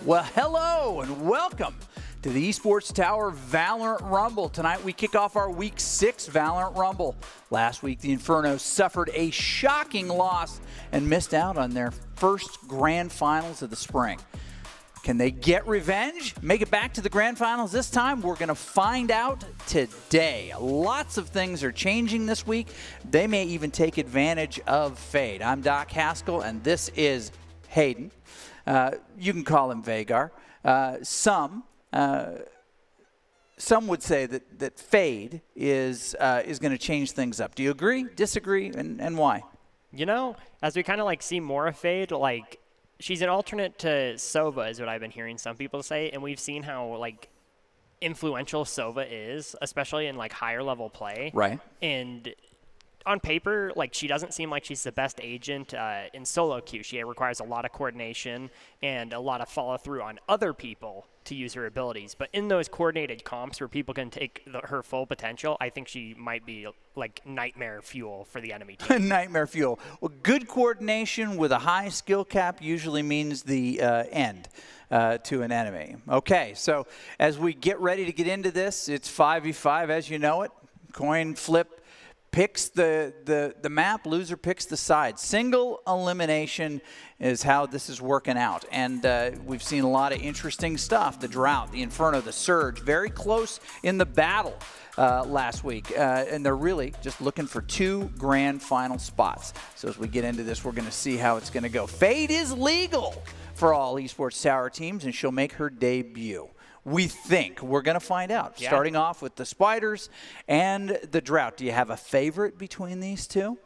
Well, hello and welcome to the Esports Tower Valorant Rumble. Tonight we kick off our Week 6 Valorant Rumble. Last week the Infernos suffered a shocking loss and missed out on their first grand finals of the spring. Can they get revenge? Make it back to the grand finals this time? We're going to find out today. Lots of things are changing this week. They may even take advantage of Fade. I'm Doc Haskell and this is Hayden. You can call him Vagar. Some would say that Fade is going to change things up. Do you agree, disagree, and why? You know, as we kind of like see more of Fade, like she's an alternate to Sova is what I've been hearing some people say, and we've seen how like influential Sova is, especially in like higher level play. Right. And on paper, like she doesn't seem like she's the best agent in solo queue. She requires a lot of coordination and a lot of follow through on other people to use her abilities. But in those coordinated comps where people can take her full potential, I think she might be like nightmare fuel for the enemy team. Nightmare fuel. Well, good coordination with a high skill cap usually means the end to an enemy. Okay, so as we get ready to get into this, it's 5v5 as you know it. Coin flip. Picks the map, loser picks the side. Single elimination is how this is working out. And we've seen a lot of interesting stuff. The Drought, the Inferno, the Surge, very close in the battle last week. And they're really just looking for 2 grand final spots. So as we get into this, we're going to see how it's going to go. Fade is legal for all Esports Tower teams, and she'll make her debut. We think. We're going to find out. Yeah. Starting off with the Spiders and the Drought. Do you have a favorite between these two?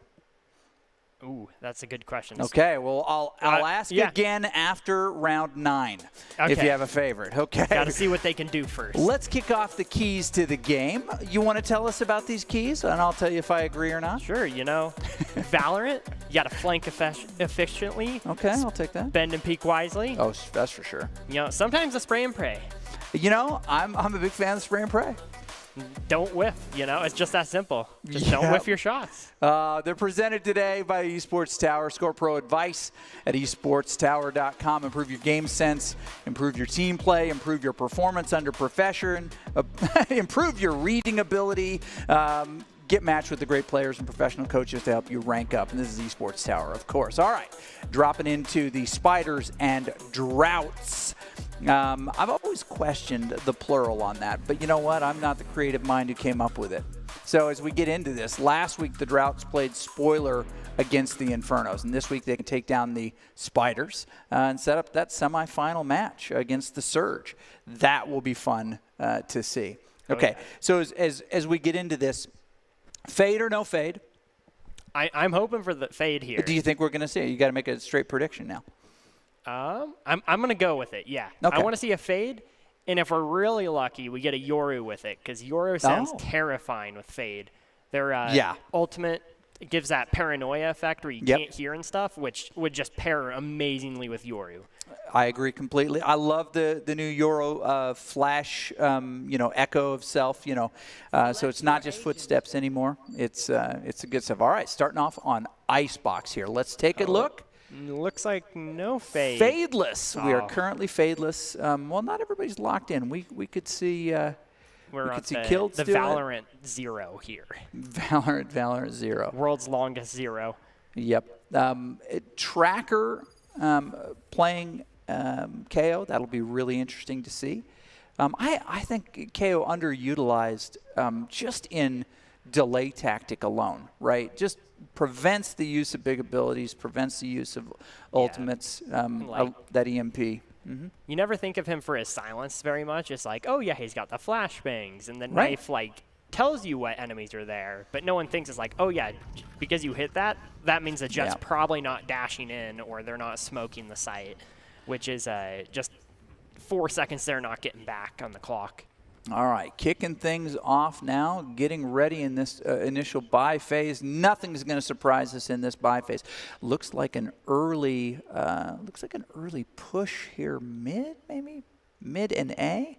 Ooh, that's a good question. Okay, well, I'll ask again after round 9 if you have a favorite. Okay. Got to see what they can do first. Let's kick off the keys to the game. You want to tell us about these keys, and I'll tell you if I agree or not? Sure. You know, Valorant, you got to flank efficiently. Okay, I'll take that. Bend and peek wisely. Oh, that's for sure. You know, sometimes a spray and pray. You know, I'm a big fan of spray and pray. Don't whiff, you know, it's just that simple. Just don't whiff your shots. They're presented today by Esports Tower. Score Pro advice at esportstower.com. Improve your game sense, improve your team play, improve your performance under profession, improve your reading ability, get matched with the great players and professional coaches to help you rank up. And this is Esports Tower, of course. All right, dropping into the Spiders and Droughts. I've always questioned the plural on that, but you know what? I'm not the creative mind who came up with it. So as we get into this, last week the Droughts played spoiler against the Infernos, and this week they can take down the Spiders and set up that semifinal match against the Surge. That will be fun to see. Okay, so as we get into this, fade or no fade? I'm hoping for the fade here. Do you think we're going to see it? You got to make a straight prediction now. I'm going to go with it, yeah. Okay. I want to see a fade, and if we're really lucky, we get a Yoru with it, because Yoru sounds terrifying with fade. Their ultimate gives that paranoia effect where you can't hear and stuff, which would just pair amazingly with Yoru. I agree completely. I love the new Yoru flash, echo of self, so it's not just footsteps anymore. It's a good stuff. All right, starting off on Icebox here. Let's take a look. Looks like no fade. Fadeless. We are currently fadeless. Well, not everybody's locked in. We could see. We're on Kilts the Valorant 0 here. Valorant 0. World's longest 0. Yep. Tracker playing KO. That'll be really interesting to see. I think KO underutilized just in delay tactic alone, right? Just prevents the use of big abilities, prevents the use of ultimates, that EMP. Mm-hmm. You never think of him for his silence very much. It's like, oh yeah, he's got the flashbangs, and the knife like tells you what enemies are there, but no one thinks it's like, oh yeah, because you hit that, that means the jet's probably not dashing in or they're not smoking the site, which is just 4 seconds they're not getting back on the clock. All right, kicking things off now, getting ready in this initial buy phase. Nothing's going to surprise us in this buy phase. Looks like an early push here, mid and A.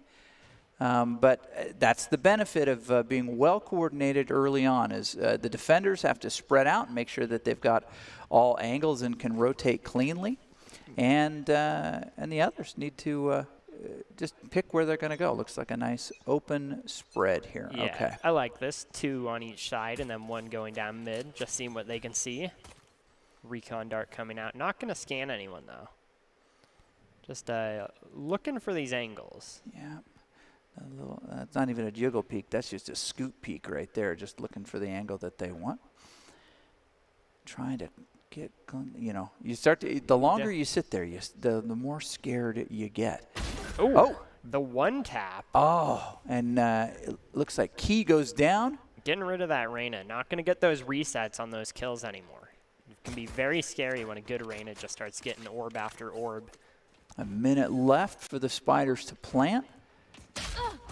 But that's the benefit of being well coordinated early on. Is the defenders have to spread out and make sure that they've got all angles and can rotate cleanly. and the others need to just pick where they're going to go. Looks like a nice open spread here. Yeah, okay. I like this. 2 on each side, and then 1 going down mid, just seeing what they can see. Recon dart coming out. Not going to scan anyone, though. Just looking for these angles. Yeah. That's not even a jiggle peek. That's just a scoop peek right there, just looking for the angle that they want. Trying to get, you start to, the longer you sit there, the more scared you get. Ooh, oh, the 1 tap. Oh, and it looks like Key goes down. Getting rid of that Reyna. Not going to get those resets on those kills anymore. It can be very scary when a good Reyna just starts getting orb after orb. A minute left for the Spiders to plant.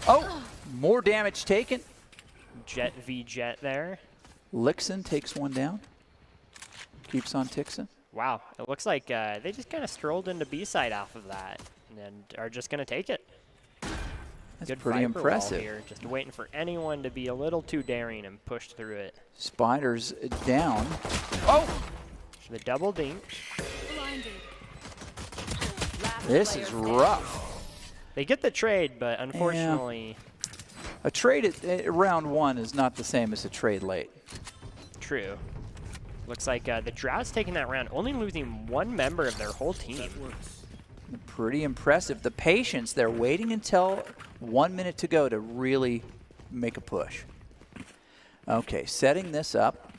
Oh, more damage taken. Jet v Jet there. Lixon takes 1 down. Keeps on Tixon. Wow, it looks like they just kind of strolled into B-side off of that and are just going to take it. That's Good pretty Viper impressive. wall here, just waiting for anyone to be a little too daring and push through it. Spiders down. Oh! The double dink. This is rough. They get the trade, but unfortunately... Yeah. A trade at round 1 is not the same as a trade late. True. Looks like the Drought's taking that round, only losing 1 member of their whole team. Pretty impressive. The patience, they're waiting until 1 minute to go to really make a push. Okay, setting this up.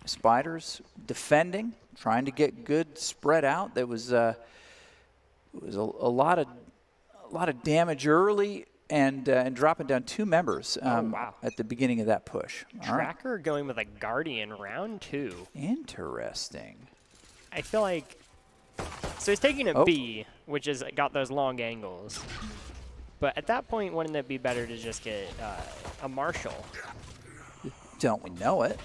Spiders defending, trying to get good spread out. There was a lot of damage early and dropping down 2 members wow. at the beginning of that push. Tracker going with a Guardian round 2. Interesting. I feel like, so he's taking a B, which has got those long angles. But at that point, wouldn't it be better to just get a Marshall? Don't we know it?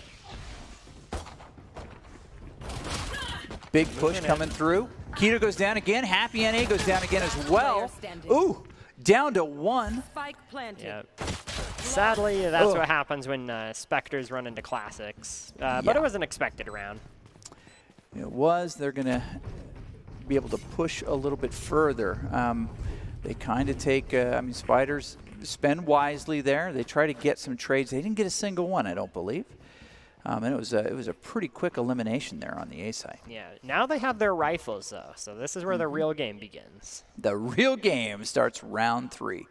Big push coming through. Keto goes down again. Happy NA goes down again as well. Ooh, down to 1. Yep. Sadly, that's what happens when Spectres run into classics. But it was an expected round. It was. They're going to be able to push a little bit further. They kind of take, Spiders spend wisely there. They try to get some trades. They didn't get a single one, I don't believe. And it was a pretty quick elimination there on the A side. Yeah, now they have their rifles, though, so this is where the real game begins. The real game starts round 3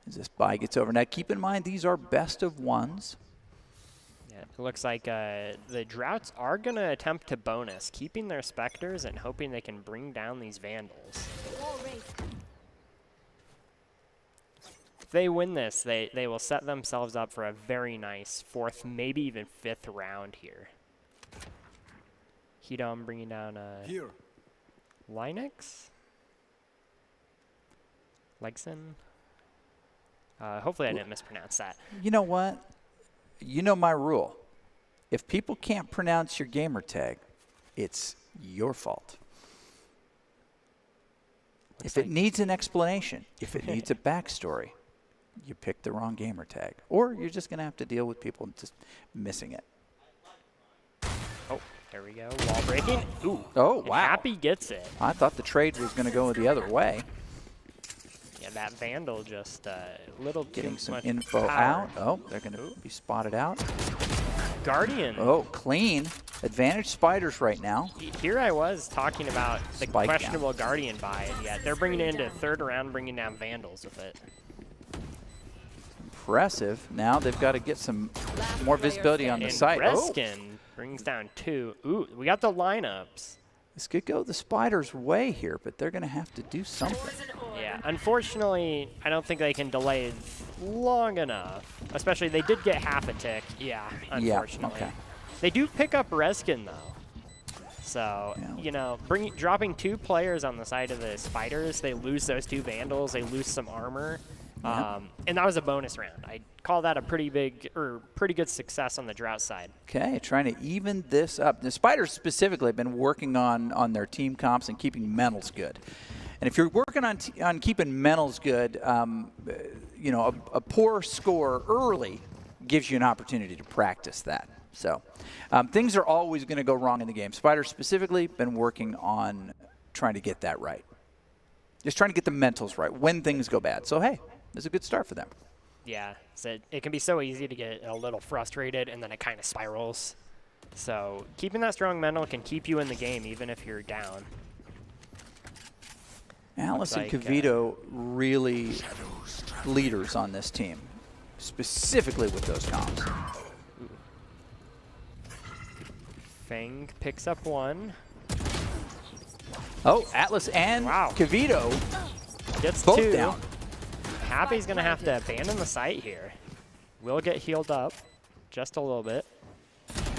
as this bye gets over. Now, keep in mind, these are best of 1s. Yeah, it looks like the Droughts are going to attempt to bonus, keeping their Spectres and hoping they can bring down these Vandals. If they win this, they will set themselves up for a very nice 4th, maybe even 5th round here. Hedom bringing down Linux? Legson? Hopefully I didn't mispronounce that. You know what? You know my rule. If people can't pronounce your gamer tag, it's your fault. If it needs an explanation, if it needs a backstory, you pick the wrong gamer tag. Or you're just going to have to deal with people just missing it. Oh, there we go. Wall breaking. Ooh. Oh, wow. Happy gets it. I thought the trade was going to go the other way. Yeah, that Vandal just little getting too some much info power. out. Oh, they're going to be spotted out. Guardian. Oh, clean. Advantage Spiders right now. Here I was talking about the Spike questionable Guardian buy, and yet they're bringing it into 3rd round, bringing down Vandals with it. Impressive. Now they've got to get some more visibility on the site. Reskin brings down 2. Ooh, we got the lineups. This could go the Spiders' way here, but they're going to have to do something. Yeah, unfortunately, I don't think they can delay it long enough. Especially, they did get half a tick. Yeah, unfortunately. Yeah, okay. They do pick up Reskin, though. So, you know, dropping 2 players on the side of the Spiders, they lose those 2 Vandals, they lose some armor. And that was a bonus round. I call that a pretty good success on the Drought side. Okay, trying to even this up. The Spiders specifically have been working on their team comps and keeping mentals good. And if you're working on keeping mentals good, you know, a poor score early gives you an opportunity to practice that. So things are always going to go wrong in the game. Spiders specifically been working on trying to get that right. Just trying to get the mentals right when things go bad. So, hey, it's a good start for them. Yeah, so it can be so easy to get a little frustrated, and then it kind of spirals. So keeping that strong mental can keep you in the game even if you're down. Alice and Kavito really leaders on this team, specifically with those comms. Fang picks up one. Oh, Atlas and Kavito gets both two. down. Happy's going to have to abandon the site here. Will get healed up just a little bit.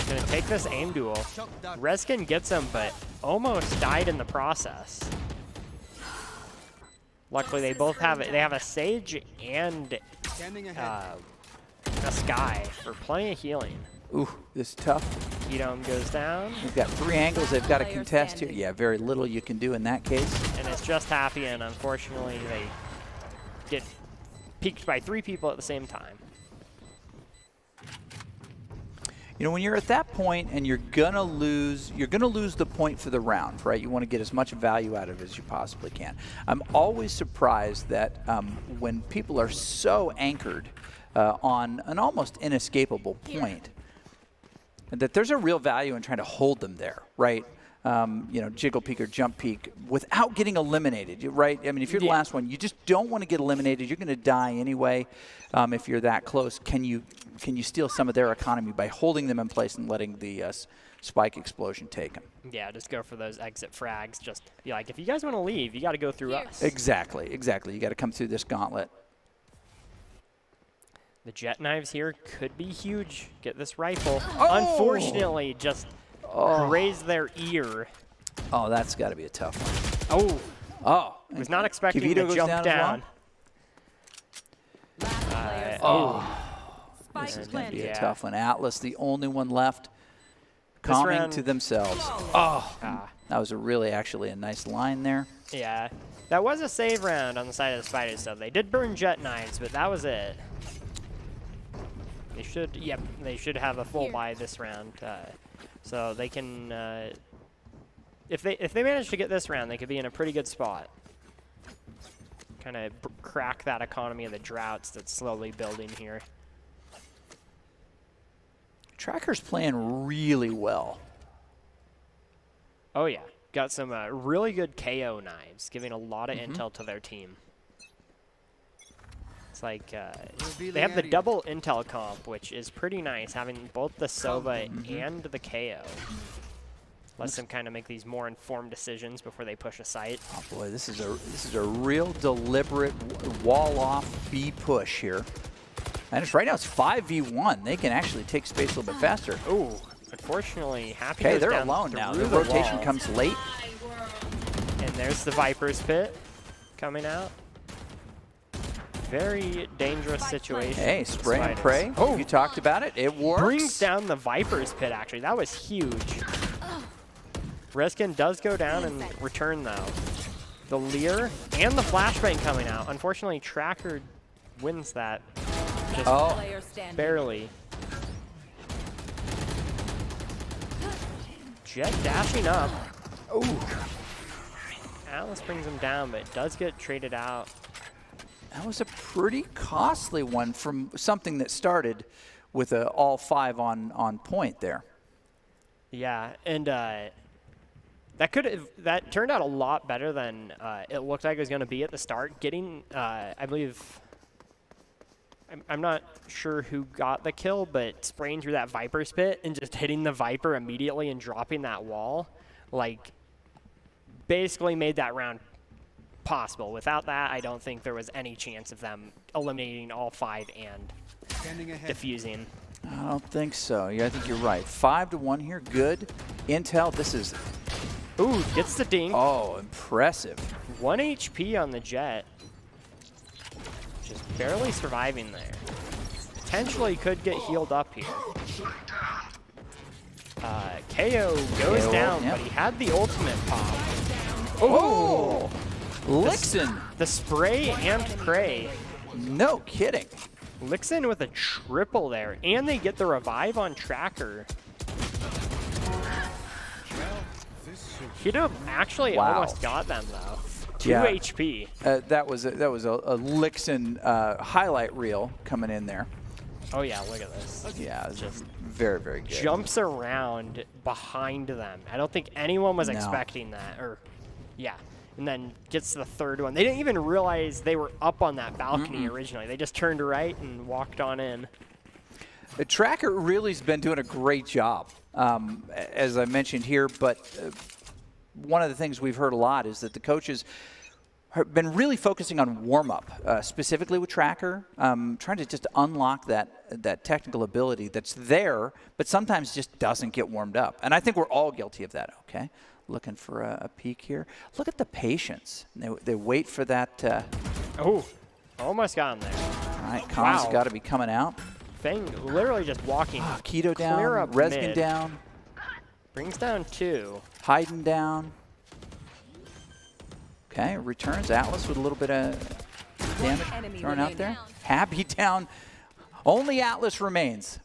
Going to take this aim duel. Reskin gets him, but almost died in the process. Luckily, they both have it. They have a Sage and a Sky for plenty of healing. Ooh, this is tough. Edom goes down. We've got 3 angles they've got to contest here. Yeah, very little you can do in that case. And it's just Happy, and unfortunately, they get peeked by 3 people at the same time. You know, when you're at that point and you're gonna lose the point for the round, right? You want to get as much value out of it as you possibly can. I'm always surprised that when people are so anchored on an almost inescapable point, that there's a real value in trying to hold them there, right? You know, jiggle peek or jump peek without getting eliminated, right? I mean, if you're the last one, you just don't want to get eliminated. You're going to die anyway if you're that close. Can you steal some of their economy by holding them in place and letting the spike explosion take them? Yeah, just go for those exit frags. Just be like, if you guys want to leave, you got to go through us. Exactly, exactly. You got to come through this gauntlet. The jet knives here could be huge. Get this rifle. Oh! Unfortunately, just grazed their ear. Oh, that's got to be a tough one. Oh, was not expecting Kavito to jump down. This is going to be a tough one. Atlas, the only one left, calming to themselves. That was actually a nice line there. Yeah, that was a save round on the side of the Spiders, so they did burn jet knives, but that was it. They should, they should have a full buy this round, so they can. If they manage to get this round, they could be in a pretty good spot. Kind of crack that economy of the droughts that's slowly building here. Tracker's playing really well. Oh yeah, got some really good KO knives, giving a lot of intel to their team. It's like they have the double intel comp, which is pretty nice, having both the Sova and the KO. Lets them kind of make these more informed decisions before they push a site. Oh boy, this is a real deliberate wall off B push here. And right now it's 5v1. They can actually take space a little bit faster. Oh, unfortunately, Happy. Okay, they're alone now. The rotation comes late. And there's the Viper's Pit coming out. Very dangerous situation. Hey, spray and pray. Oh, you talked about it. It works. Brings down the Viper's Pit, actually. That was huge. Reskin does go down and return, though. The Leer and the Flashbang coming out. Unfortunately, Tracker wins that. Just barely. Jet dashing up. Oh. Alice brings him down, but does get traded out. That was a pretty costly one from something that started with all 5 on point there. Yeah, and that turned out a lot better than it looked like it was going to be at the start. Getting, I believe, I'm not sure who got the kill, but spraying through that Viper's Pit and just hitting the Viper immediately and dropping that wall, like, basically made that round possible. Without that, I don't think there was any chance of them eliminating all 5 and defusing. I don't think so. Yeah, I think you're right. 5-1 here. Good intel. This is. Ooh, gets the ding. Oh, impressive. 1 HP on the Jet. Just barely surviving there. Potentially could get healed up here. KO goes down, but he had the ultimate pop. Oh! Lixin. The spray and pray. No kidding. Lixin with a triple there, and they get the revive on Tracker. He'd have actually almost got them, though. 2 HP. That was a Lixen highlight reel coming in there. Oh, yeah, look at this. Yeah, just very, very good. Jumps around behind them. I don't think anyone was expecting that. Yeah. And then gets the third one. They didn't even realize they were up on that balcony originally. They just turned right and walked on in. The Tracker really's been doing a great job, as I mentioned here, but one of the things we've heard a lot is that the coaches have been really focusing on warm-up, specifically with Tracker, trying to just unlock that technical ability that's there, but sometimes just doesn't get warmed up. And I think we're all guilty of that, okay? Looking for a peek here. Look at the patience. They wait for that. Oh, almost got him there. All right, Khan's got to be coming out. Feng literally just walking. Keto down, Reskin down. Brings down 2. Haydn down. Okay, returns Atlas with a little bit of damage thrown out there. Happy down. Only Atlas remains.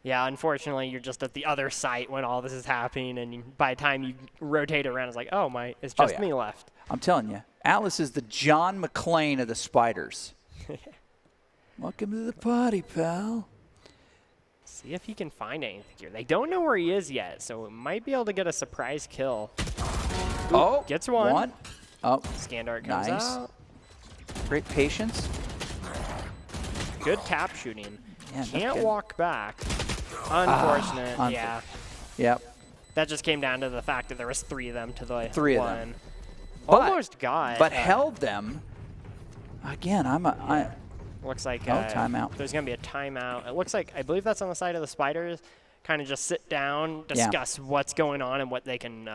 Yeah, unfortunately, you're just at the other site when all this is happening, and by the time you rotate around, it's like, oh, it's just me left. I'm telling you, Atlas is the John McClane of the Spiders. Welcome to the party, pal. See if he can find anything here. They don't know where he is yet, so might be able to get a surprise kill. Ooh, gets one. Oh, Scandart comes out. Great patience. Good tap shooting. Yeah, can't walk back. Unfortunate. Yeah. Yep. That just came down to the fact that there was 3 of them to the 3 one. of them. Almost got. But held them. Again, looks like timeout. There's going to be a timeout. It looks like, I believe that's on the side of the Spiders. Kind of just sit down, discuss what's going on and what they can,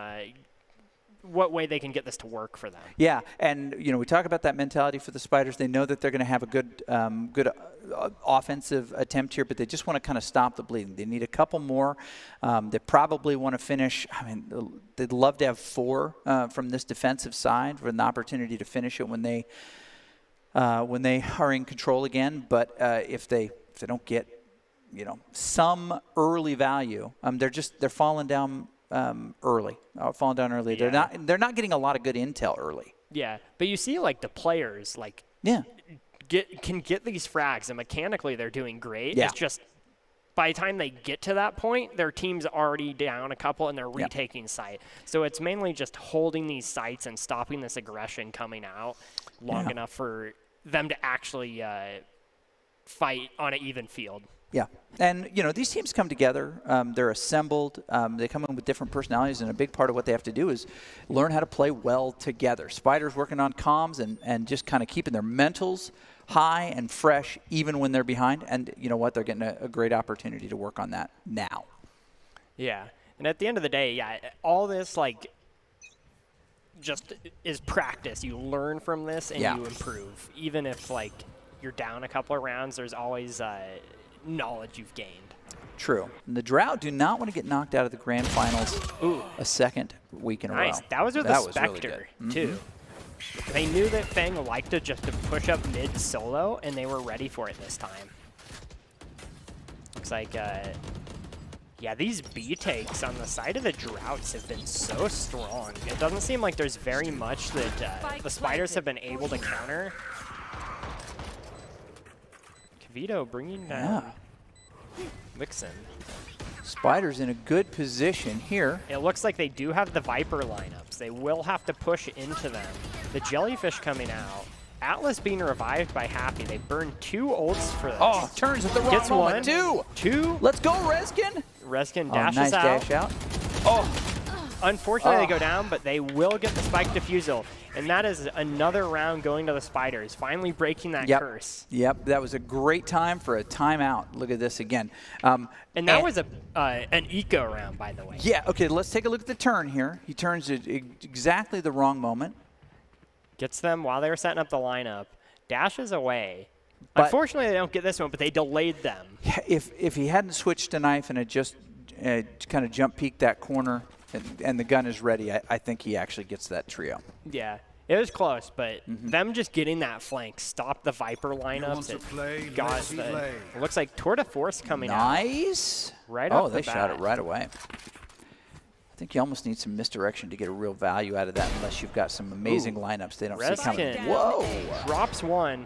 what way they can get this to work for them. Yeah, and we talk about that mentality for the Spiders. They know that they're going to have a good, offensive attempt here, but they just want to kind of stop the bleeding. They need a couple more. They probably want to finish. I mean, they'd love to have 4 from this defensive side for an opportunity to finish it when they are in control again. But if they don't get some early value, they're falling down early. Falling down early. Yeah. They're not getting a lot of good intel early. Yeah, but you see like the players can get these frags, and mechanically they're doing great. Yeah. It's just by the time they get to that point, their team's already down a couple and they're retaking site. So it's mainly just holding these sites and stopping this aggression coming out long enough for them to actually fight on an even field. Yeah, and these teams come together. They're assembled. They come in with different personalities, and a big part of what they have to do is learn how to play well together. Spiders working on comms and just kind of keeping their mentals high and fresh, even when they're behind. And you know what? They're getting a great opportunity to work on that now. Yeah, and at the end of the day, all this just is practice. You learn from this and you improve. Even if you're down a couple of rounds, there's always knowledge you've gained. True. And the Drought do not want to get knocked out of the grand finals a second week in a row. Nice. That was with the Spectre, really too. They knew that Feng liked to just push up mid solo, and they were ready for it this time. Looks like, these B takes on the side of the Droughts have been so strong. It doesn't seem like there's very much that the Spiders have been able to counter. Kavito bringing down Lixen. Spiders in a good position here. It looks like they do have the Viper lineups. They will have to push into them. The Jellyfish coming out. Atlas being revived by Happy. They burned 2 ults for this. Oh, turns at the wrong moment. Two. Let's go, Reskin. Reskin dashes nice out. Dash out. Oh. Unfortunately, they go down, but they will get the spike defusal. And that is another round going to the Spiders, finally breaking that curse. Yep, that was a great time for a timeout. Look at this again. And that was an eco round, by the way. Yeah, okay, let's take a look at the turn here. He turns at exactly the wrong moment. Gets them while they were setting up the lineup. Dashes away. But unfortunately, they don't get this one, but they delayed them. If he hadn't switched to knife and had just kind of jump peeked that corner and the gun is ready, I think he actually gets that trio. Yeah, it was close, but them just getting that flank stopped the Viper lineups. It looks like Tour de Force coming out. Nice. Right off the bat. They shot it right away. think you almost need some misdirection to get a real value out of that unless you've got some amazing lineups they don't see coming. Whoa! Drops one.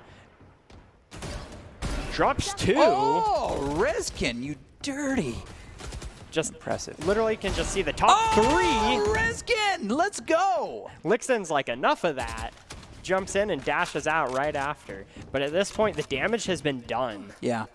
Drops two. Oh, Rezkin, you dirty. Just impressive. Literally can just see the top three. Rezkin, let's go. Lixen's like, enough of that. Jumps in and dashes out right after. But at this point, the damage has been done. Yeah.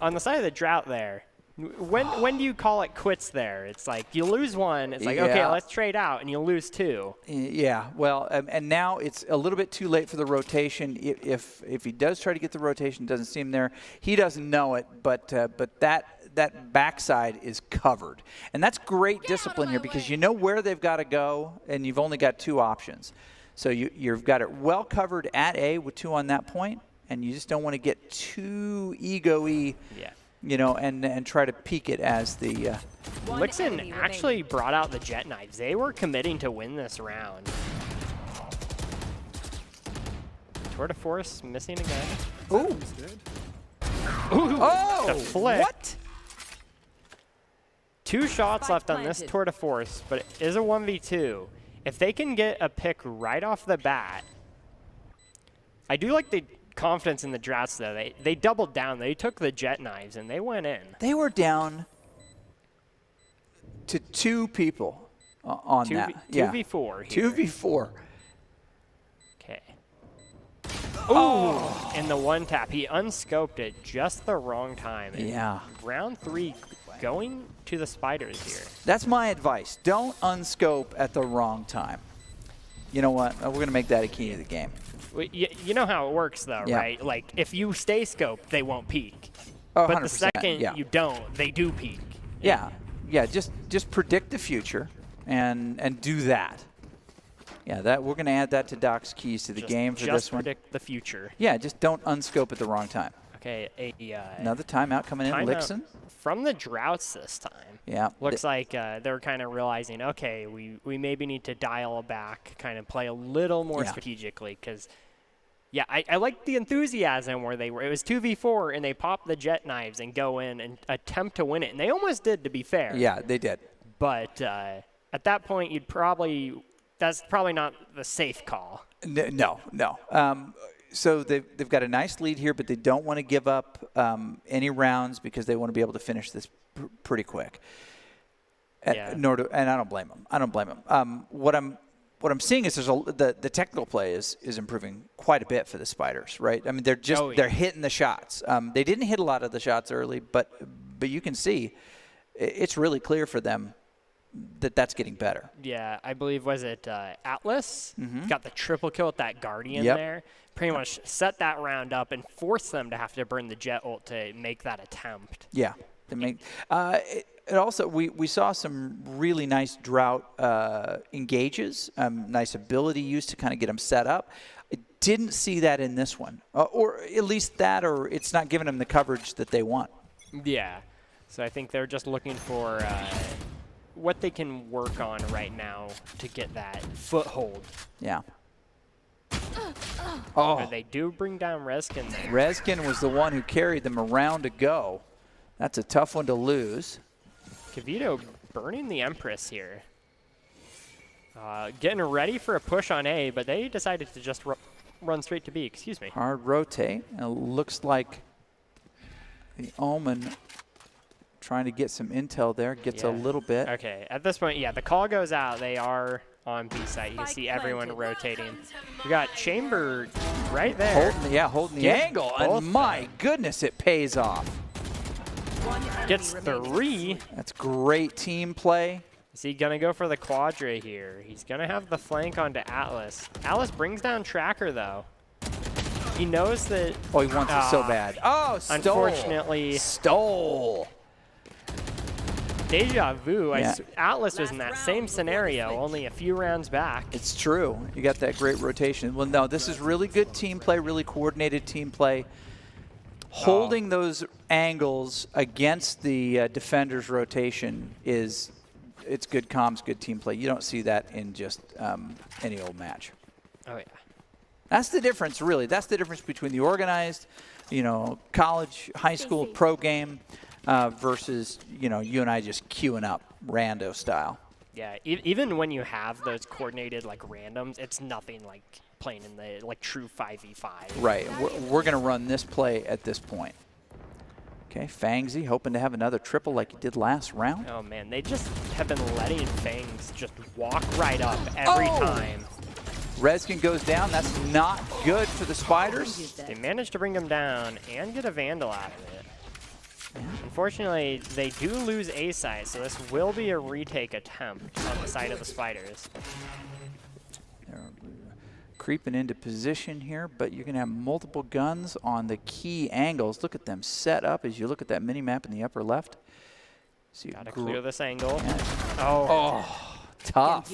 On the side of the drought there, when do you call it quits there? It's like you lose one. It's like, okay, let's trade out, and you lose two. Yeah, well, and now it's a little bit too late for the rotation. If he does try to get the rotation, doesn't seem there. He doesn't know it, but that backside is covered. And that's great discipline here because you know where they've got to go, and you've only got two options. So you've got it well covered at A with two on that point, and you just don't want to get too ego-y, you know, and try to peak it as the... Lixen actually brought out the jet knives. They were committing to win this round. Tour de Force missing again. Ooh. Oh, the flick. What? 2 shots left on this Tour de Force, but it is a 1v2. If they can get a pick right off the bat, I do like the confidence in the drafts, though. They doubled down. They took the jet knives, and they went in. They were down to 2 people on that. 2v4 here. 2v4. Okay. Oh! In the one tap. He unscoped it just the wrong time. And round 3 going to the spiders here. That's my advice. Don't unscope at the wrong time. You know what? We're going to make that a key to the game. You know how it works, though, right? Like, if you stay scoped, they won't peek. Oh, but 100%, the second you don't, they do peek. Yeah. Just predict the future and do that. Yeah, we're going to add that to Doc's keys to the game for this one. Just predict the future. Yeah, just don't unscope at the wrong time. Okay, another timeout coming in, Lixen. From the droughts this time. Yeah. Looks like they're kind of realizing, okay, we maybe need to dial back, kind of play a little more strategically, because, I like the enthusiasm where it was 2v4, and they pop the jet knives and go in and attempt to win it. And they almost did, to be fair. Yeah, they did. But at that point, that's probably not the safe call. No. So they've got a nice lead here, but they don't want to give up any rounds because they want to be able to finish this pretty quick. And I don't blame them. What I'm seeing is the technical play is improving quite a bit for the Spiders, right? I mean, they're hitting the shots. They didn't hit a lot of the shots early, but you can see it's really clear for them that's getting better. Yeah, I believe, was it Atlas? Got the triple kill with that Guardian there. Pretty much set that round up and forced them to have to burn the jet ult to make that attempt. Yeah. It also, we saw some really nice drought engages, nice ability used to kind of get them set up. I didn't see that in this one, or at least that, or it's not giving them the coverage that they want. Yeah. So I think they're just looking for what they can work on right now to get that foothold. Yeah. But they do bring down Rezkin there. Rezkin was the one who carried them around to go. That's a tough one to lose. Kavito burning the Empress here. Getting ready for a push on A, but they decided to just run straight to B. Excuse me. Hard rotate. And it looks like the Omen trying to get some intel there. Gets a little bit. Okay. At this point, the call goes out. They are on B site. You can see everyone rotating. We got Chamber right there. Holding the angle. And my goodness, it pays off. Gets 3. That's great team play. Is he going to go for the Quadra here? He's going to have the flank onto Atlas. Atlas brings down Tracker, though. He knows that... Oh, he wants it so bad. Oh, stole. Unfortunately. Stole. Deja vu. Atlas was in that same scenario, only a few rounds back. It's true. You got that great rotation. Well, no, this is really good team play, really coordinated team play. Holding those angles against the defender's rotation it's good comms, good team play. You don't see that in just any old match. Oh, yeah. That's the difference, really. That's the difference between the organized, college, high school, pro game. versus, you and I just queuing up rando style. Yeah, even when you have those coordinated like randoms, it's nothing like playing in the like true 5v5. Right. We're going to run this play at this point. Okay, Fangsy hoping to have another triple like he did last round. Oh man, they just have been letting Fangs just walk right up every time. Reskin goes down. That's not good for the Spiders. They managed to bring him down and get a Vandal out of it. Unfortunately, they do lose A side, so this will be a retake attempt on the side of the Spiders. They're creeping into position here, but you're going to have multiple guns on the key angles. Look at them set up as you look at that mini-map in the upper left. So Gotta clear this angle. Yeah. Oh, tough.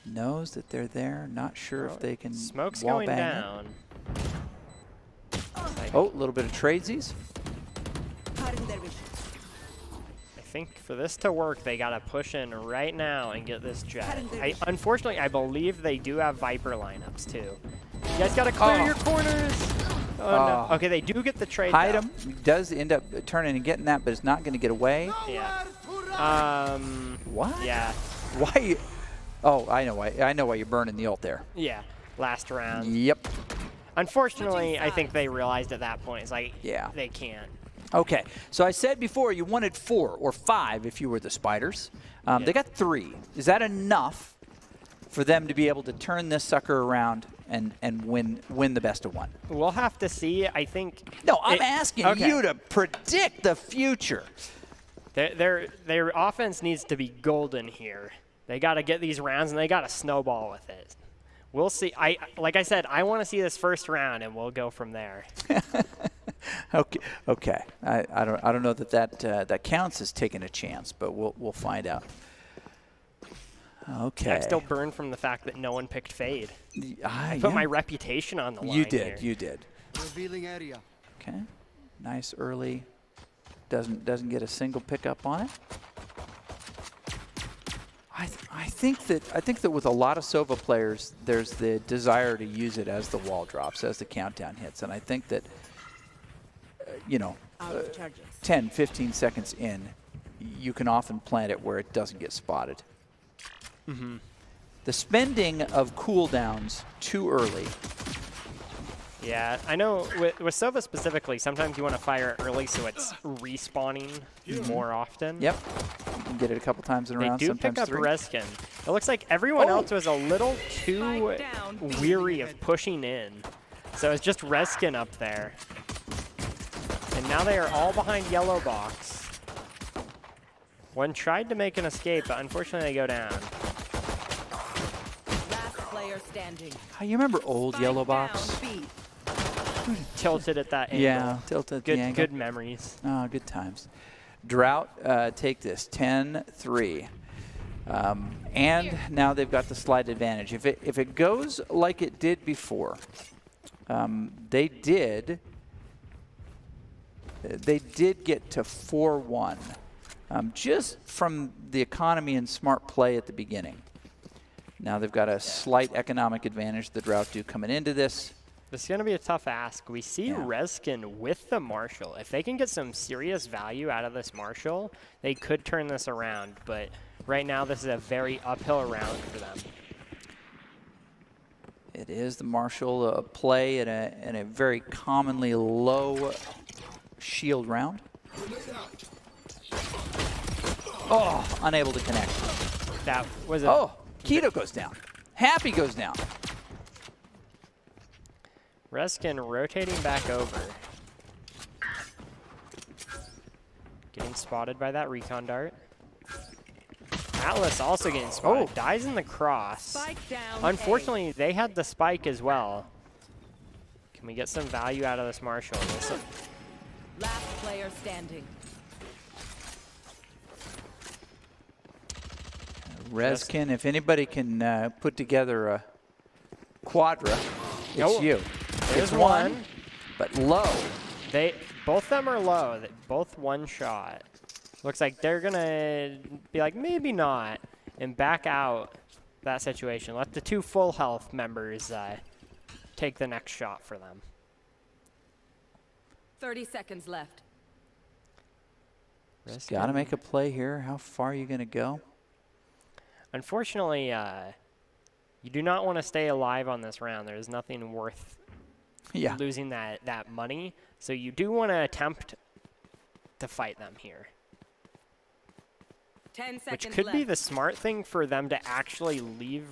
Knows that they're there. Not sure if they can Smoke's wall going bang down. Oh, a little bit of tradesies. I think for this to work, they gotta push in right now and get this jet. Unfortunately, I believe they do have Viper lineups too. You guys gotta clear your corners. Oh no. Okay, they do get the trade. Hide him. He does end up turning and getting that, but it's not going to get away. Yeah. What? Yeah. Why? Oh, I know why. I know why you're burning the ult there. Yeah. Last round. Yep. Unfortunately, I think they realized at that point, it's like, yeah, they can't. Okay, so I said before you wanted 4 or 5 if you were the Spiders. They got 3. Is that enough for them to be able to turn this sucker around and win the best of 1? We'll have to see. I think. No, I'm asking you to predict the future. Their offense needs to be golden here. They got to get these rounds and they got to snowball with it. We'll see. Like I said, I want to see this first round, and we'll go from there. Okay. I don't know that counts as taking a chance, but we'll find out. Okay. I'm still burned from the fact that no one picked Fade. I put my reputation on the line. You did. Here. You did. Revealing area. Okay. Nice early. Doesn't get a single pickup on it. I think that with a lot of Sova players, there's the desire to use it as the wall drops, as the countdown hits, and I think that 10, 15 seconds in, you can often plant it where it doesn't get spotted. Mm-hmm. The spending of cooldowns too early. Yeah, I know with Sova specifically, sometimes you want to fire it early so it's respawning more often. Yep. You can get it a couple times in a round, they do pick up Reskin. It looks like everyone else was a little too weary of pushing in. So it's just Reskin up there. And now they are all behind yellow box. One tried to make an escape, but unfortunately they go down. Last player standing. You remember old yellow box? Tilted at that angle. Yeah, tilted at the angle. Good memories. Oh, good times. Drought, take this, 10-3. And now they've got the slight advantage. If it goes like it did before, they did get to 4-1, just from the economy and smart play at the beginning. Now they've got a slight economic advantage, the Drought do coming into this. This is going to be a tough ask. We see Reskin with the Marshall. If they can get some serious value out of this Marshall, they could turn this around. But right now, this is a very uphill round for them. It is the Marshall play in a very commonly low shield round. Oh, unable to connect. That was a... Oh, Keto goes down. Happy goes down. Reskin rotating back over. Getting spotted by that recon dart. Atlas also getting spotted. Dies in the cross. Unfortunately, they had the spike as well. Can we get some value out of this Marshall? Last player standing. Reskin, if anybody can put together a quadra, it's you. There's one, but low. Both of them are low. Both one shot. Looks like they're gonna be like maybe not and back out that situation. Let the 2 full health members take the next shot for them. 30 seconds left. Just got to make a play here. How far are you going to go? Unfortunately, you do not want to stay alive on this round. There's nothing worth losing that money. So you do want to attempt to fight them here. 10 seconds Which could left. be the smart thing for them to actually leave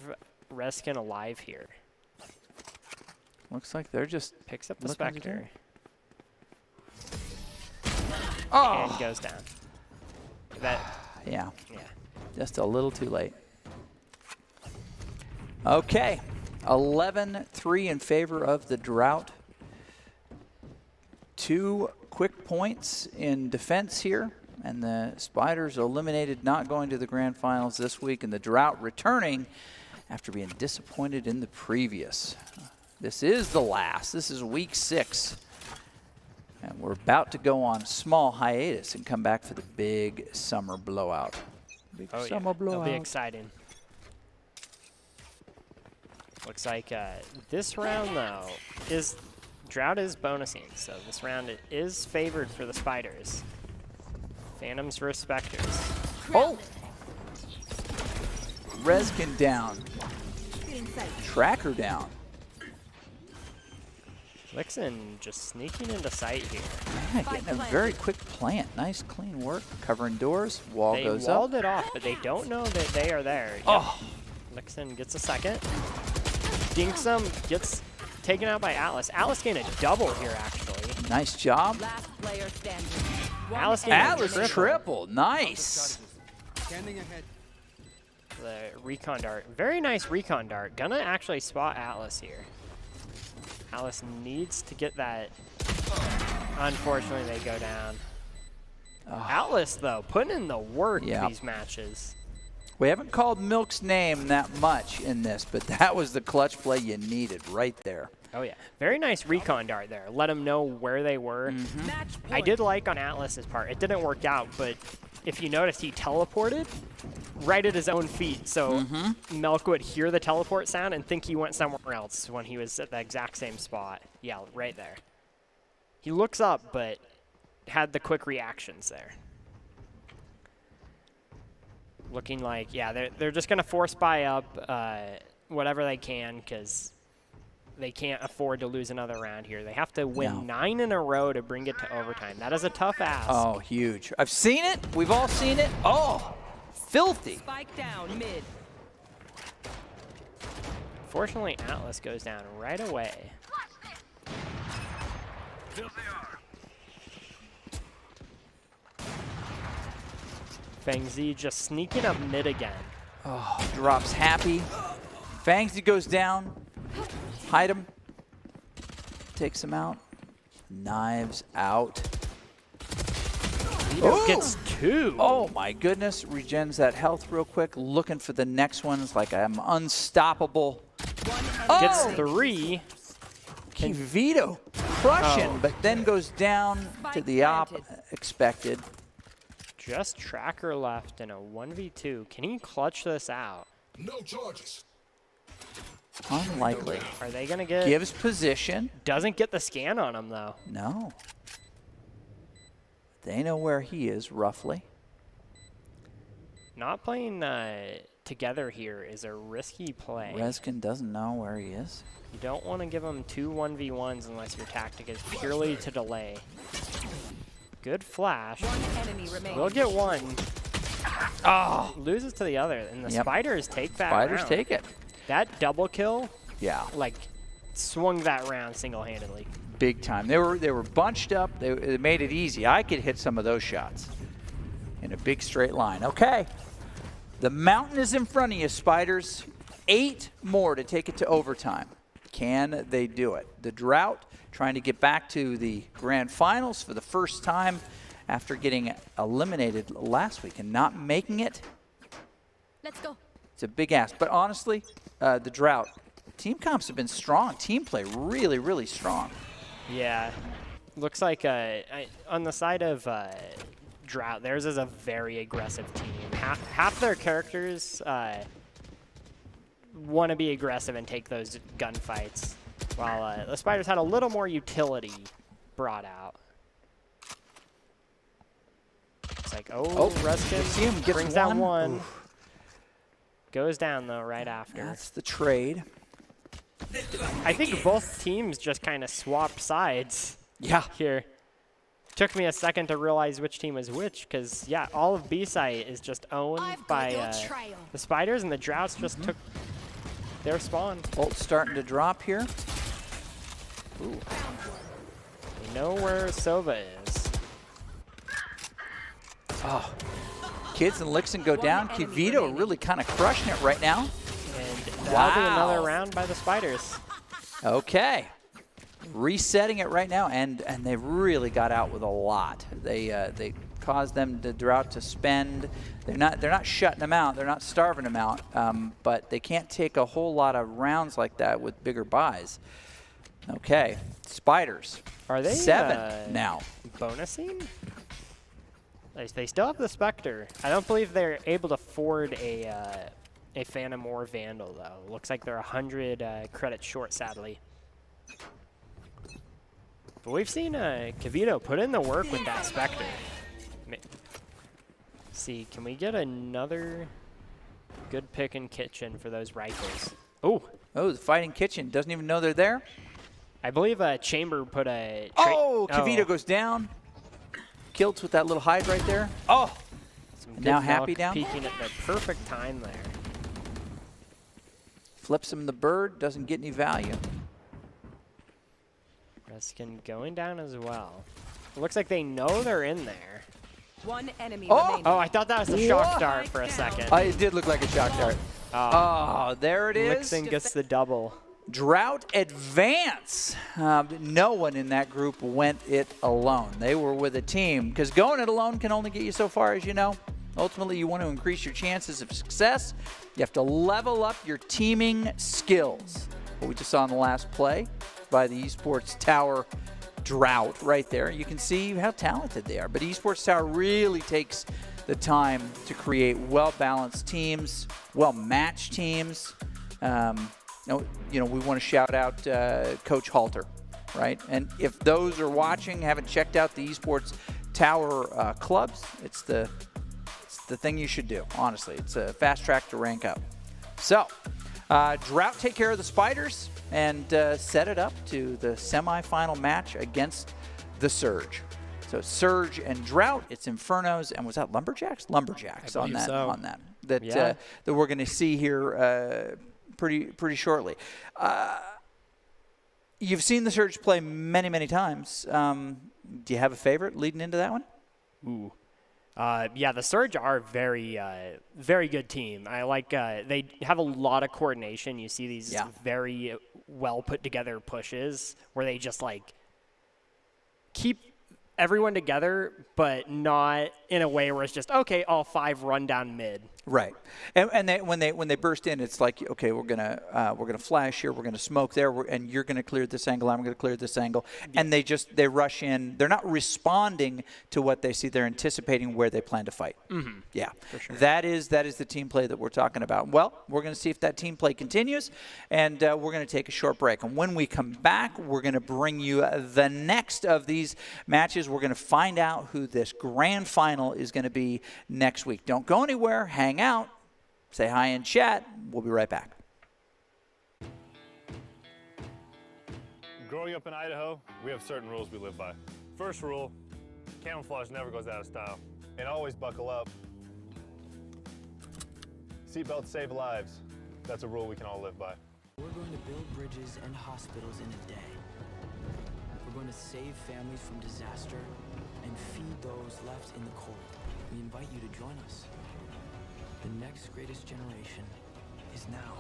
Reskin alive here. Looks like they're just Picks up the looking to do Spectre. Oh! And goes down. Yeah, Yeah. just a little too late. Okay, 11-3 in favor of the Drought. 2 quick points in defense here, and the Spiders eliminated, not going to the grand finals this week, and the Drought returning after being disappointed in the previous. This is the last. This is week 6. And we're about to go on a small hiatus and come back for the big summer blowout. Big summer blowout. It'll be exciting. Looks like this round, though, Drought is bonusing. So this round it is favored for the Spiders. Phantoms versus Spectres. Oh! Reskin down. Tracker down. Lixon just sneaking into sight here. Yeah, getting a very quick plant. Nice, clean work. Covering doors. Wall goes up. They walled it off, but they don't know that they are there. Yep. Oh! Lixon gets a second. Dinks him, gets taken out by Atlas. Atlas getting a double here, actually. Nice job. Last player standing. Atlas getting Atlas a triple. Nice. Standing ahead. The recon dart. Very nice recon dart. Gonna actually spot Atlas here. Atlas needs to get that. Unfortunately, they go down. Atlas, though, putting in the work these matches. We haven't called Milk's name that much in this, but that was the clutch play you needed right there. Oh, yeah. Very nice recon dart there. Let them know where they were. Match I did like on Atlas's part. It didn't work out, but if you noticed, he teleported right at his own feet. So Milk would hear the teleport sound and think he went somewhere else when he was at the exact same spot. Yeah, right there. He looks up, but had the quick reactions there. Looking like, yeah, they're just going to force buy up whatever they can because they can't afford to lose another round here. They have to win 9 in a row to bring it to overtime. That is a tough ask. Oh, huge. I've seen it. We've all seen it. Oh, filthy. Spike down mid. Fortunately, Atlas goes down right away. Fangzi just sneaking up mid again. Oh, drops happy. Fangzi goes down. Hide him. Takes him out. Knives out. Vito gets 2. Oh my goodness. Regens that health real quick. Looking for the next one. It's like I'm unstoppable. Gets 3. Can Vito crushing, but then goes down to the expected. Just Tracker left in a 1v2. Can he clutch this out? No charges. Unlikely. Are they going to get... Gives position. Doesn't get the scan on him, though. No. They know where he is, roughly. Not playing together here is a risky play. Reskin doesn't know where he is. You don't want to give him 2 1v1s unless your tactic is purely to delay. Good flash. One enemy remains. We'll get 1. Oh! Loses to the other. And the Spiders take that Spiders round. take it. That double kill, Yeah. like, swung that round single-handedly. Big time. They were bunched up. They made it easy. I could hit some of those shots in a big straight line. Okay. The mountain is in front of you, Spiders. 8 more to take it to overtime. Can they do it? The Drought trying to get back to the grand finals for the first time after getting eliminated last week and not making it. Let's go. It's a big ask. But honestly, the Drought, team comps have been strong. Team play really, really strong. Yeah. Looks like on the side of Drought, theirs is a very aggressive team. Half their characters want to be aggressive and take those gunfights, while the Spiders had a little more utility brought out. like, oh, Ruskin see him, gets brings down one. Oof. Goes down, though, right after. That's the trade. I think both teams just kind of swapped sides here. Took me a second to realize which team is which, because, yeah, all of B-site is just owned by the Spiders, and the Droughts just took their spawn. Ult's starting to drop here. Ooh. We know where Sova is. Oh, Kids and Lixen go down. Kivito really kind of crushing it right now. And that'll be another round by the Spiders. Okay. Resetting it right now, and they really got out with a lot. They caused them, the Drought, to spend. They're not shutting them out. They're not starving them out. But they can't take a whole lot of rounds like that with bigger buys. Okay, Spiders. Are they 7 now? Bonusing? They still have the Spectre. I don't believe they're able to afford a Phantom or Vandal though. Looks like they're 100 credits short, sadly. But we've seen Kivito put in the work with that Spectre. See, can we get another good pick in Kitchen for those rifles? Oh, the Fighting Kitchen doesn't even know they're there. I believe Chamber put a. Kivito goes down. Kilts with that little hide right there. Oh, now Happy down. Peeking at the perfect time there. Flips him the bird, doesn't get any value. Ruskin going down as well. It looks like they know they're in there. One enemy remaining. Oh, I thought that was a shock dart for a second. It did look like a shock dart. Oh, there it is. Lixen gets the double. Drought advance. No one in that group went it alone. They were with a team, because going it alone can only get you so far, as you know. Ultimately, you want to increase your chances of success. You have to level up your teaming skills. What we just saw in the last play by the Esports Tower Drought right there. You can see how talented they are. But Esports Tower really takes the time to create well-balanced teams, well-matched teams. We want to shout out Coach Halter, right? And if those are watching, haven't checked out the Esports Tower clubs, it's the thing you should do, honestly. It's a fast track to rank up. So, Drought take care of the Spiders and set it up to the semifinal match against the Surge. So Surge and Drought, it's Infernos, and was that Lumberjacks? Lumberjacks on that. So. On that that we're going to see here pretty shortly. You've seen the Surge play many times. Do you have a favorite leading into that one? Ooh. Yeah, the Surge are very good team. I like they have a lot of coordination. You see these very well put together pushes where they just like keep everyone together, but not in a way where it's just okay, all 5 run down mid. Right, and when they burst in, it's like, okay, we're gonna flash here, we're gonna smoke there, and you're gonna clear this angle, I'm gonna clear this angle, and they rush in. They're not responding to what they see; they're anticipating where they plan to fight. Mm-hmm. Yeah, for sure. That is the team play that we're talking about. Well, we're gonna see if that team play continues, and we're gonna take a short break. And when we come back, we're gonna bring you the next of these matches. We're gonna find out who this grand final is gonna be next week. Don't go anywhere. Hang out, say hi in chat. We'll be right back. Growing up in Idaho, we have certain rules we live by. First rule, camouflage never goes out of style. And always buckle up. Seatbelts save lives. That's a rule we can all live by. We're going to build bridges and hospitals in a day. We're going to save families from disaster and feed those left in the cold. We invite you to join us. The next greatest generation is now.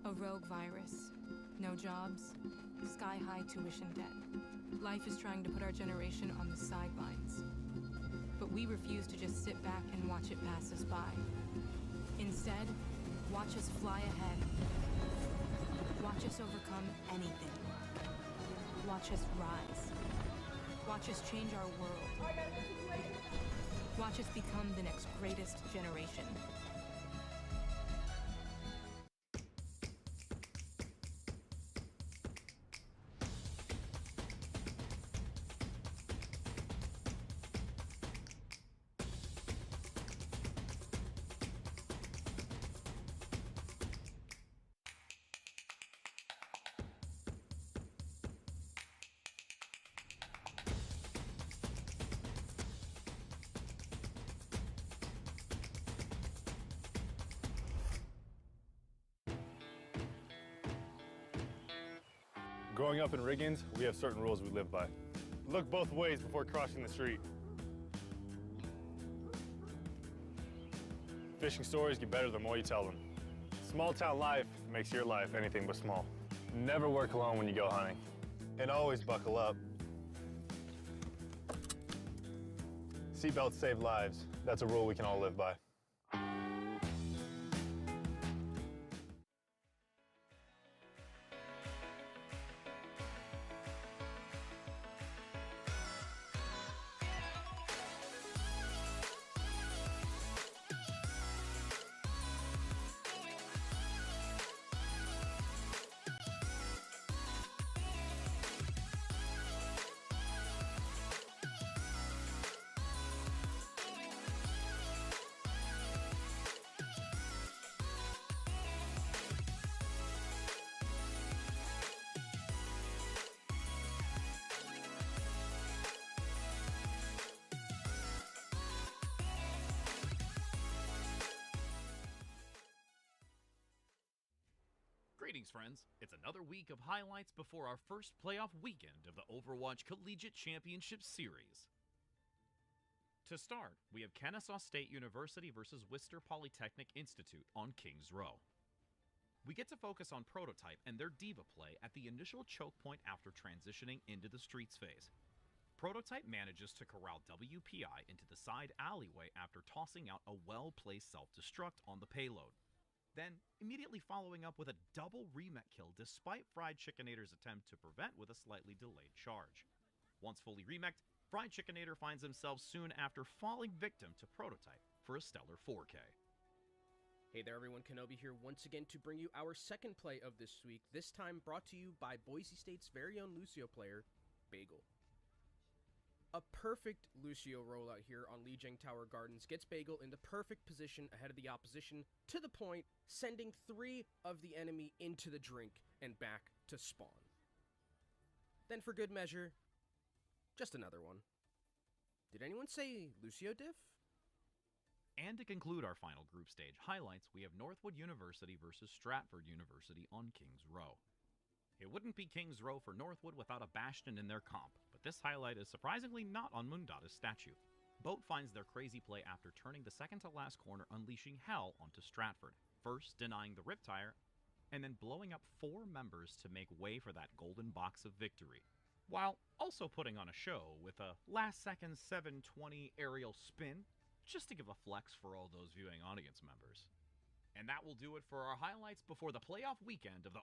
A rogue virus, no jobs, sky-high tuition debt. Life is trying to put our generation on the sidelines. we refuse to just sit back and watch it pass us by. Instead, watch us fly ahead. Watch us overcome anything. Watch us rise. Watch us change our world. Watch us become the next greatest generation. Growing up in Riggins, we have certain rules we live by. Look both ways before crossing the street. Fishing stories get better the more you tell them. Small town life makes your life anything but small. Never work alone when you go hunting. And always buckle up. Seatbelts save lives. That's a rule we can all live by. Greetings, friends. It's another week of highlights before our first playoff weekend of the Overwatch Collegiate Championship Series. To start, we have Kennesaw State University versus Worcester Polytechnic Institute on Kings Row. We get to focus on Prototype and their diva play at the initial choke point after transitioning into the streets phase. Prototype manages to corral WPI into the side alleyway after tossing out a well-placed self-destruct on the payload. Then, immediately following up with a double remech kill despite Fried Chickenator's attempt to prevent with a slightly delayed charge. Once fully remeched, Fried Chickenator finds himself soon after falling victim to Prototype for a stellar 4K. Hey there everyone, Kenobi here once again to bring you our second play of this week, this time brought to you by Boise State's very own Lucio player, Bagel. A perfect Lucio rollout here on Lijiang Tower Gardens gets Bagel in the perfect position ahead of the opposition, to the point sending 3 of the enemy into the drink and back to spawn. Then for good measure, just another one. Did anyone say Lucio diff? And to conclude our final group stage highlights, we have Northwood University versus Stratford University on Kings Row. It wouldn't be Kings Row for Northwood without a Bastion in their comp, but this highlight is surprisingly not on Mundata's statue. Boat finds their crazy play after turning the second to last corner, unleashing hell onto Stratford, first denying the Riptire, and then blowing up 4 members to make way for that golden box of victory, while also putting on a show with a last-second 720 aerial spin, just to give a flex for all those viewing audience members. And that will do it for our highlights before the playoff weekend of the...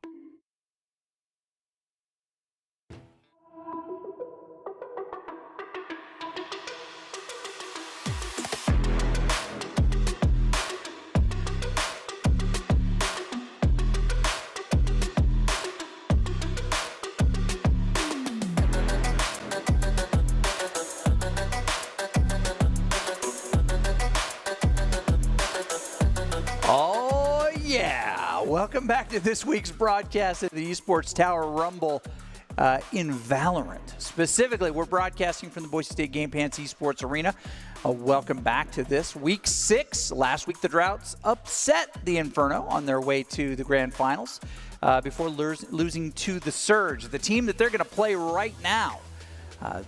Oh, yeah. Welcome back to this week's broadcast of the Esports Tower Rumble in Valorant. Specifically, we're broadcasting from the Boise State Game Pants Esports Arena. Welcome back to this week 6. Last week, the Droughts upset the Inferno on their way to the grand finals before losing to the Surge, the team that they're going to play right now.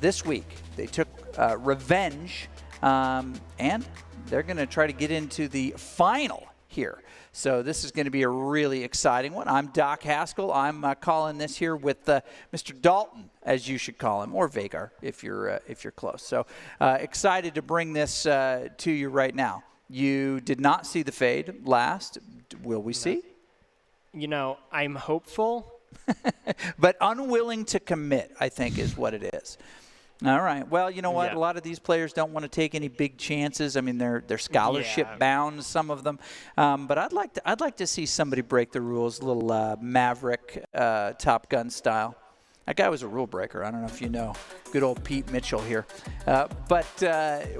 This week, they took revenge, and they're going to try to get into the final here. So this is going to be a really exciting one. I'm Doc Haskell. I'm calling this here with Mr. Dalton, as you should call him, or Vagar if you're close. So excited to bring this to you right now. You did not see the fade last. Will we see? You know, I'm hopeful. But unwilling to commit, I think, is what it is. All right. Well, you know what? Yeah. A lot of these players don't want to take any big chances. I mean, they're scholarship bound, some of them. But I'd like to see somebody break the rules, a little Maverick Top Gun style. That guy was a rule breaker. I don't know if you know. Good old Pete Mitchell here. But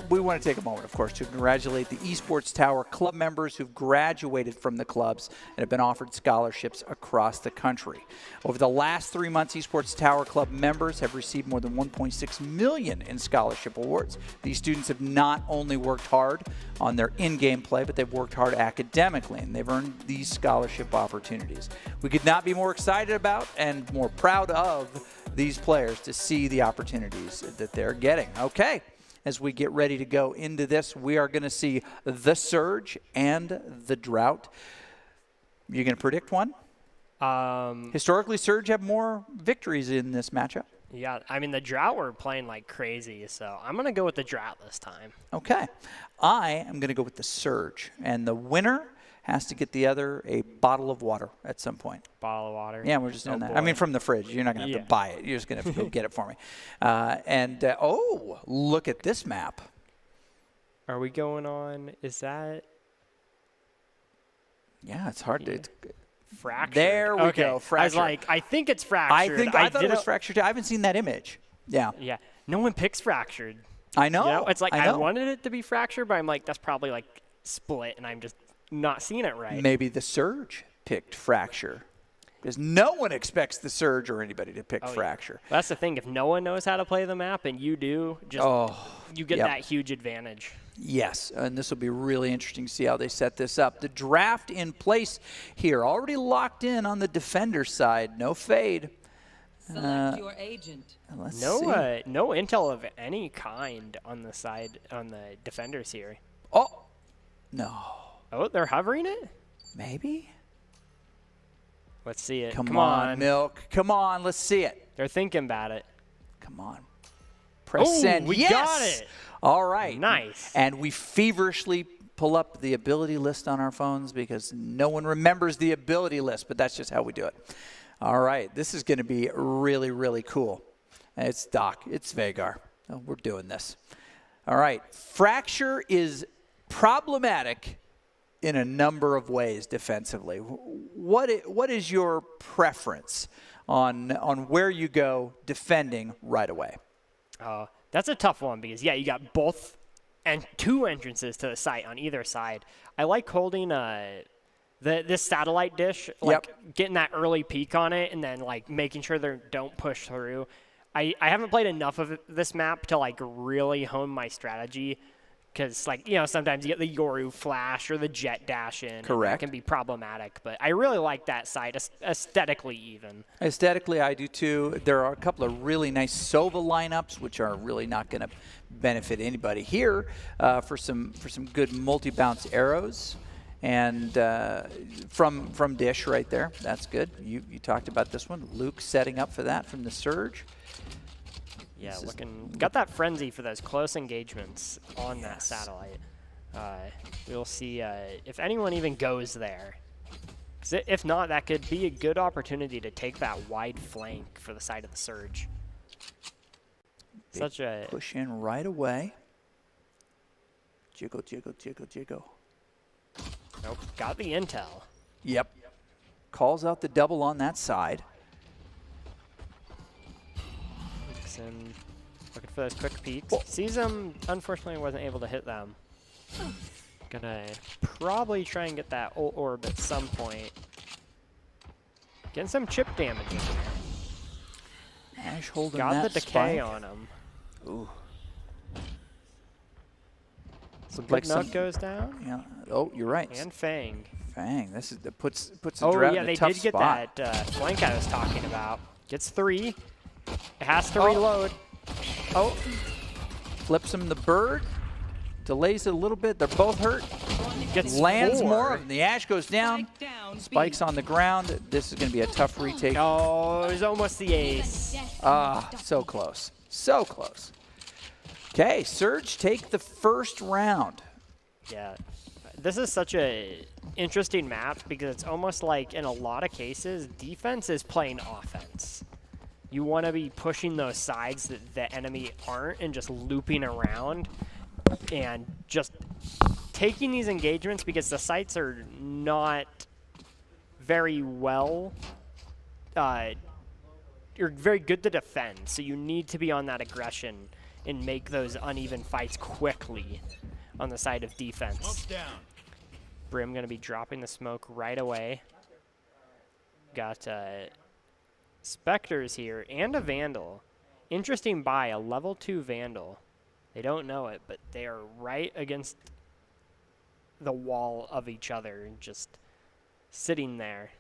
we want to take a moment, of course, to congratulate the Esports Tower club members who've graduated from the clubs and have been offered scholarships across the country. Over the last 3 months, Esports Tower club members have received more than $1.6 million in scholarship awards. These students have not only worked hard on their in-game play, but they've worked hard academically, and they've earned these scholarship opportunities. We could not be more excited about and more proud of these players to see the opportunities that they're getting. Okay, as we get ready to go into this, we are going to see the Surge and the Drought. You going to predict one? Historically, Surge have more victories in this matchup. Yeah, I mean, the Drought were playing like crazy, so I'm going to go with the Drought this time. Okay. I am going to go with the Surge, and the winner has to get the other a bottle of water at some point. Bottle of water? Yeah, we're just doing that. Boy. I mean, from the fridge. You're not going to have to buy it. You're just going to have to go get it for me. Oh, look at this map. Are we going on? Is that? Yeah, it's hard to. Fractured. There we go. Fractured. I was like, I think it's fractured. I thought it was fractured too. I haven't seen that image. Yeah. Yeah. No one picks fractured. I know. You know? It's like I know. I wanted it to be fractured, but I'm like, that's probably like split, and I'm just not seeing it right. Maybe the Surge picked fracture. Because no one expects the Surge or anybody to pick fracture. Yeah. That's the thing. If no one knows how to play the map and you do, just you get that huge advantage. Yes, and this will be really interesting to see how they set this up. The draft in place here, already locked in on the defender side. No fade. Select your agent. Let's no see. No intel of any kind on the side, on the defenders here. Oh, no. Oh, they're hovering it? Maybe? Let's see it. Come on, Milk. Come on, let's see it. They're thinking about it. Come on. Press send. We yes! got it. All right. Nice. And we feverishly pull up the ability list on our phones because no one remembers the ability list, but that's just how we do it. All right. This is going to be really, really cool. It's Doc. It's Vagar. Oh, we're doing this. All right. Fracture is problematic in a number of ways defensively. What is your preference on where you go defending right away? That's a tough one because, yeah, you got both and two entrances to the site on either side. I like holding this satellite dish, like getting that early peek on it and then like making sure they don't push through. I haven't played enough of this map to like really hone my strategy because, like, you know, sometimes you get the Yoru flash or the jet dash in. Correct. That can be problematic, but I really like that side, aesthetically even. Aesthetically, I do too. There are a couple of really nice Sova lineups, which are really not going to benefit anybody here for some good multi-bounce arrows. And from Dish right there, that's good. You talked about this one. Luke setting up for that from the Surge. Yeah, got that frenzy for those close engagements on that satellite. We'll see if anyone even goes there. 'Cause if not, that could be a good opportunity to take that wide flank for the side of the Surge. Such a push in right away. Jiggle, jiggle, jiggle, jiggle. Nope, got the intel. Yep. Calls out the double on that side. And looking for those quick peeks. Sees them, unfortunately wasn't able to hit them. Gonna probably try and get that ult orb at some point. Getting some chip damage in there. Ash holding got that the decay spike. on him. Ooh. Some like nut goes down. Yeah. Oh, you're right. And Fang. Fang. This is puts a drought in a tough they did get spot. that flank I was talking about. Gets 3. It has to reload. Oh. Flips him the bird. Delays it a little bit. They're both hurt. Gets Lands 4. more of them. The Ash goes down. Spike's on the ground. This is going to be a tough retake. Oh, it was almost the ace. Ah, so close. So close. Okay, Surge take the first round. Yeah. This is such a interesting map because it's almost like in a lot of cases, defense is playing offense. You want to be pushing those sides that the enemy aren't and just looping around and just taking these engagements because the sites are not very well, you're very good to defend, so you need to be on that aggression and make those uneven fights quickly on the side of defense. Brim going to be dropping the smoke right away. Got Spectres here and a Vandal. Interesting buy, a level 2 Vandal. They don't know it, but they are right against the wall of each other, just sitting there.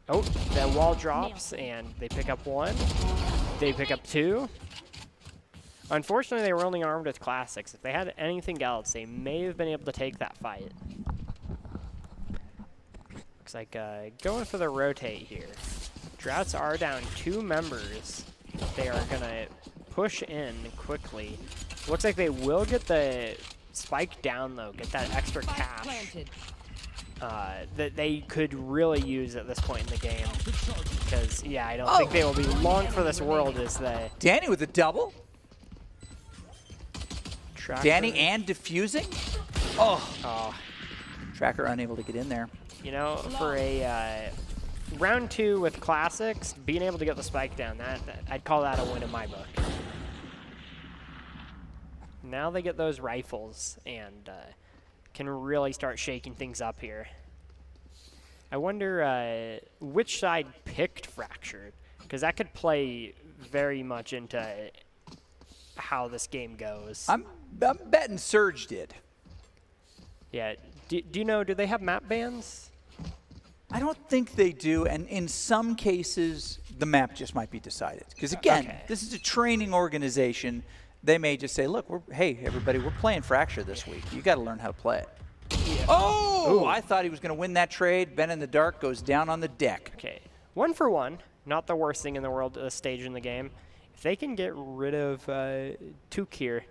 Oh, that wall drops, and they pick up 1. They pick up 2. Unfortunately, they were only armed with classics. If they had anything else, they may have been able to take that fight. Looks like going for the rotate here. Droughts are down 2 members. They are going to push in quickly. Looks like they will get the spike down, though, get that extra cash that they could really use at this point in the game. Because, yeah, I don't think they will be long for this world as they... Danny with a double. Tracker. Danny and defusing. Oh. Tracker unable to get in there. You know, for a round 2 with classics, being able to get the spike down, that I'd call that a win in my book. Now they get those rifles and can really start shaking things up here. I wonder which side picked Fractured, because that could play very much into how this game goes. I'm betting Surge did. Yeah. Do you know, do they have map bans? I don't think they do, and in some cases, the map just might be decided. Because again, this is a training organization. They may just say, look, hey, everybody, we're playing Fracture this week. You got to learn how to play it. Yeah. Oh! Ooh. I thought he was going to win that trade. Ben in the Dark goes down on the deck. Okay. 1 for 1. Not the worst thing in the world at this stage in the game. If they can get rid of Took here,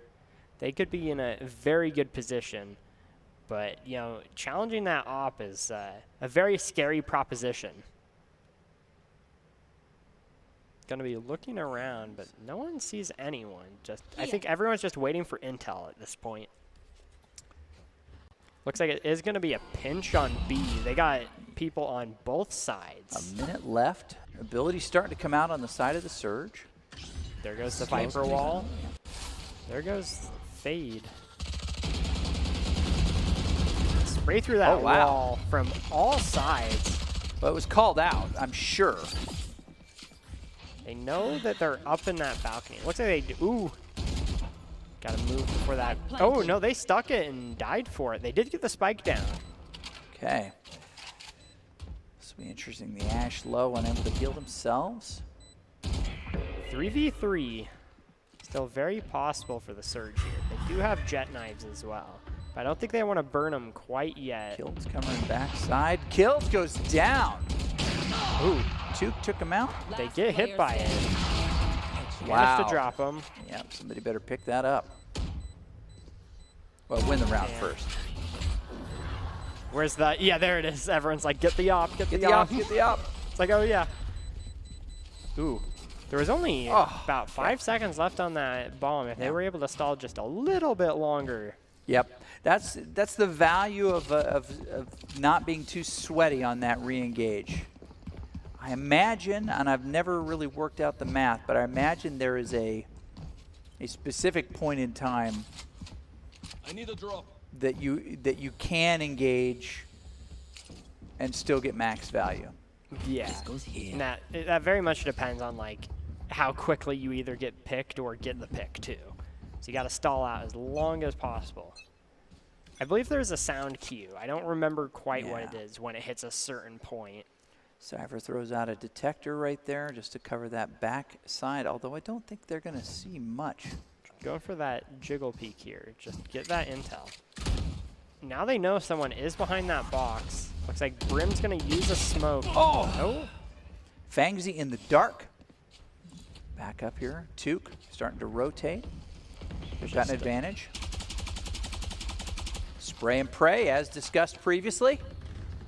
they could be in a very good position. But, you know, challenging that op is a very scary proposition. Going to be looking around, but no one sees anyone. I think everyone's just waiting for intel at this point. Looks like it is going to be a pinch on B. They got people on both sides. A minute left. Ability starting to come out on the side of the Surge. There goes the Viper wall. There goes Fade. Spray through that wall from all sides. Well, it was called out, I'm sure. They know that they're up in that balcony. Looks like they do. Ooh. Gotta move before that. Oh, no, they stuck it and died for it. They did get the spike down. Okay. This will be interesting. The Ash low, unable to heal themselves. 3v3. Still very possible for the Surge here. They do have jet knives as well. But I don't think they want to burn them quite yet. Kilt's coming backside. Kilt goes down. Ooh, Took took him out. They get hit by it. Wow. Managed to drop him. Yep, somebody better pick that up. Well, win the round first. Where's the... Yeah, there it is. Everyone's like, get the op, get the op. Get the op. It's like, oh, yeah. Ooh. There was only about 5 seconds left on that bomb. If they were able to stall just a little bit longer. Yep. That's the value of not being too sweaty on that re-engage. I imagine, and I've never really worked out the math, but I imagine there is a specific point in time I need a drop. that you can engage and still get max value. Yeah. And that very much depends on like how quickly you either get picked or get the pick too. So you got to stall out as long as possible. I believe there's a sound cue. I don't remember quite what it is when it hits a certain point. Cypher throws out a detector right there just to cover that back side, although I don't think they're going to see much. Go for that jiggle peek here. Just get that intel. now they know someone is behind that box. Looks like Brim's going to use a smoke. Oh! Fangsy in the dark. Back up here. Took starting to rotate. They've got an advantage. Spray and pray, as discussed previously.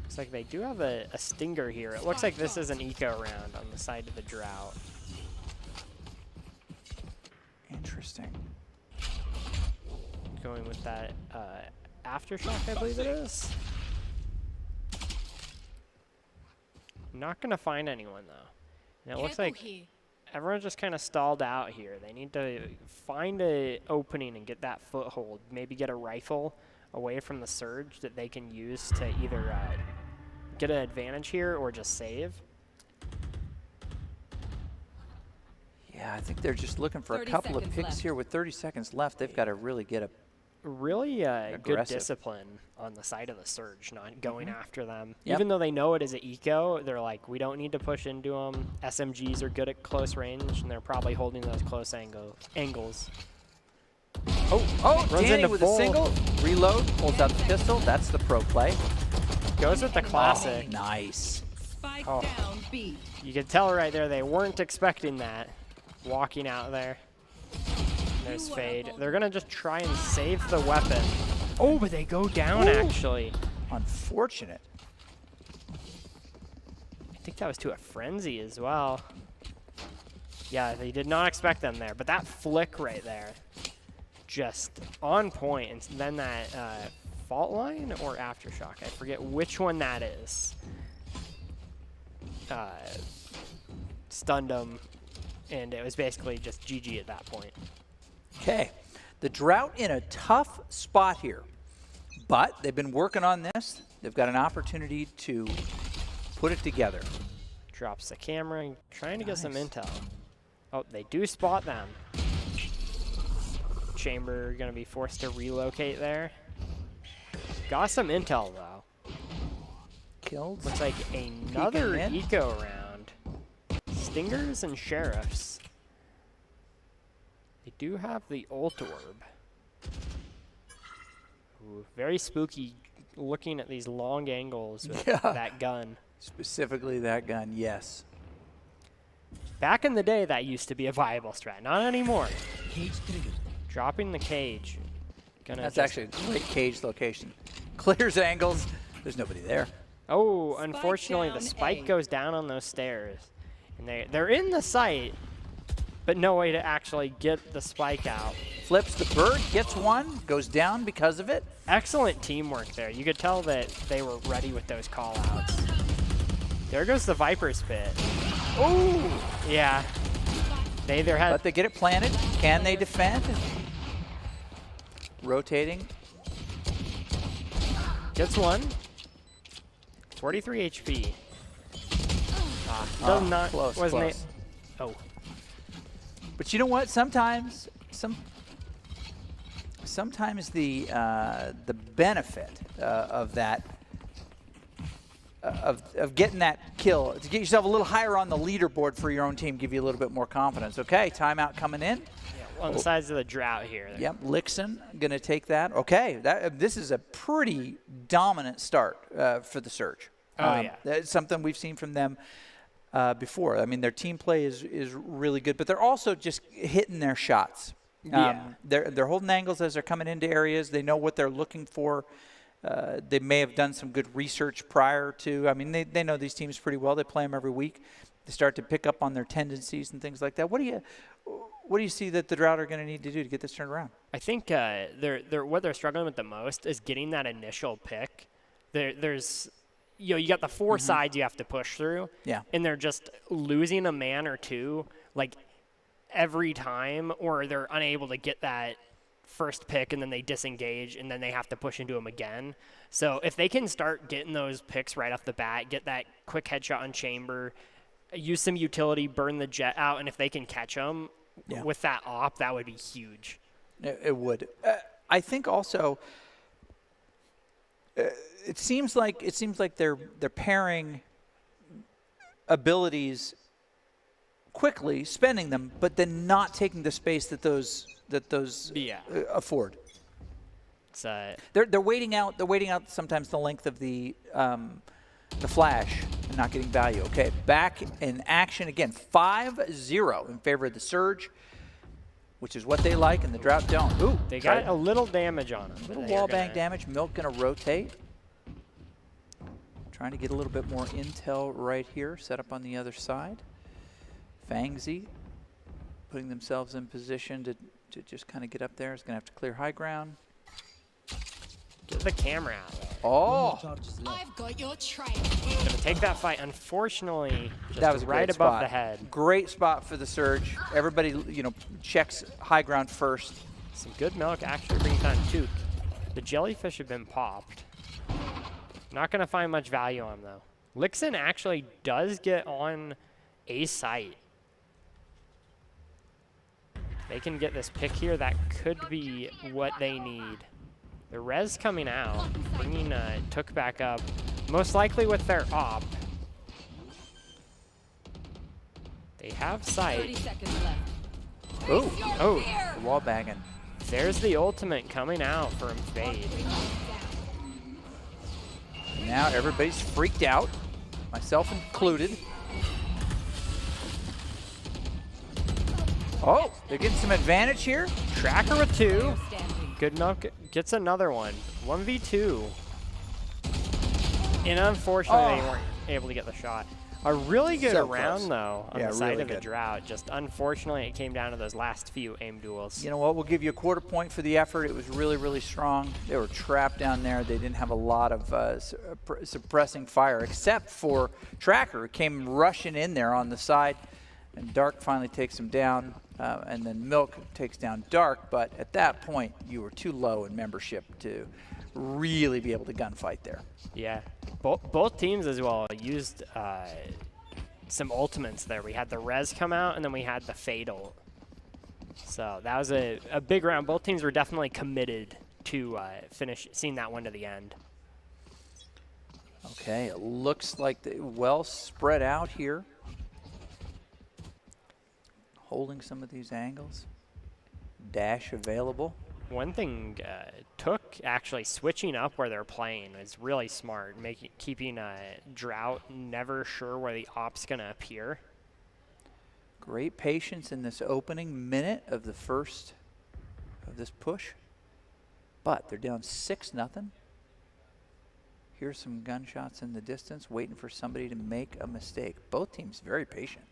Looks like they do have a Stinger here. It looks like this is an eco round on the side of the drought. Interesting. Going with that Aftershock, I believe it is. Not going to find anyone, though. And it looks like everyone's just kind of stalled out here. They need to find an opening and get that foothold. Maybe get a rifle away from the surge that they can use to either get an advantage here or just save. Yeah, I think they're just looking for a couple of picks here with 30 seconds left. They've got to really get a really good discipline on the side of the surge, not going after them. Yep. Even though they know it is an eco, they're like, we don't need to push into them. SMGs are good at close range, and they're probably holding those close angles. Oh, Danny with a single. Reload, pulls out the pistol. That's the pro play. Goes with the classic. Oh, nice. Spike down B. You can tell right there they weren't expecting that. Walking out there. There's Fade. They're going to just try and save the weapon. Oh, but they go down, actually. Unfortunate. I think that was to a Frenzy as well. Yeah, they did not expect them there. But that flick right there, just on point. And then that fault line or Aftershock, I forget which one that is. Stunned them, and it was basically just GG at that point. Okay, the drought in a tough spot here, but they've been working on this. They've got an opportunity to put it together. Drops the camera, trying to get some intel. Oh, they do spot them. Chamber going to be forced to relocate there. Got some intel, though. Killed. Looks like another eco round. Stingers and Sheriffs. They do have the ult orb. Ooh, very spooky looking at these long angles with that gun. Specifically that gun, yes. Back in the day, that used to be a viable strat. Not anymore. Dropping the cage. That's actually a great cage location. Clears angles. There's nobody there. Oh, unfortunately, the spike goes down on those stairs. And they're in the site, but no way to actually get the spike out. Flips the bird, gets one, goes down because of it. Excellent teamwork there. You could tell that they were ready with those call-outs. There goes the Viper's pit. Oh, yeah. They either had... But they get it planted. Can they defend? Rotating. Gets one. 43 HP. Does not... Close, wasn't close. it? Oh. But you know what? Sometimes the benefit of that of getting that kill to get yourself a little higher on the leaderboard for your own team, give you a little bit more confidence. Okay, timeout coming in. Yeah, on the sides of the drought here. Yep, Lixon going to take that. Okay, this is a pretty dominant start for the Surge. Oh yeah, that's something we've seen from them before. I mean, their team play is really good, but they're also just hitting their shots. They're holding angles as they're coming into areas. They know what they're looking for. They may have done some good research prior to. I mean, they know these teams pretty well. They play them every week. They start to pick up on their tendencies and things like that. What do you see that the Drought are going to need to do to get this turned around? I think what they're struggling with the most is getting that initial pick. There's you got the four sides you have to push through. Yeah. And they're just losing a man or two like every time, or they're unable to get that first pick, and then they disengage, and then they have to push into them again. So if they can start getting those picks right off the bat, get that quick headshot on Chamber, use some utility, burn the jet out, and if they can catch them with that op, that would be huge. It would. I think also it seems like they're pairing abilities quickly, spending them, but then not taking the space that those afford. It's They're waiting out. They're waiting out sometimes the length of the flash and not getting value. Okay, back in action again. 5-0 in favor of the Surge, which is what they like, and the Drought don't. Ooh, they got a little damage on them. Little wall bang damage. Milk gonna rotate. Trying to get a little bit more intel right here. Set up on the other side. Fangsy putting themselves in position to just kind of get up there. Is gonna have to clear high ground. Get the camera out. Oh! I've got your trail. Gonna take that fight. Unfortunately, just That was right a above spot. the head. Great spot for the Surge. Everybody, checks high ground first. Some good milk actually brings down Took. The jellyfish have been popped. Not gonna find much value on them though. Lixin actually does get on a site. They can get this pick here. That could be what they need. The res coming out, bringing Took back up, most likely with their op. They have 30 sight. seconds left. Ooh. Oh, The wall banging. there's the ultimate coming out from Fade. Now everybody's freaked out, myself included. Oh, they're getting some advantage here. Tracker with 2. Standing. Good milk gets another one. 1v2. And unfortunately, they weren't able to get the shot. A really good So round, close. though, on Yeah, the side really of the good. Drought. Just unfortunately, it came down to those last few aim duels. You know what? We'll give you a quarter point for the effort. It was really, really strong. They were trapped down there. They didn't have a lot of suppressing fire, except for Tracker, who came rushing in there on the side. And Dark finally takes him down. And then Milk takes down Dark. But at that point, you were too low in membership to really be able to gunfight there. Yeah, both teams as well used some ultimates there. We had the res come out, and then we had the Fade ult. So that was a big round. Both teams were definitely committed to seeing that one to the end. Okay, it looks like they well spread out here. Holding some of these angles. Dash available. One thing Took actually switching up where they're playing is really smart, keeping Drought never sure where the op's gonna appear. Great patience in this opening minute of the first of this push. But they're down 6-0. Here's some gunshots in the distance, waiting for somebody to make a mistake. Both teams very patient.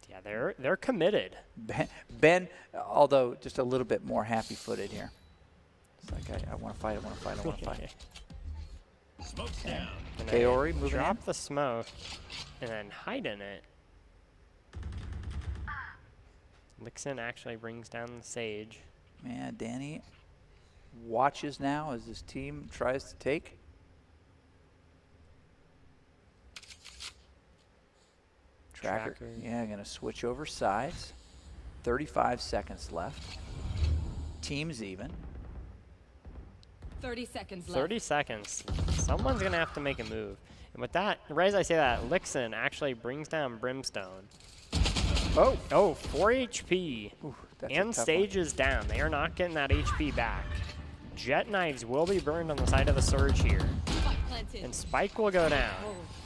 Yeah, they're committed. Ben, although just a little bit more happy-footed here. It's like, I want to fight, I want to fight, I want to fight. Smoke's down. Kaori moving Drop in. the smoke and then hide in it. Lixin actually brings down the Sage. Man, Danny watches now as his team tries to take. Tracker. Yeah, going to switch over sides. 35 seconds left. Team's even. 30 seconds left. 30 seconds. Someone's going to have to make a move. And with that, right as I say that, Lixin actually brings down Brimstone. Oh, 4 HP. Ooh, that's a And tough Sage is down. They are not getting that HP back. Jet Knives will be burned on the side of the Surge here. Spike planted. And Spike will go down.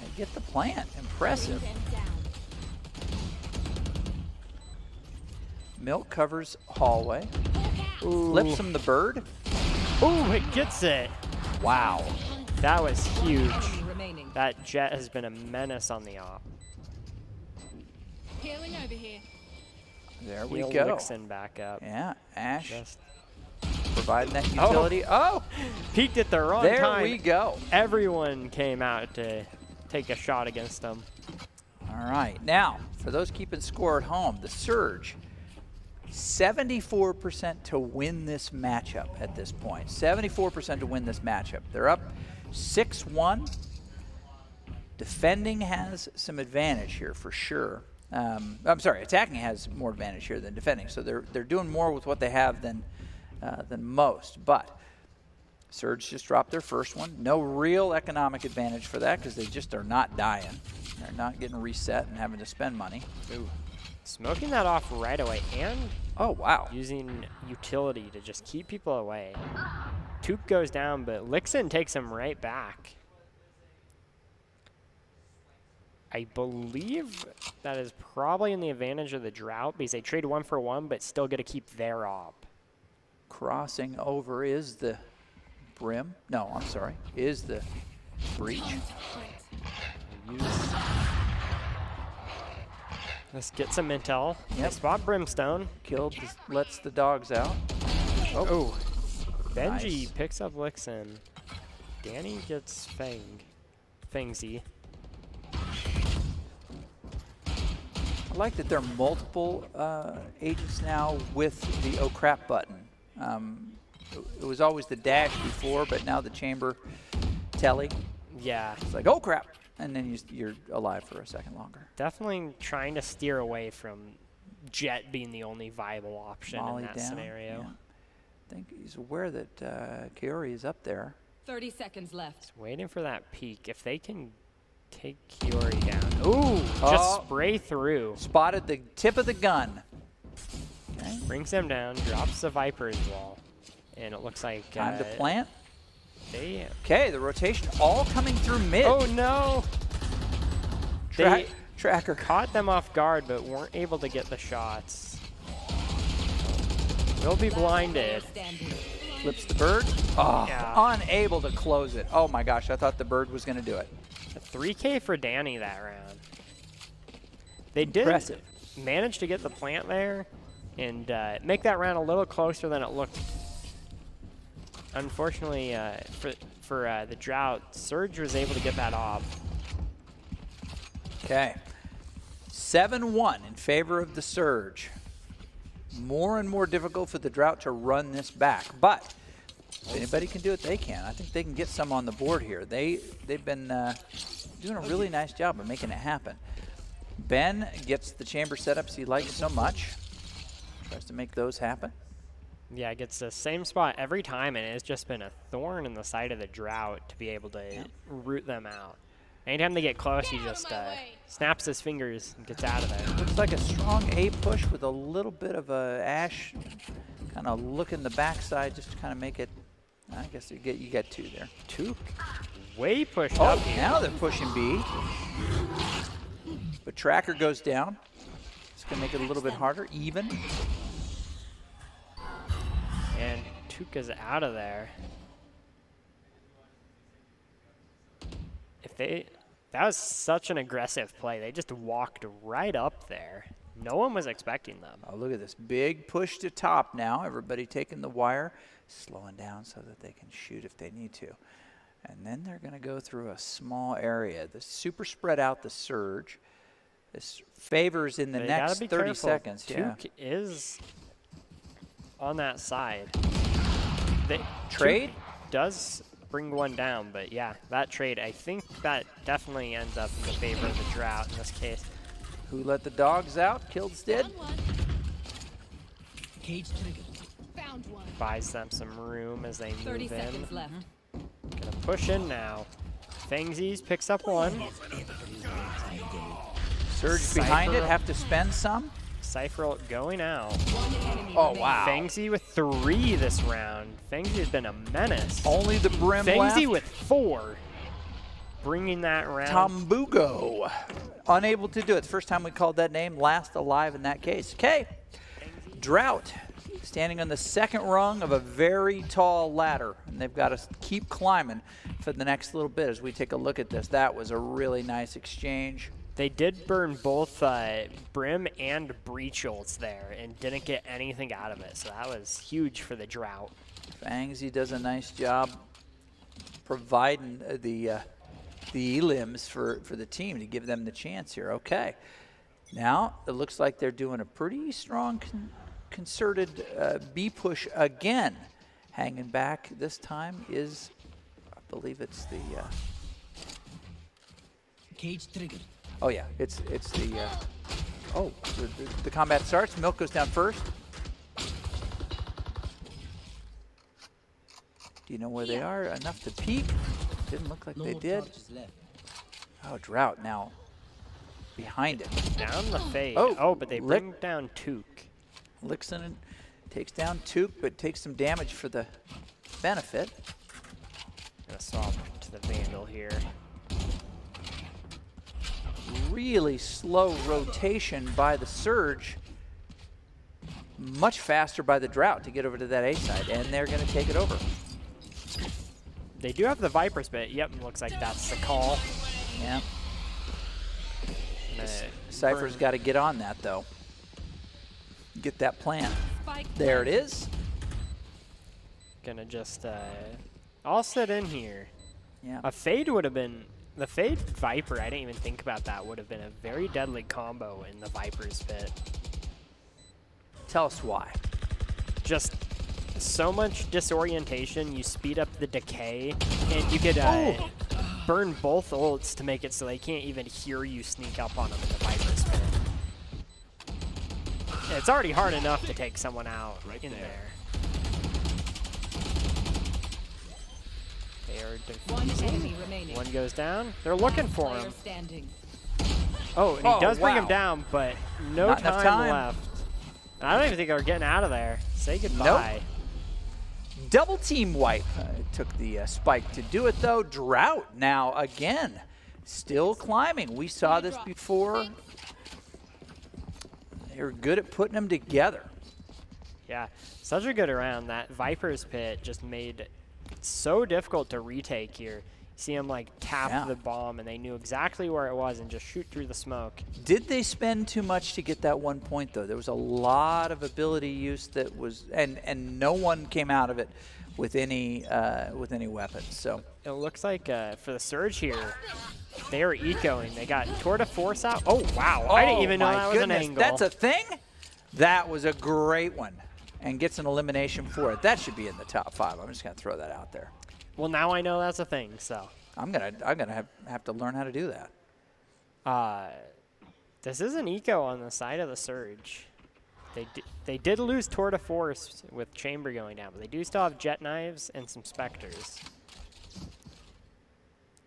They get the plant. Impressive. Bring them down. Milk covers hallway. Ooh. Flips him the bird. Ooh, it gets it. Wow. That was huge. Enemy remaining. That Jet has been a menace on the op. Healing over here. There we He'll go. Lixin back up. Yeah, Ash Just providing that utility. Oh, peeked at the wrong there time. we go. Everyone came out to take a shot against them. All right. Now, for those keeping score at home, the Surge, 74% to win this matchup at this point. 74% to win this matchup. They're up 6-1. Defending has some advantage here for sure. I'm sorry, attacking has more advantage here than defending. So they're doing more with what they have than most. But Surge just dropped their first one. No real economic advantage for that because they just are not dying. They're not getting reset and having to spend money. Ooh. Smoking that off right away and Oh, wow. using utility to just keep people away. Took goes down, but Lixin takes him right back. I believe that is probably in the advantage of the Drought because they trade 1 for 1, but still get to keep their op. Crossing over is the Brim. No, I'm sorry. Is the Breach. Let's get some intel. Yep. They spot Brimstone. Killed, lets the dogs out. Oh. Benji Nice. picks up Lixin. Danny gets Fangsy. I like that there are multiple agents now with the oh crap button. It was always the dash before, but now the chamber telly. Yeah. It's like, oh crap. And then you're alive for a second longer. Definitely trying to steer away from Jet being the only viable option Molly in that down. scenario. Yeah. I think he's aware that Kiori is up there. 30 seconds left. Just waiting for that peak. If they can take Kiori down. Ooh, just spray through. Spotted the tip of the gun. Okay. Brings him down, drops the Viper's wall. And it looks like Time to plant. Okay, the rotation all coming through mid. Oh no! They Tracker caught them off guard, but weren't able to get the shots. Will be blinded. Flips the bird. Oh, Yeah. unable to close it. Oh my gosh, I thought the bird was going to do it. A 3K for Danny that round. They did Impressive. manage to get the plant there and make that round a little closer than it looked. Unfortunately, for the Drought, Surge was able to get that off. Okay. 7-1 in favor of the Surge. More and more difficult for the Drought to run this back. But if anybody can do it, they can. I think they can get some on the board here. They've been doing a really nice job of making it happen. Ben gets the chamber setups he likes so much. Tries to make those happen. Yeah, it gets the same spot every time, and it's just been a thorn in the side of the Drought to be able to root them out. Anytime they get close, he just snaps his fingers and gets out of there. Looks like a strong A push with a little bit of a Ash kind of look in the backside just to kind of make it. I guess you get 2 there. Took way pushed up here. Now they're pushing B. But Tracker goes down. It's going to make it a little bit harder, even. And Tuka's out of there. That was such an aggressive play. They just walked right up there. No one was expecting them. Oh, look at this big push to top now. Everybody taking the wire, slowing down so that they can shoot if they need to. And then they're going to go through a small area. The super spread out the Surge. This favors in the They next gotta be 30 careful. seconds. Yeah. Tuk is on that side. Trade? Tuk does bring one down, but yeah, that trade, I think that definitely ends up in the favor of the Drought in this case. Who let the dogs out? Kildstead? Cage triggered. Found one. Buys them some room as they 30 move seconds in. left. Gonna push in now. Fangsies picks up one. Surge behind it, Cypher. have to spend some. Cypher going out. Oh, wow. Fangsy with 3 this round. Fangsy has been a menace. Only the Brim Fangsy left. with 4. Bringing that round. Tambugo. Unable to do it. It's the first time we called that name. Last alive in that case. Okay. Drought standing on the second rung of a very tall ladder. And they've got to keep climbing for the next little bit as we take a look at this. That was a really nice exchange. They did burn both Brim and Breach ults there and didn't get anything out of it. So that was huge for the Drought. Fangsy does a nice job providing the elims for the team to give them the chance here. Okay. Now it looks like they're doing a pretty strong concerted B push again. Hanging back this time is, I believe it's the... Cage triggered. Oh yeah, it's the... the combat starts. Milk goes down first. Do you know where they are? Enough to peek? Didn't look like they did. Oh, Drought now behind it. Down the fade. Oh, Oh, but they bring down Took. Lixon takes down Took, but takes some damage for the benefit. Gonna swap to the Vandal here. Really slow rotation by the Surge. Much faster by the Drought to get over to that A side, and they're going to take it over. They do have the Viper's Bit. Yep, looks like that's the call. Yeah. Cypher's got to get on that, though. Get that plan. There it is. Gonna just all sit in here. Yeah. A Fade would have been, the Fade Viper, I didn't even think about that, would have been a very deadly combo in the Viper's Pit. Tell us why. Just so much disorientation, you speed up the decay, and you could burn both ults to make it so they can't even hear you sneak up on them in the Viper's Pit. It's already hard enough to take someone out in there. They are One enemy remaining. One goes down. They're looking for Player him. standing. Oh, and he does bring him wow. down, but no Not enough time. left. I don't even think they're getting out of there. Say goodbye. Nope. Double team wipe. Took the spike to do it, though. Drought now again. Still climbing. We saw this before. They were good at putting them together. Yeah, such a good round. That Viper's Pit just made it so difficult to retake here. See him like tap the bomb, and they knew exactly where it was and just shoot through the smoke. Did they spend too much to get that 1 point, though? There was a lot of ability use that was, and no one came out of it with any weapons. So it looks like for the Surge here, they are ecoing. They got Tour de Force out. Oh wow! I didn't even know that was an angle. That's a thing. That was a great one, and gets an elimination for it. That should be in the top 5. I'm just gonna throw that out there. Well, now I know that's a thing. So I'm gonna have to learn how to do that. This is an eco on the side of the Surge. They did lose Tour de Force with Chamber going down, but they do still have Jet Knives and some Spectres.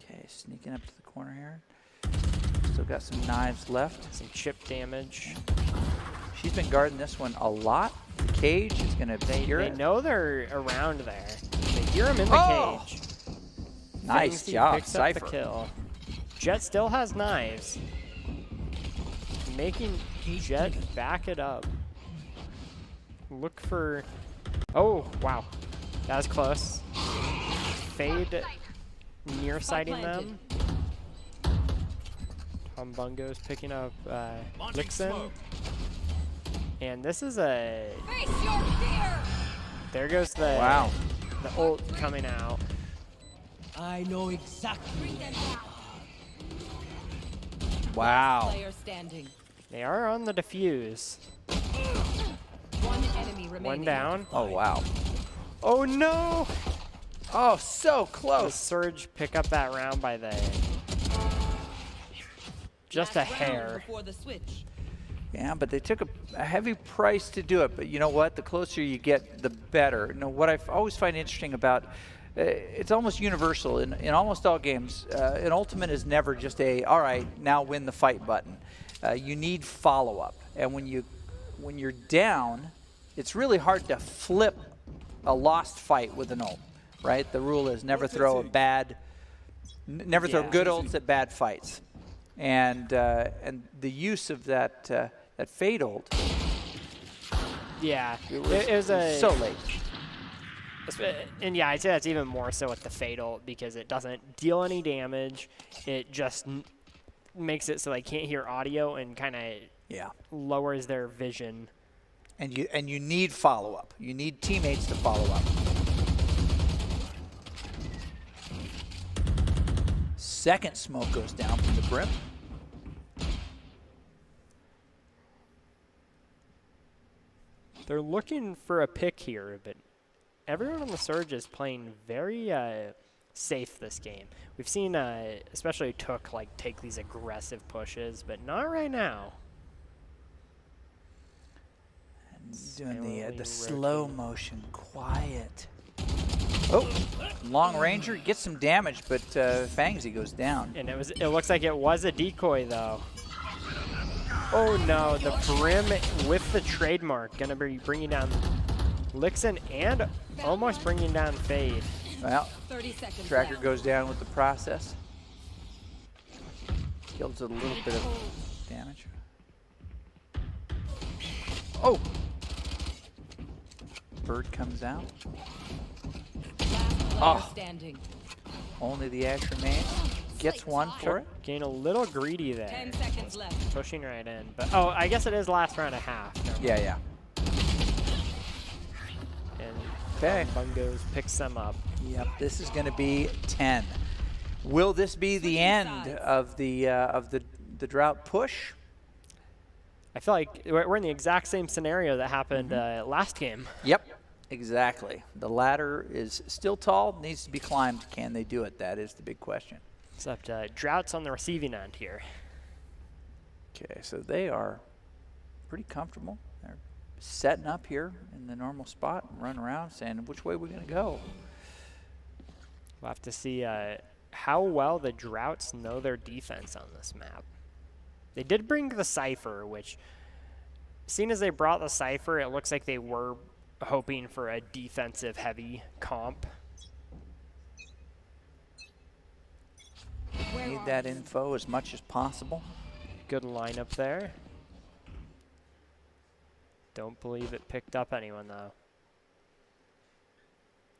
Okay, sneaking up to the corner here. Still got some knives left. Some chip damage. She's been guarding this one a lot. The cage is going to hear it. They know they're around there. They hear him in the cage. Nice Fancy job, picks up Cypher. the kill. Jet still has knives. Making Jet back it up. Look for... Oh, wow. That was close. Fade near sighting them. Tom Bungo's picking up Lixon. And this is a... Face your fear! There goes the ult coming out. I know exactly. Wow. Player standing. They are on the defuse. One enemy remaining. One down. Oh, wow. Oh no! Oh, so The close. Surge pick up that round by the... Just a hair. Before the switch. Yeah, but they took a heavy price to do it. But you know what? The closer you get, the better. You know, what I always find interesting about it's almost universal in almost all games. An ultimate is never just a, all right, now win the fight button. You need follow-up. And when you're down, it's really hard to flip a lost fight with an ult, right? The rule is never throw good ults at bad fights. And the use of that Fade ult. Yeah, it was so late. And yeah, I'd say that's even more so with the Fade ult because it doesn't deal any damage. It just makes it so they can't hear audio and kind of lowers their vision. And you need follow-up. You need teammates to follow up. Second smoke goes down from the brim. They're looking for a pick here, but everyone on the Surge is playing very safe this game. We've seen, especially Took, like take these aggressive pushes, but not right now. Doing the slow motion, quiet. Oh, Long Ranger gets some damage, but Fangsy goes down. And it looks like it was a decoy though. Oh no, the Brim with the trademark gonna be bringing down Lixin and almost bringing down Fade. Well, 30 seconds Tracker left. goes down with the process. Deals a little bit of damage. Oh! Bird comes out. Last player Oh. standing. Only the Ash remains. Gets one for it. Getting a little greedy there. 10 seconds left. Pushing right in. But oh, I guess it is last round and a half. Never mind. Yeah. And Okay. Bungos picks them up. Yep, this is going to be 10. Will this be the end of the drought push? I feel like we're in the exact same scenario that happened last game. Yep, exactly. The ladder is still tall, needs to be climbed. Can they do it? That is the big question. Except Drought's on the receiving end here. Okay, so they are pretty comfortable. They're setting up here in the normal spot, running around, saying, which way are we going to go? We'll have to see how well the Droughts know their defense on this map. They did bring the Cypher, which, seeing as they brought the Cypher, it looks like they were hoping for a defensive-heavy comp. Need that info as much as possible. Good lineup there. Don't believe it picked up anyone, though.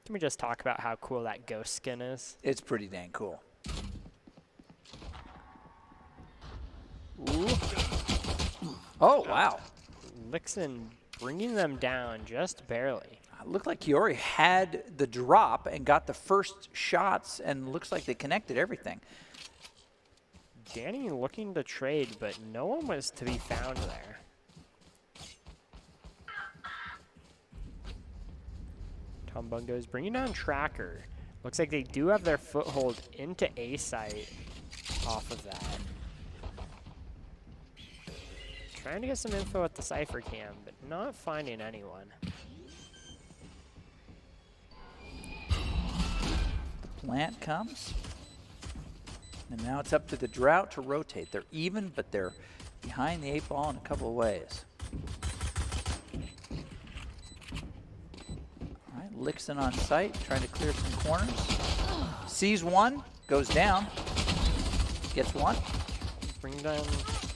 Can we just talk about how cool that ghost skin is? It's pretty dang cool. Ooh. Oh, wow. Lixin bringing them down just barely. It looked like Kiori had the drop and got the first shots, and looks like they connected everything. Danny looking to trade, but no one was to be found there. Tom Bungo's bringing down Tracker. Looks like they do have their foothold into A site off of that. Trying to get some info at the Cypher cam, but not finding anyone. Plant comes. And now it's up to the Drought to rotate. They're even, but they're behind the 8 ball in a couple of ways. All right, Lixin on site, trying to clear some corners. Sees one, goes down, gets one. Bring down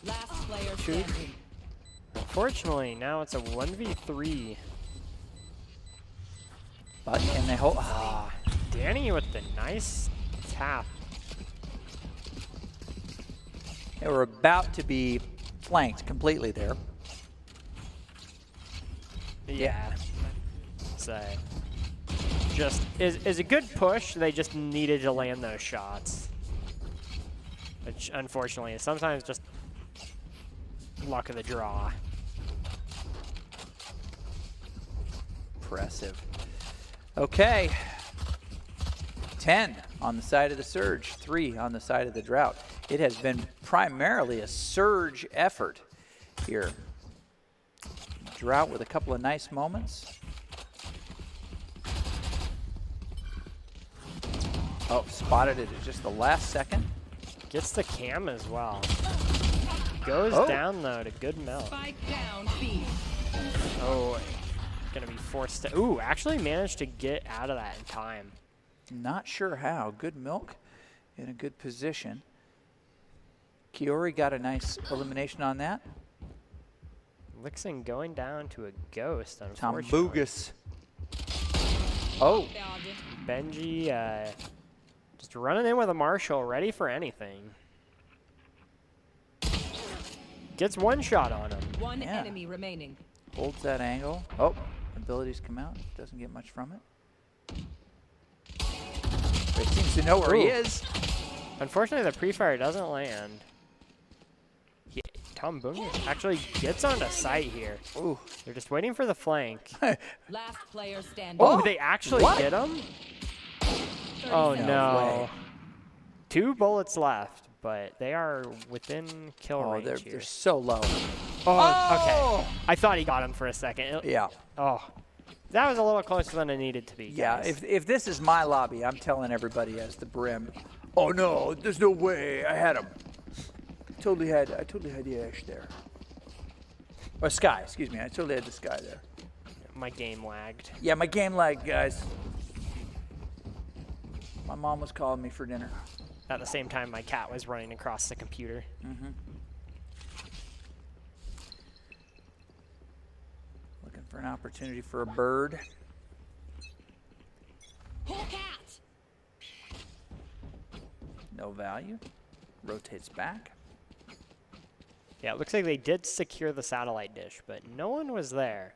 Last player two. standing. Unfortunately, now it's a 1v3. But can they hold? Danny with the nice tap. They were about to be flanked completely there. Yeah. So, just is a good push. They just needed to land those shots. Which, unfortunately, is sometimes just luck of the draw. Impressive. Okay. 10 on the side of the Surge, 3 on the side of the Drought. It has been primarily a Surge effort here. Drought with a couple of nice moments. Oh, spotted it at just the last second. Gets the cam as well. Goes down, though, to good milk. Spike down, B. Oh, gonna be forced to... Ooh, actually managed to get out of that in time. Not sure how. Good milk in a good position. Kiori got a nice elimination on that. Lixin going down to a ghost, unfortunately. Tambugas. Oh. Benji just running in with a Marshall, ready for anything. Gets one shot on him. One enemy remaining. Holds that angle. Oh, abilities come out. Doesn't get much from it. But it seems to know where he is. Unfortunately, the pre-fire doesn't land. Tom Boom actually gets onto site here. Ooh. They're just waiting for the flank. Last player standing. Oh, they actually get him? Oh, seconds no. 2 bullets left, but they are within kill range here. They're so low. Oh, okay. I thought he got him for a second. Yeah. Oh, that was a little closer than it needed to be, Yeah, guys. if this is my lobby, I'm telling everybody as the Brim, oh no, there's no way, I had him. I totally had the Ash there. Or Sky, excuse me. I totally had the Sky there. My game lagged. Yeah, my game lagged, guys. My mom was calling me for dinner. At the same time, my cat was running across the computer. Looking for an opportunity for a bird. Whole cat. No value. Rotates back. Yeah, it looks like they did secure the satellite dish, but no one was there.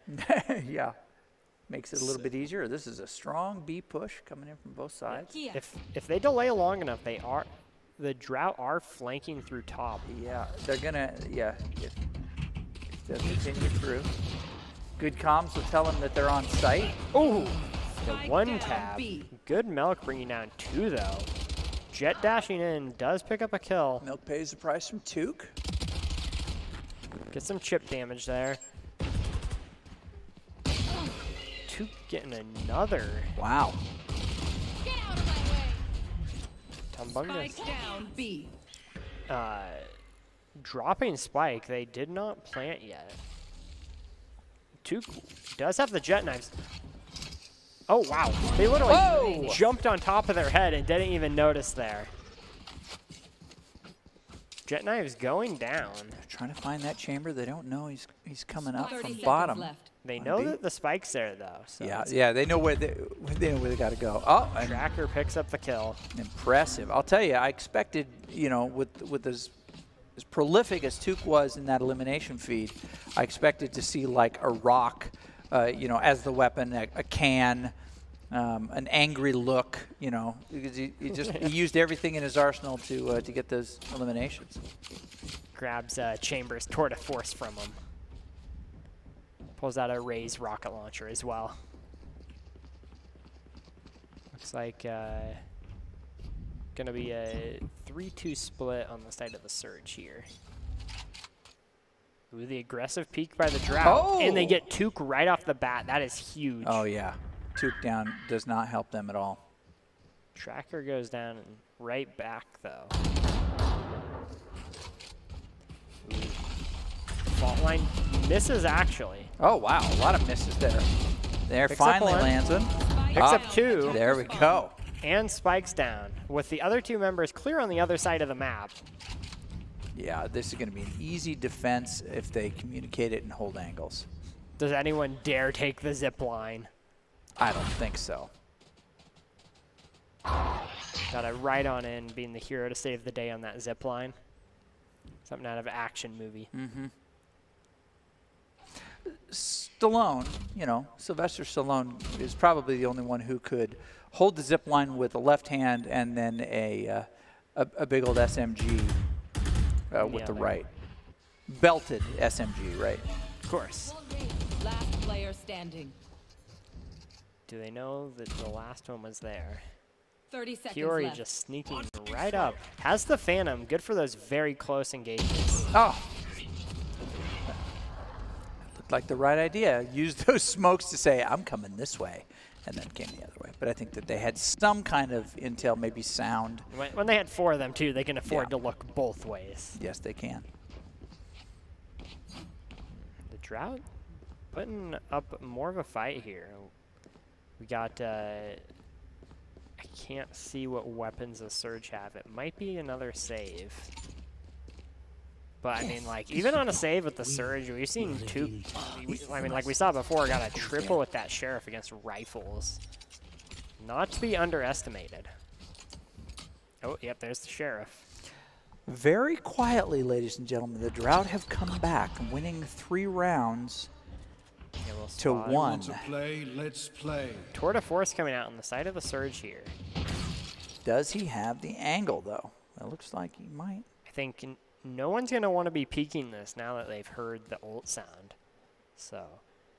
Yeah. Makes it a little bit easier. This is a strong B push coming in from both sides. If they delay long enough, the Drought are flanking through top. Yeah, they're gonna, if they'll continue through. Good comms will tell them that they're on site. Oh, the Spike one down tab. B. Good Milk bringing down 2 though. Jet dashing in does pick up a kill. Milk pays the price from Took. Get some chip damage there. Took getting another. Wow. Get out of my way. Tumbungus Spike down B. dropping Spike. They did not plant yet. Took does have the jet knives. Oh, wow. They literally jumped on top of their head and didn't even notice there. Jet knives going down. They're trying to find that chamber. They don't know he's coming up 30 from seconds bottom. left. They know that the Spike's there, though. So Yeah, they know where they got to go. Oh, and Tracker picks up the kill. impressive. I'll tell you, I expected, with as prolific as Took was in that elimination feed, I expected to see like a rock, as the weapon, a can, an angry look, because he used everything in his arsenal to get those eliminations. Grabs Chambers' Tour de Force from him. Pulls out a Ray's rocket launcher as well. Looks like gonna be a 3-2 split on the side of the Surge here. Ooh, the aggressive peek by the Drought. And they get Took right off the bat. That is huge. Oh, yeah. Took down does not help them at all. Tracker goes down and right back, though. Ooh. Fault line misses, actually. Oh, wow. A lot of misses there. There, Picks up finally one. lands one. Picks up 2. There we go. And Spike's down, with the other 2 members clear on the other side of the map. Yeah, this is going to be an easy defense if they communicate it and hold angles. Does anyone dare take the zip line? I don't think so. Got it right on in, being the hero to save the day on that zip line. Something out of an action movie. Mm-hmm. Stallone, Sylvester Stallone is probably the only one who could hold the zip line with the left hand and then a big old SMG with the right. Belted SMG, right? Of course. Last player standing. Do they know that the last one was there? 30 seconds Kiori left. just sneaking right up. Has the Phantom. Good for those very close engagements. Oh. Looked like the right idea. Use those smokes to say, I'm coming this way, and then came the other way. But I think that they had some kind of intel, maybe sound. When they had 4 of them, too, they can afford to look both ways. Yes, they can. The Drought putting up more of a fight here. We got, I can't see what weapons the Surge have. It might be another save. But, I mean, like, even on a save with the Surge, we've seen 2, like we saw before, got a triple with that Sheriff against rifles. Not to be underestimated. Oh, yep, there's the Sheriff. Very quietly, ladies and gentlemen, the Drought have come back, winning 3 rounds to 1. Let's play. Tour de Force coming out on the side of the Surge here. Does he have the angle, though? It looks like he might. I think no one's going to want to be peeking this now that they've heard the ult sound. So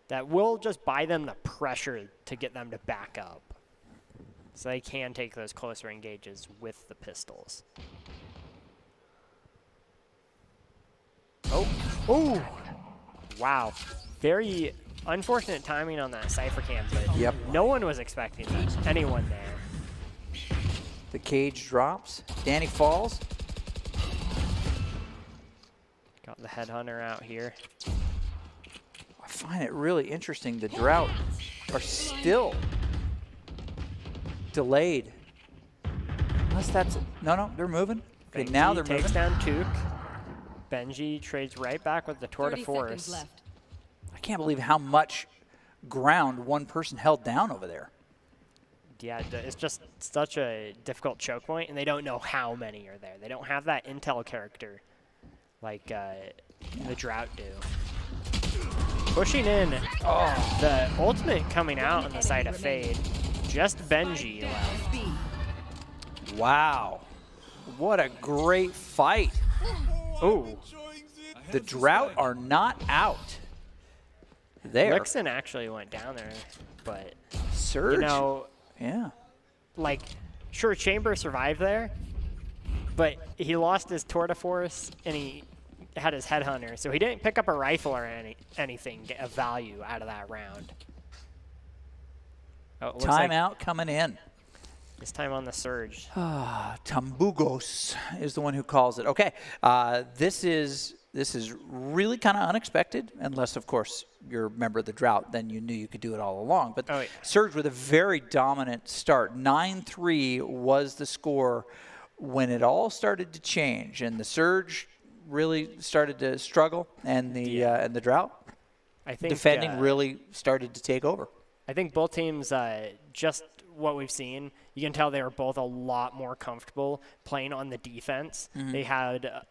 that will just buy them the pressure to get them to back up. So they can take those closer engages with the pistols. Oh, wow. Very unfortunate timing on that Cypher cam, but no one was expecting that. Anyone there. The cage drops. Danny falls. Got the Headhunter out here. find it really interesting. The Drought are still delayed. Unless that's no, they're moving. Okay, Benji now they're takes moving. down Took. Benji trades right back with the Tour de 30 Force. seconds left. I can't believe how much ground one person held down over there. Yeah, it's just such a difficult choke point, and they don't know how many are there. They don't have that intel character like the Drought do. Pushing in. Oh, the ultimate coming out on the side of Fade. Just Benji left. B. Wow. What a great fight. Ooh. The Drought are not out. There. Lixon actually went down there, but Surge. you know, yeah. like, sure, Chamber survived there, but he lost his Tour de Force and he had his Headhunter, so he didn't pick up a rifle or anything of value out of that round. Oh, it looks like Timeout coming in. this time on the Surge. Tambugos is the one who calls it. Okay, this is really kind of unexpected, unless, of course, you're a member of the Drought, then you knew you could do it all along. But Oh, yeah. Surge with a very dominant start. 9-3 was the score when it all started to change, and the Surge really started to struggle, and the Drought I think defending really started to take over. I think both teams, just what we've seen, you can tell they were both a lot more comfortable playing on the defense. They had,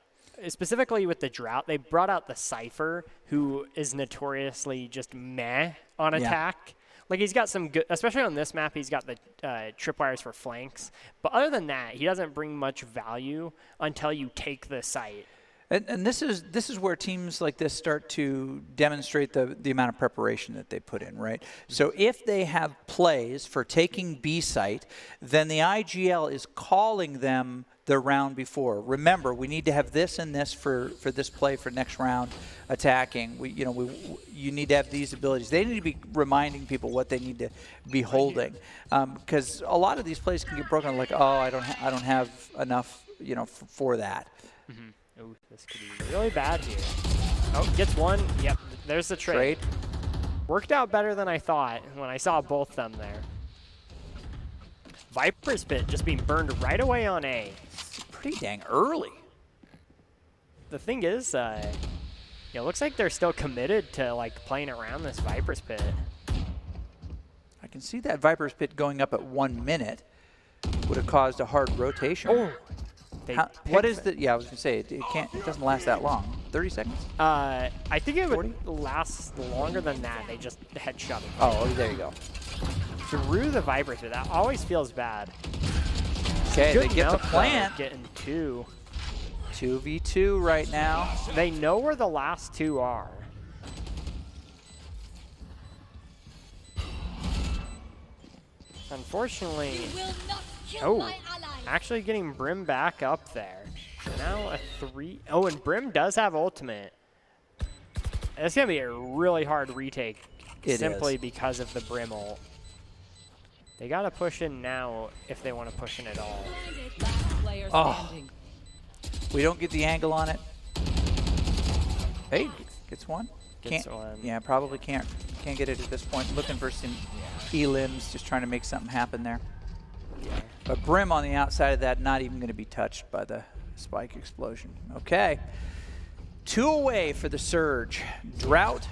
specifically with the Drought, they brought out the Cypher, who is notoriously just meh on attack. Like, he's got some good, especially on this map, he's got the tripwires for flanks. But other than that, he doesn't bring much value until you take the site. And this is where teams like this start to demonstrate the amount of preparation that they put in, right? So if they have plays for taking B site, then the IGL is calling them the round before. Remember, we need to have this and this for this play for next round attacking. You need to have these abilities. They need to be reminding people what they need to be holding, because a lot of these plays can get broken. Like, oh, I don't have enough, for that. Mm-hmm. Oh, this could be really bad here. Oh, gets one. Yep, there's the trade. Worked out better than I thought when I saw both of them there. Viper's Pit just being burned right away on A. Pretty dang early. The thing is, it looks like they're still committed to like playing around this Viper's Pit. I can see that Viper's Pit going up at 1 minute would have caused a hard rotation. Oh. What is the? Yeah, I was gonna say it can't. It doesn't last that long. 30 seconds. I think it would last longer than that. They just headshot it. Oh, there you go. Through the Viper's Pit. That always feels bad. Okay, they get to plant. Getting 2. 2v2 right now. They know where the last 2 are. Unfortunately, actually getting Brim back up there. Now a 3. Oh, and Brim does have ultimate. It's going to be a really hard retake simply because of the Brim ult. They got to push in now if they want to push in at all. Oh, we don't get the angle on it. Hey, gets one. Gets one. Yeah, probably can't get it at this point. Looking for some elims, just trying to make something happen there. Yeah. But Brim on the outside of that, not even going to be touched by the spike explosion. Okay. 2 away for the Surge. Drought,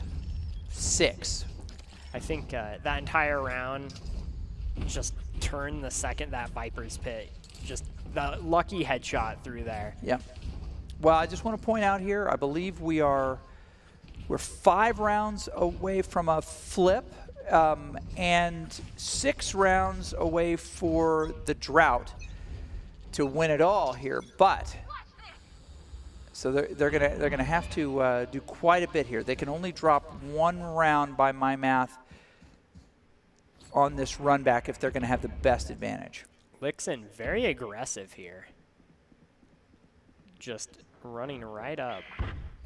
6. I think that entire round just turned the second that Viper's Pit. Just the lucky headshot through there. Yeah. Well, I just want to point out here, I believe we're 5 rounds away from a flip, and 6 rounds away for the Drought to win it all here. But so they're gonna have to do quite a bit here. They can only drop 1 round by my math on this run back if they're going to have the best advantage. Lixon very aggressive here. Just running right up.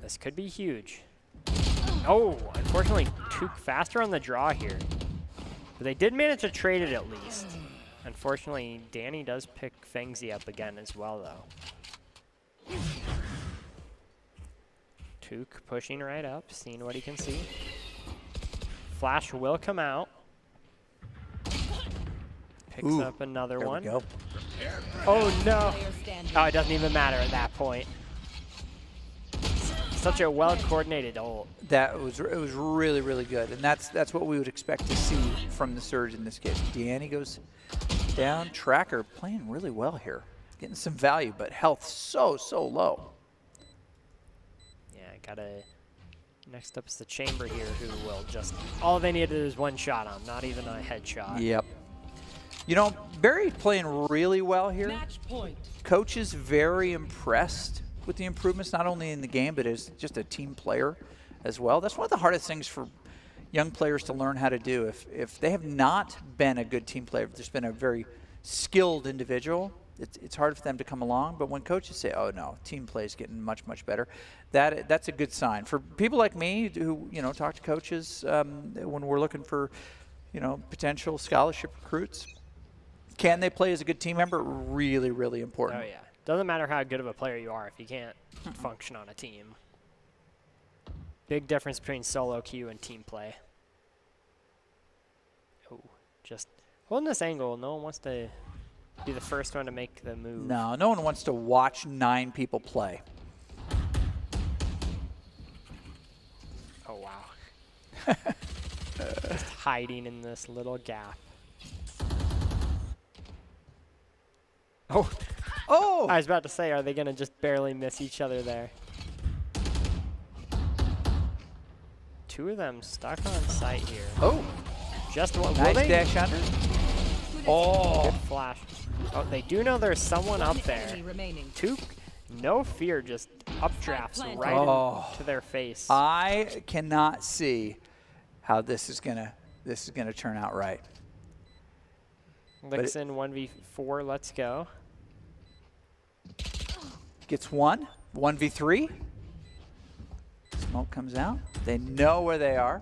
This could be huge. Oh, unfortunately, too faster on the draw here. But they did manage to trade it at least. Unfortunately, Danny does pick Fengsy up again as well, though. Took pushing right up, seeing what he can see. Flash will come out. Picks up another one. There we go. Oh no! Player standing. Oh, it doesn't even matter at that point. Such a well-coordinated ult. It was really, really good, and that's what we would expect to see from the Surge in this case. Deanne goes down. Tracker playing really well here, getting some value, but health so low. Yeah, gotta. Next up is the Chamber here, who will just all they needed is one shot on, not even a headshot. Yep. You know, Barry playing really well here. Match point. Coach is very impressed with the improvements, not only in the game, but as just a team player as well. That's one of the hardest things for young players to learn how to do. If they have not been a good team player, if there's been a very skilled individual, it's hard for them to come along. But when coaches say, oh no, team play is getting much better, that's a good sign. For people like me who, you know, talk to coaches when we're looking for, you know, potential scholarship recruits, can they play as a good team member? Really, really important. Oh yeah. Doesn't matter how good of a player you are if you can't function on a team. Big difference between solo queue and team play. Oh, just holding this angle. No one wants to be the first one to make the move. No one wants to watch 9 people play. Oh, wow. Just hiding in this little gap. Oh. Oh! I was about to say, are they going to just barely miss each other there? Two of them stuck on site here. Oh! Just one. Nice dash under. Oh! Good flash. Oh, they do know there's someone up there. Enemy remaining. No fear, just updrafts right into their face. I cannot see how this is gonna turn out right. Lixin 1v4, let's go. Gets 1v3. Smoke comes out. They know where they are.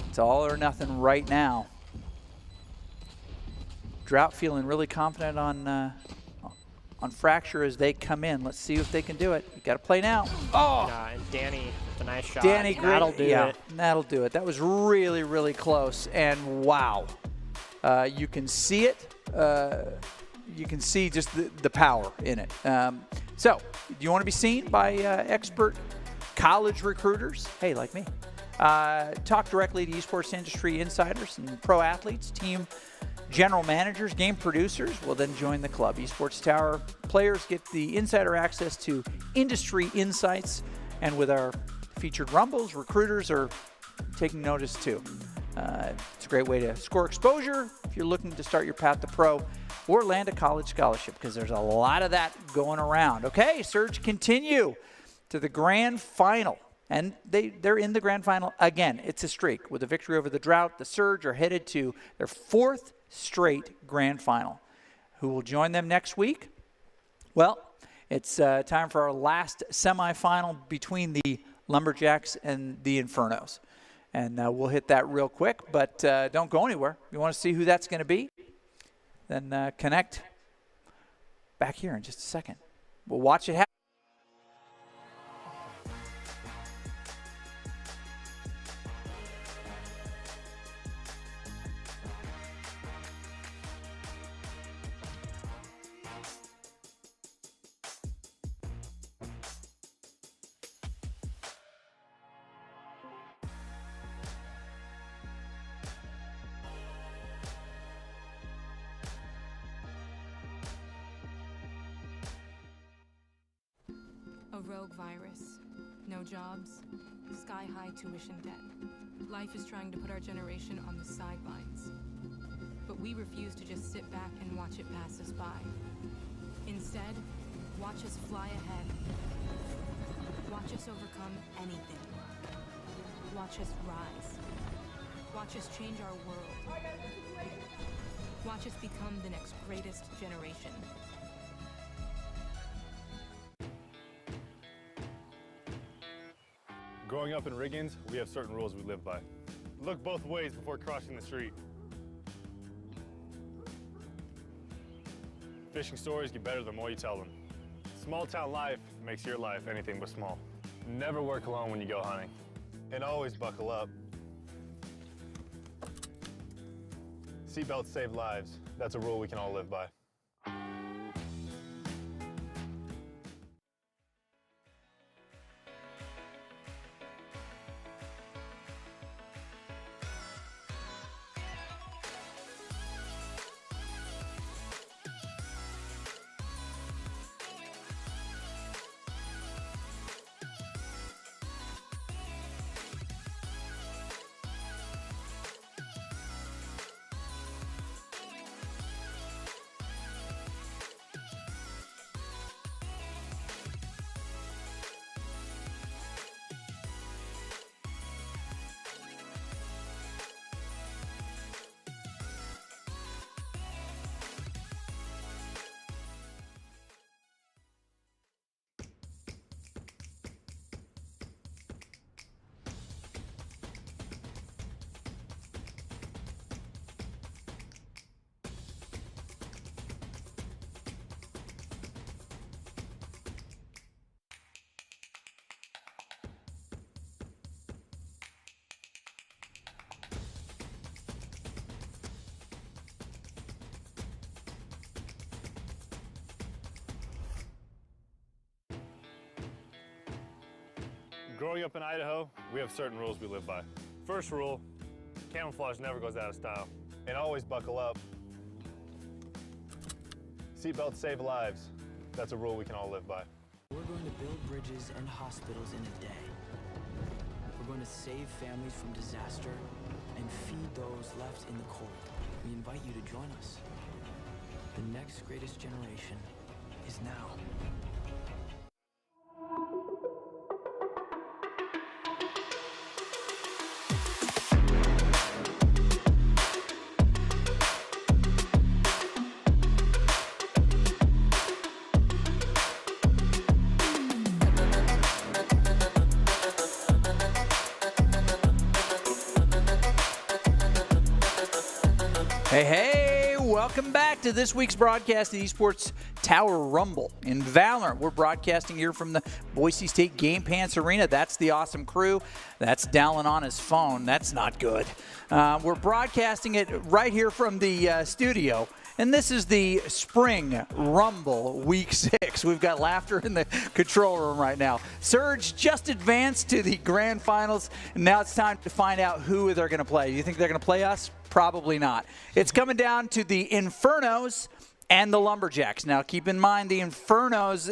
It's all or nothing right now. Drought feeling really confident on Fracture as they come in. Let's see if they can do it. You got to play now. Oh! And Danny with a nice shot. Danny, that'll do it. That'll do it. That was really, really close. And wow, you can see it. You can see just the power in it. So, do you want to be seen by expert college recruiters? Hey, like me. Talk directly to esports industry insiders and pro athletes, team general managers, game producers. Will then join the club. Esports Tower players get the insider access to industry insights, and with our featured rumbles, recruiters are taking notice too. It's a great way to score exposure if you're looking to start your path to pro or land a college scholarship, because there's a lot of that going around. Okay, Surge continue to the grand final. And they're in the grand final again. It's a streak. With a victory over the Drought, the Surge are headed to their 4th straight grand final. Who will join them next week? Well, it's time for our last semifinal between the Lumberjacks and the Infernos. And we'll hit that real quick, but don't go anywhere. If you want to see who that's going to be, then connect back here in just a second. We'll watch it happen. A rogue virus. No jobs. Sky-high tuition debt. Life is trying to put our generation on the sidelines. But we refuse to just sit back and watch it pass us by. Instead, watch us fly ahead. Watch us overcome anything. Watch us rise. Watch us change our world. Watch us become the next greatest generation. Growing up in Riggins, we have certain rules we live by. Look both ways before crossing the street. Fishing stories get better the more you tell them. Small town life makes your life anything but small. Never work alone when you go hunting. And always buckle up. Seatbelts save lives. That's a rule we can all live by. Growing up in Idaho, we have certain rules we live by. First rule, camouflage never goes out of style. And always buckle up. Seatbelts save lives. That's a rule we can all live by. We're going to build bridges and hospitals in a day. We're going to save families from disaster and feed those left in the cold. We invite you to join us. The next greatest generation is now. Hey, hey, welcome back to this week's broadcast of the Esports Tower Rumble in Valorant. We're broadcasting here from the Boise State Game Pants Arena. That's the awesome crew. That's Dallin on his phone. That's not good. We're broadcasting it right here from the studio. And this is the Spring Rumble Week 6. We've got laughter in the control room right now. Surge just advanced to the grand finals, and now it's time to find out who they're going to play. You think they're going to play us? Probably not. It's coming down to the Infernos and the Lumberjacks. Now, keep in mind, the Infernos,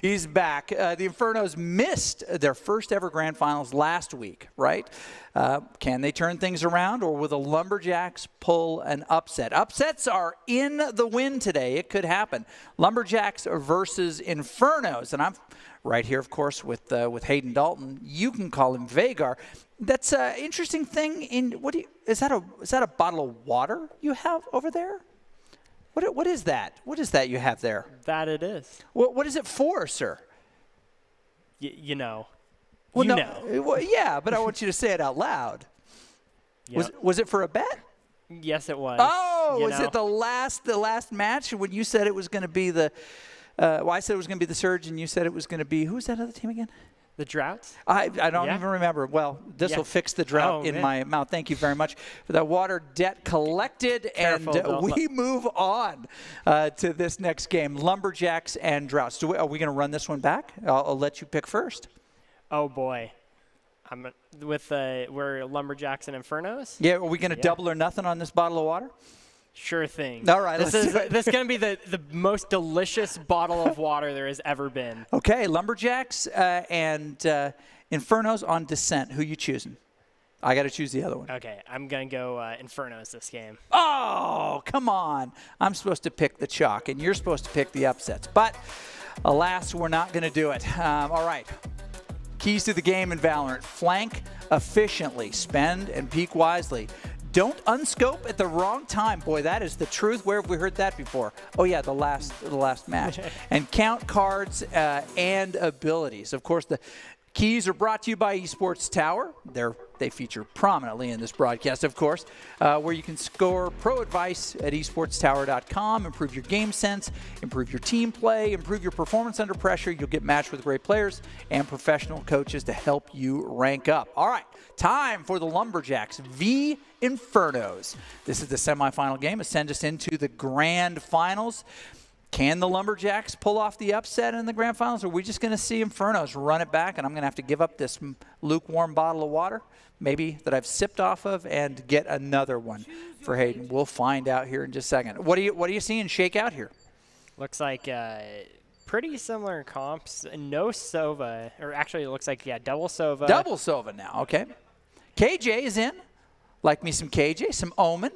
he's back. The Infernos missed their first ever grand finals last week, right? Can they turn things around, or will the Lumberjacks pull an upset? Upsets are in the win today. It could happen. Lumberjacks versus Infernos, and I'm right here, of course, with Hayden Dalton. You can call him Vagar. That's an interesting thing. Is that a bottle of water you have over there? What is that? What is that you have there? That it is. What is it for, sir? You know. Well, you no, know. Well, yeah, but I want you to say it out loud. Yep. Was it for a bet? Yes, it was. Oh, was know? it the last match when you said it was going to be the? I said it was going to be the Surge, and you said it was going to be who's that other team again? The Droughts? I don't even remember. Well, this will fix the drought in my mouth. Thank you very much for that water debt collected. Careful, and we move on to this next game, Lumberjacks and Droughts. Are we going to run this one back? I'll let you pick first. Oh, boy. We're Lumberjacks and Infernos? Yeah, are we going to double or nothing on this bottle of water? Sure thing. All right, this is going to be the most delicious bottle of water there has ever been. Okay, Lumberjacks and Infernos on Descent. Who you choosing? I got to choose the other one. Okay, I'm going to go Infernos this game. Oh, come on. I'm supposed to pick the chalk, and you're supposed to pick the upsets. But alas, we're not going to do it. All right. Keys to the game in Valorant. Flank efficiently. Spend and peek wisely. Don't unscope at the wrong time. Boy, that is the truth. Where have we heard that before? Oh, yeah, the last match. And count cards and abilities. Of course, the Keys are brought to you by Esports Tower. They feature prominently in this broadcast, of course, where you can score pro advice at esportstower.com, improve your game sense, improve your team play, improve your performance under pressure. You'll get matched with great players and professional coaches to help you rank up. All right, time for the Lumberjacks v Infernos. This is the semifinal game. It sends us into the grand finals. Can the Lumberjacks pull off the upset in the grand finals, or are we just going to see Infernos run it back, and I'm going to have to give up this lukewarm bottle of water, maybe, that I've sipped off of, and get another one for Hayden? We'll find out here in just a second. What are you seeing shake out here? Looks like pretty similar comps. No Sova, or actually it looks like, yeah, double Sova. Double Sova now, okay. KJ is in. Like me some KJ, some Omen.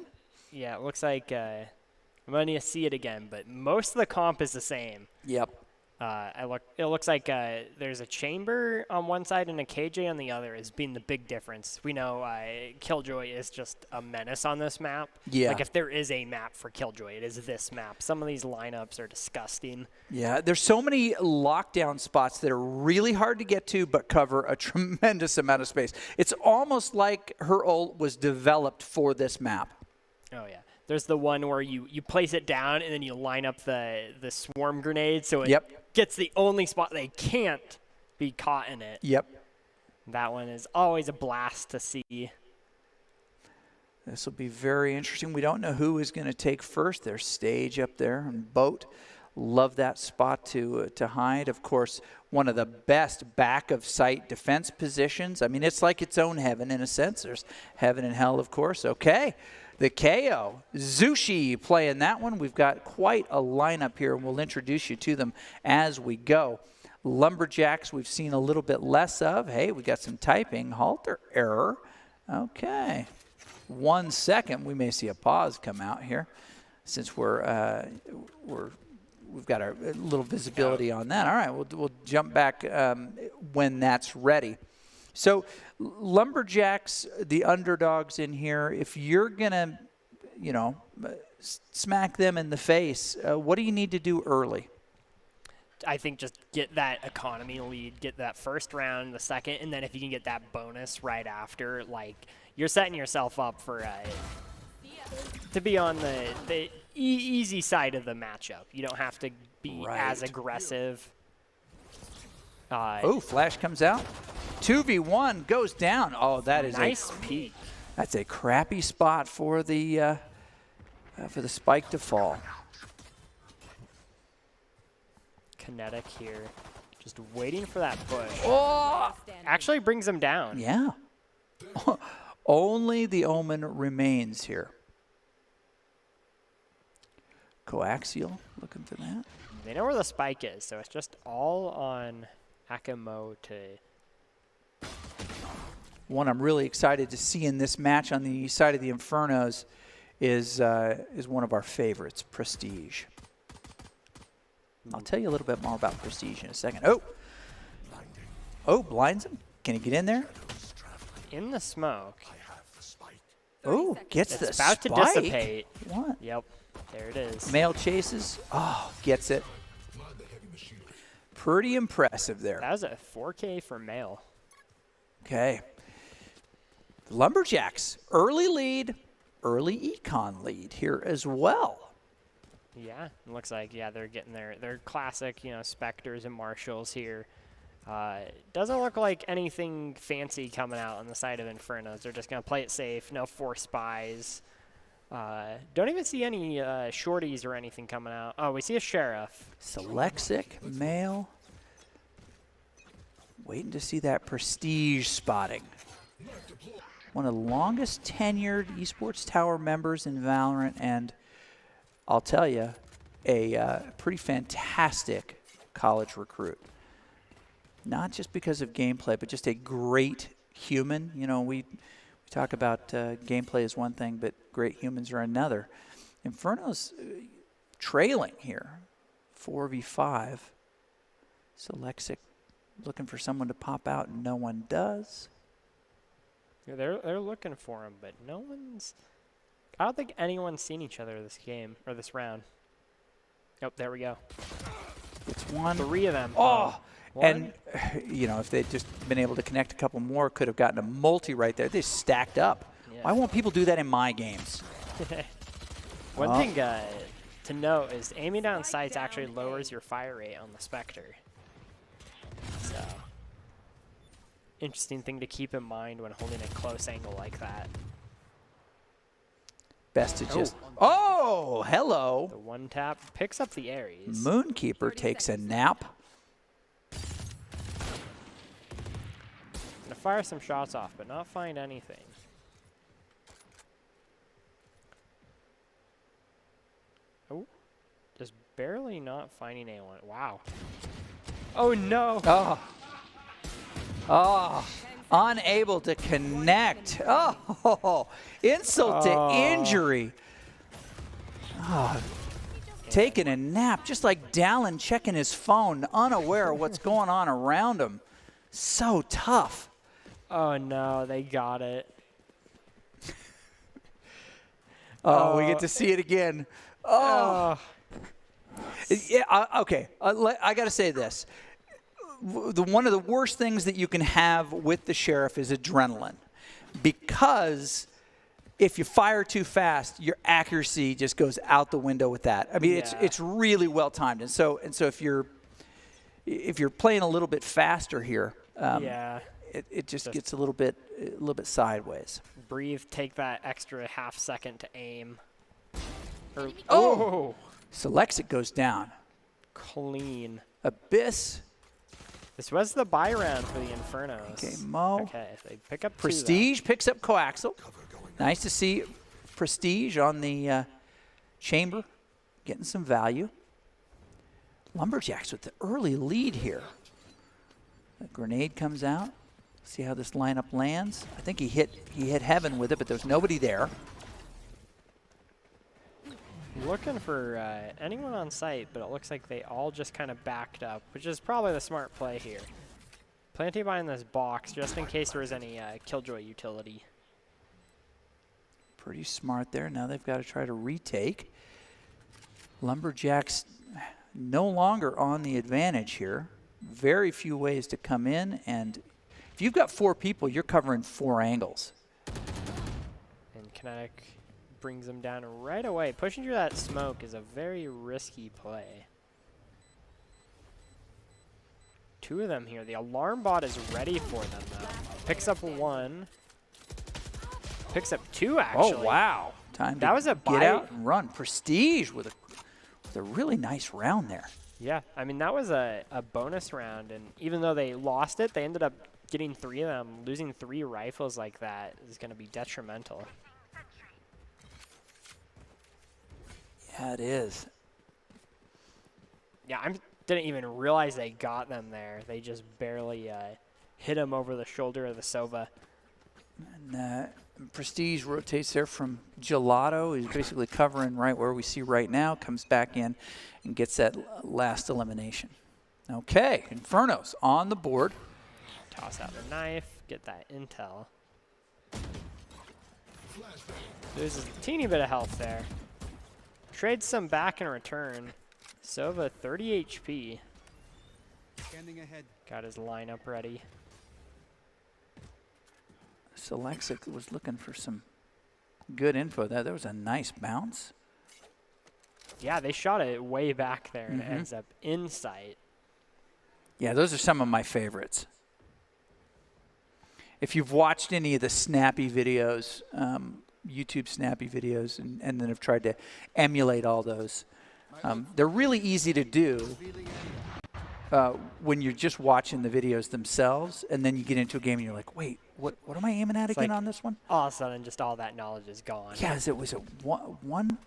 Yeah, it looks like I'm going to see it again, but most of the comp is the same. Yep. It looks like there's a Chamber on one side and a KJ on the other as being the big difference. We know Killjoy is just a menace on this map. Yeah. Like if there is a map for Killjoy, it is this map. Some of these lineups are disgusting. Yeah, there's so many lockdown spots that are really hard to get to but cover a tremendous amount of space. It's almost like her ult was developed for this map. Oh, yeah. There's the one where you place it down and then you line up the swarm grenade so it gets the only spot they can't be caught in it. Yep. That one is always a blast to see. This will be very interesting. We don't know who is going to take first. There's Stage up there and Boat. Love that spot to hide. Of course, one of the best back-of-sight defense positions. I mean, it's like its own heaven in a sense. There's heaven and hell, of course. Okay. The KO, Zushi playing that one. We've got quite a lineup here, and we'll introduce you to them as we go. Lumberjacks we've seen a little bit less of. Hey, we got some typing. Halter error. Okay. 1 second. We may see a pause come out here since we've got a little visibility on that. All right, we'll jump back when that's ready. So Lumberjacks, the underdogs in here, if you're going to, smack them in the face, what do you need to do early? I think just get that economy lead, get that first round, the second, and then if you can get that bonus right after, like, you're setting yourself up for to be on the easy side of the matchup. You don't have to be as aggressive. Flash comes out. 2v1 goes down. Oh, that is nice peek. That's a crappy spot for the spike to fall. Kinetic here, just waiting for that push. Oh! Actually brings him down. Yeah. Only the Omen remains here. Coaxial looking for that. They know where the spike is, so it's just all on Akamo to... One I'm really excited to see in this match on the side of the Infernos is one of our favorites, Prestige. I'll tell you a little bit more about Prestige in a second. Oh, blinds him. Can he get in there? In the smoke. Oh, gets the spike. It's about to dissipate. What? Yep, there it is. Male chases. Oh, gets it. Pretty impressive there. That was a 4K for male. Okay. Lumberjacks, early lead, early econ lead here as well. Yeah, it looks like, they're getting their classic, Spectres and Marshals here. Doesn't look like anything fancy coming out on the side of Infernos. They're just going to play it safe, no force spies. Don't even see any shorties or anything coming out. Oh, we see a Sheriff. Selexic, male. Waiting to see that Prestige spotting. One of the longest tenured Esports Tower members in Valorant, and I'll tell you, a pretty fantastic college recruit. Not just because of gameplay, but just a great human. We talk about gameplay is one thing, but great humans are another. Inferno's trailing here, 4v5. Selexic looking for someone to pop out, and no one does. Yeah, they're looking for him, but no one's... I don't think anyone's seen each other this game, or this round. Oh, there we go. It's one. 3 of them. Oh, And, you know, if they'd just been able to connect a couple more, could have gotten a multi right there. They stacked up. Yeah. Why won't people do that in my games? One thing to note is aiming down sights actually lowers your fire rate on the Spectre. So, interesting thing to keep in mind when holding a close angle like that. Best to just... Oh, hello. The one tap picks up the Ares. Moonkeeper takes a nap. Gonna fire some shots off, but not find anything. Oh, just barely not finding anyone. Wow. Oh no. Oh. Oh. Unable to connect. Oh. Insult to injury. Oh. Taking a nap, just like Dallin checking his phone, unaware of what's going on around him. So tough. Oh no, they got it. Oh, we get to see it again. Oh. Yeah, okay, I got to say this. One of the worst things that you can have with the Sheriff is adrenaline. Because if you fire too fast, your accuracy just goes out the window with that. I mean, it's really well timed. And so if you're playing a little bit faster here, it just gets a little bit sideways. Breathe, take that extra half second to aim. So Lexic goes down. Clean. Abyss. This was the buy round for the Infernos. Okay, Mo. Okay, they pick up Prestige picks up Coaxial. Nice to see Prestige on the chamber, getting some value. Lumberjacks with the early lead here. A grenade comes out. See how this lineup lands. I think he hit heaven with it, but there's nobody there. Looking for anyone on site, but it looks like they all just kind of backed up, which is probably the smart play here. Plenty behind this box, just in case there was any Killjoy utility. Pretty smart there. Now they've got to try to retake. Lumberjacks no longer on the advantage here. Very few ways to come in, and if you've got 4 people, you're covering 4 angles. And Kinetic brings them down right away. Pushing through that smoke is a very risky play. 2 of them here. The alarm bot is ready for them, though. Picks up 1. Picks up 2, actually. Oh, wow. Time that to was a get out and run. Prestige with a really nice round there. Yeah, I mean, that was a bonus round, and even though they lost it, they ended up getting 3 of them. Losing 3 rifles like that is going to be detrimental. Yeah, it is. Yeah, I didn't even realize they got them there. They just barely hit him over the shoulder of the Sova. And Prestige rotates there from Gelato. He's basically covering right where we see right now. Comes back in and gets that last elimination. Okay, Infernos on the board. Toss out the knife, get that intel. There's a teeny bit of health there. Trades some back in return. Sova 30 HP. Standing ahead. Got his lineup ready. Lexic was looking for some good info there. There was a nice bounce. Yeah, they shot it way back there and it ends up in sight. Yeah, those are some of my favorites. If you've watched any of the snappy videos, YouTube snappy videos, and then have tried to emulate all those, they're really easy to do when you're just watching the videos themselves, and then you get into a game and you're like, wait, what am I aiming at again on this one? All of a sudden, just all that knowledge is gone. Yeah, was it one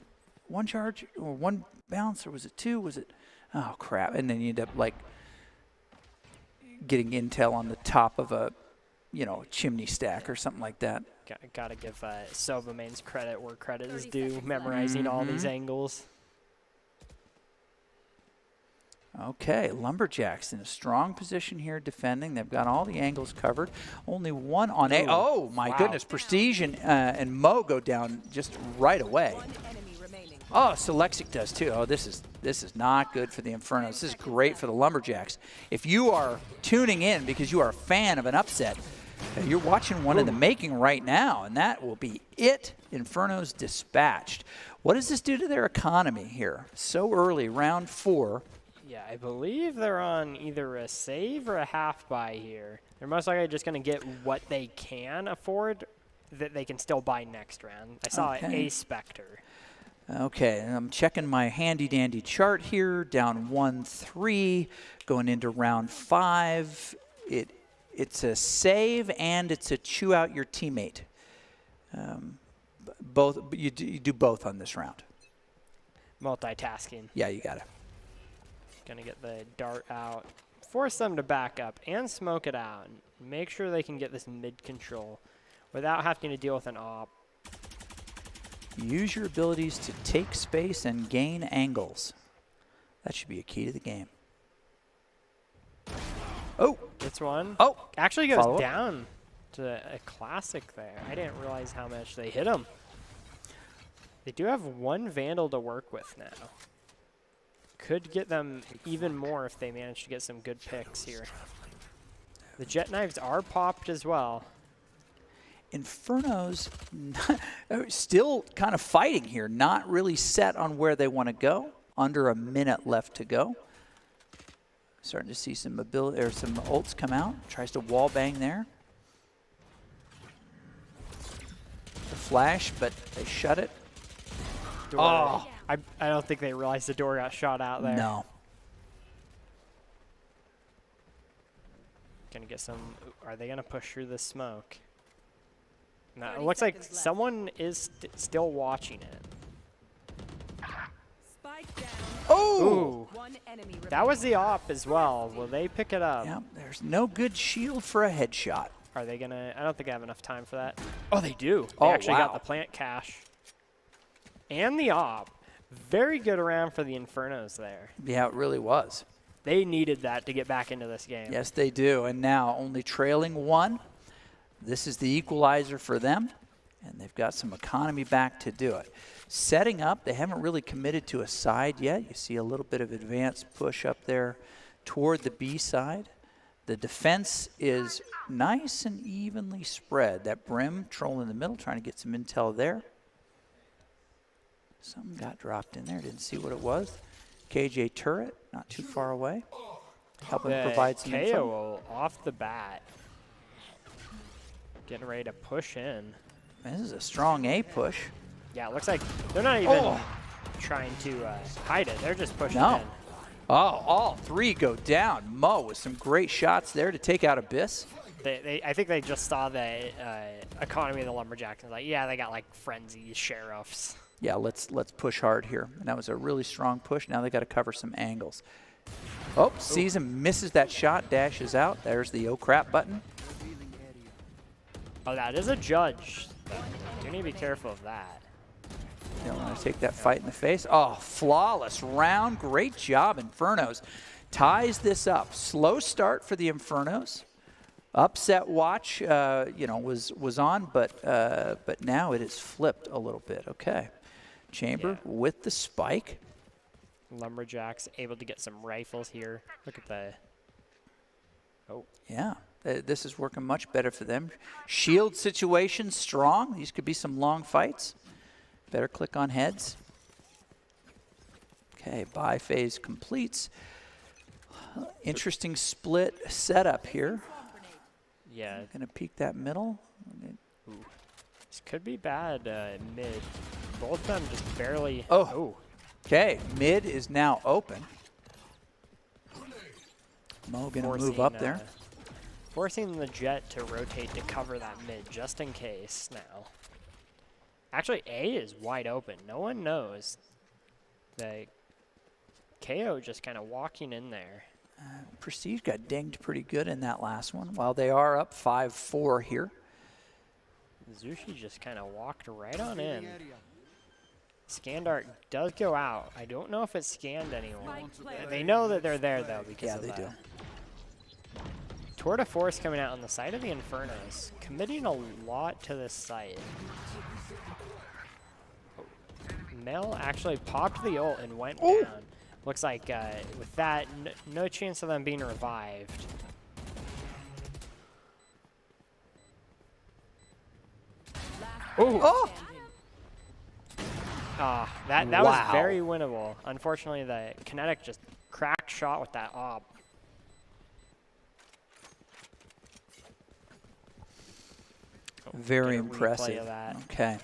charge or one bounce, or was it 2? Was it, oh crap? And then you end up like getting intel on the top of a, chimney stack or something like that. Got to give Sova mains credit where credit is due, memorizing all these angles. Okay, Lumberjacks in a strong position here defending. They've got all the angles covered. Only one on A. Oh, my goodness. Prestige and Mo go down just right away. One enemy remaining. Oh, so Lexic does too. Oh, this is not good for the Infernos. This is great for the Lumberjacks. If you are tuning in because you are a fan of an upset, you're watching one in the making right now, and that will be it. Infernos dispatched. What does this do to their economy here? So early, round 4. Yeah, I believe they're on either a save or a half buy here. They're most likely just going to get what they can afford that they can still buy next round. I saw a Spectre. Okay, and I'm checking my handy-dandy chart here. Down 1-3, going into round 5. It's a save and it's a chew out your teammate. You do both on this round. Multitasking. Yeah, you got it. Gonna get the dart out, force them to back up and smoke it out. Make sure they can get this mid control without having to deal with an op. Use your abilities to take space and gain angles. That should be a key to the game. Oh, Gets one. Oh, actually goes follow up. down to a classic there. I didn't realize how much they hit him. They do have one Vandal to work with now. Could get them even more if they manage to get some good picks here. The jet knives are popped as well. Infernos still kind of fighting here, not really set on where they want to go. Under a minute left to go. Starting to see some ability or some ults come out. Tries to wall bang there. The flash, but they shut it. Door. Oh, I don't think they realized the door got shot out there. no. Gonna get some. Are they gonna push through the smoke? No, it looks like someone is still watching it. Spike down. Oh! Ooh, One enemy that was the op as well. Will they pick it up? Yeah, there's no good shield for a headshot. Are they gonna? I don't think I have enough time for that. Oh, they do. They Oh, actually wow. got the plant cache and the op. Very good round for the Infernos there. Yeah, it really was. They needed that to get back into this game. Yes, they do. And now only trailing 1. This is the equalizer for them, and they've got some economy back to do it. Setting up, they haven't really committed to a side yet. You see a little bit of advanced push up there toward the B side. The defense is nice and evenly spread. That Brim trolling in the middle, trying to get some intel there. Something got dropped in there. Didn't see what it was. KJ turret, not too far away. Helping provide some info. KO off the bat. Getting ready to push in. This is a strong A push. Yeah, it looks like they're not even trying to hide it. They're just pushing in. Oh, all 3 go down. Mo with some great shots there to take out Abyss. I think they just saw the economy of the Lumberjacks and like, yeah, they got like frenzy sheriffs. Yeah, let's push hard here. And that was a really strong push. Now they got to cover some angles. Oh, sees him, misses that shot, dashes out. There's the oh crap button. Oh, that is a judge. You need to be careful of that. You don't want to take that fight in the face. Oh, flawless round. Great job, Infernos. Ties this up. Slow start for the Infernos. Upset watch, was on, but now it is flipped a little bit. Okay, Chamber with the spike. Lumberjacks able to get some rifles here. Look at the. Oh. Yeah, this is working much better for them. Shield situation strong. These could be some long fights. Better click on heads. Okay, buy phase completes. Interesting split setup here. Yeah. Gonna peek that middle. Ooh. This could be bad mid. Both of them just barely. Oh. Okay, mid is now open. Mo gonna move up there. Forcing the jet to rotate to cover that mid just in case now. Actually, A is wide open. No one knows. The KO just kind of walking in there. Prestige got dinged pretty good in that last one. While they are up 5-4 here. Zushi just kind of walked right on in. Scan dart does go out. I don't know if it's scanned anyone. They know that they're there though because of that. Yeah, they do. Tour de Force coming out on the side of the Infernos, committing a lot to this site. Mel actually popped the ult and went down. Looks like with that, no chance of them being revived. Oh! That was very winnable. Unfortunately, the Kinetic just cracked shot with that op. Very Get a replay impressive. of that. Okay.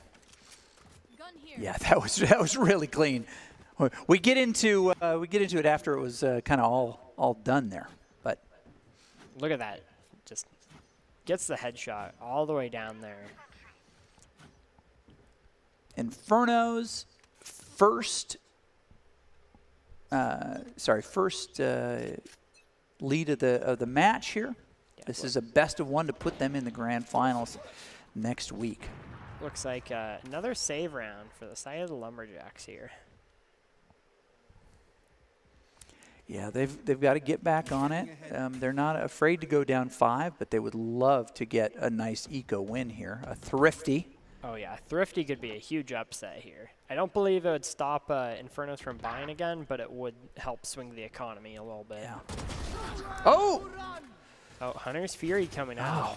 Gun here. Yeah, that was really clean. We get into it after it was kind of all done there, but Look at that. Just gets the headshot all the way down there. Inferno's first lead of the match here. Yeah, This is a best of one to put them in the grand finals next week. Looks like another save round for the side of the Lumberjacks here. Yeah, they've got to get back on it. They're not afraid to go down 5, but they would love to get a nice eco win here. A thrifty. Oh yeah, Thrifty could be a huge upset here. I don't believe it would stop Infernos from buying again, but it would help swing the economy a little bit. Yeah. Oh! Oh, Hunter's Fury coming out.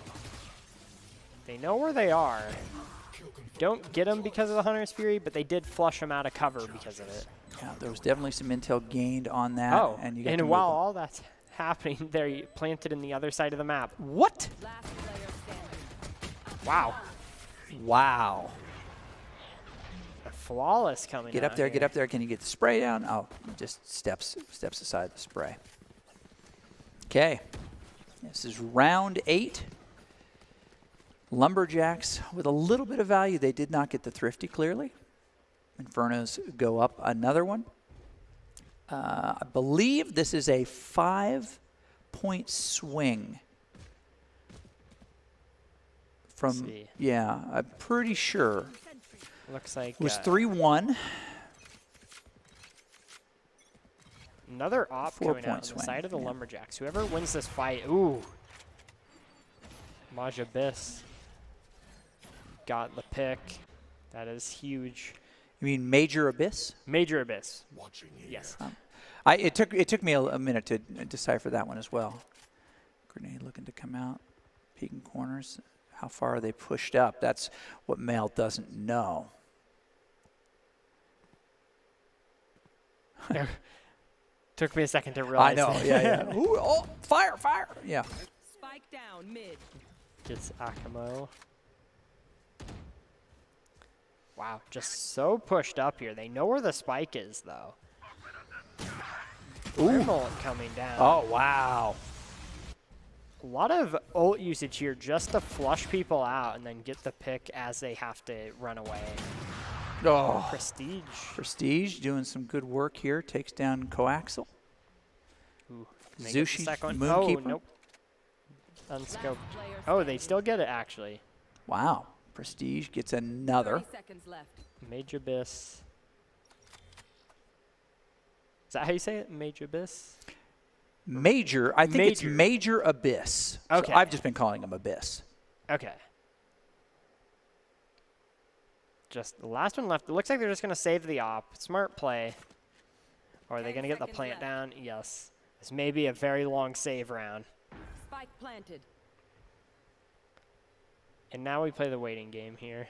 They know where they are. Don't get them because of the Hunter's Fury, but they did flush them out of cover because of it. Yeah, there was definitely some intel gained on that. Oh, and you got to and move while them. all that's happening, they're planted in the other side of the map. What? Last player standing. Wow. Wow. Flawless coming Get out up there, here. get up there. Can you get the spray down? Oh, just steps aside the spray. Okay. This is round 8. Lumberjacks with a little bit of value. They did not get the thrifty clearly. Infernos go up another one. I believe this is a 5-point swing. From, yeah, I'm pretty sure. Looks like It was 3-1. another op coming 4-point out on the swing, side of the yeah. Lumberjacks. Whoever wins this fight, ooh. Maj Abyss got the pick. That is huge. You mean Major Abyss? Major Abyss. Yes. It took me a minute to decipher that one as well. Grenade looking to come out. Peeking corners. How far are they pushed up? That's what Mel doesn't know. Took me a second to realize. I know, that. yeah. Ooh, oh, fire, fire. Yeah. Spike down mid. Gets Akamo. Wow, just so pushed up here. They know where the spike is, though. Thermal coming down. Oh, wow. A lot of ult usage here just to flush people out and then get the pick as they have to run away. Oh. Prestige. Prestige doing some good work here. Takes down Coaxial. Ooh, can they get the Zushi, second? Moonkeeper. Oh, nope. Unscoped. Oh, they still get it, actually. Wow. Prestige gets another. 30 seconds left. Mage Abyss. Is that how you say it? Mage Abyss? Major, I think it's Major Abyss. Okay. So I've just been calling him Abyss. Okay. Just the last one left. It looks like they're just going to save the op. Smart play. Or are they going to get the plant down? Yes. This may be a very long save round. Spike planted. And now we play the waiting game here.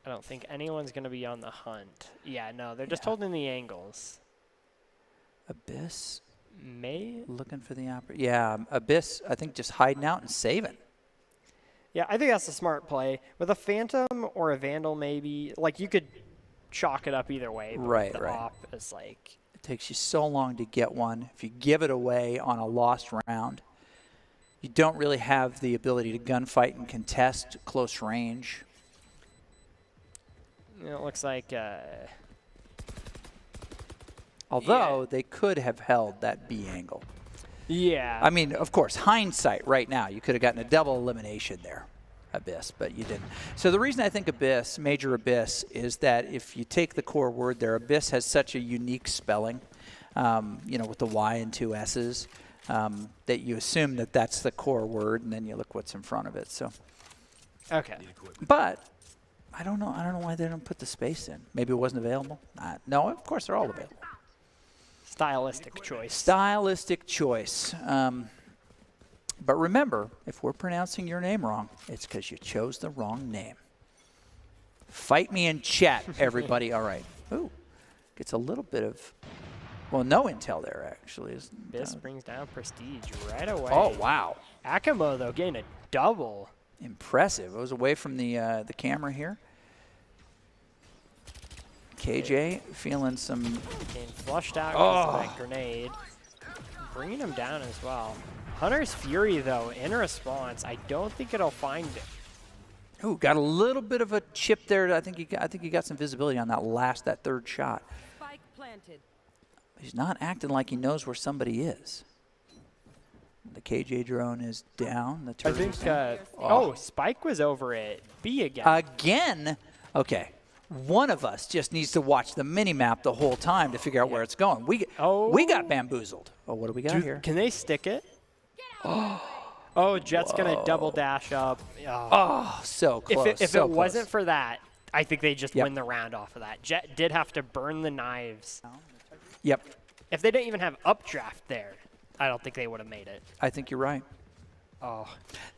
I don't think anyone's going to be on the hunt. Yeah, no, they're just holding the angles. Abyss. May? Looking for the opportunity. Yeah, Abyss, I think just hiding out and saving. Yeah, I think that's a smart play. With a Phantom or a Vandal maybe, like you could chalk it up either way. But Right, the right. op is like... It takes you so long to get one. If you give it away on a lost round, you don't really have the ability to gunfight and contest close range. You know, it looks like... Although they could have held that B angle. Yeah. I mean, of course, hindsight right now, you could have gotten a double elimination there, Abyss, but you didn't. So the reason I think Abyss, Major Abyss, is that if you take the core word there, Abyss has such a unique spelling, you know, with the Y and 2 S's, that you assume that that's the core word, and then you look what's in front of it. So, Okay. but I don't know why they don't put the space in. Maybe it wasn't available. No, of course they're all available. Stylistic choice. Stylistic choice. But remember, if we're pronouncing your name wrong, it's because you chose the wrong name. Fight me in chat, everybody. All right. Ooh, gets a little bit of, well, no intel there, actually. This brings down Prestige right away. Oh, wow. Akamo, though, getting a double. Impressive. It was away from the camera here. KJ feeling some. Getting flushed out because of that grenade. Bringing him down as well. Hunter's Fury, though, in response, I don't think it'll find it. Ooh, got a little bit of a chip there. I think he got some visibility on that third shot. Spike planted. He's not acting like he knows where somebody is. The KJ drone is down. The I turret's think, down. Spike was over at B again. Again? Okay. One of us just needs to watch the mini-map the whole time to figure out where it's going. We got bamboozled. Oh, what do we got here? Can they stick it? Oh, Jet's going to double dash up. Oh, so close. If so it wasn't close. for that, I think they just win the round off of that. Jet did have to burn the knives. Yep. If they didn't even have updraft there, I don't think they would have made it. I think you're right. Oh,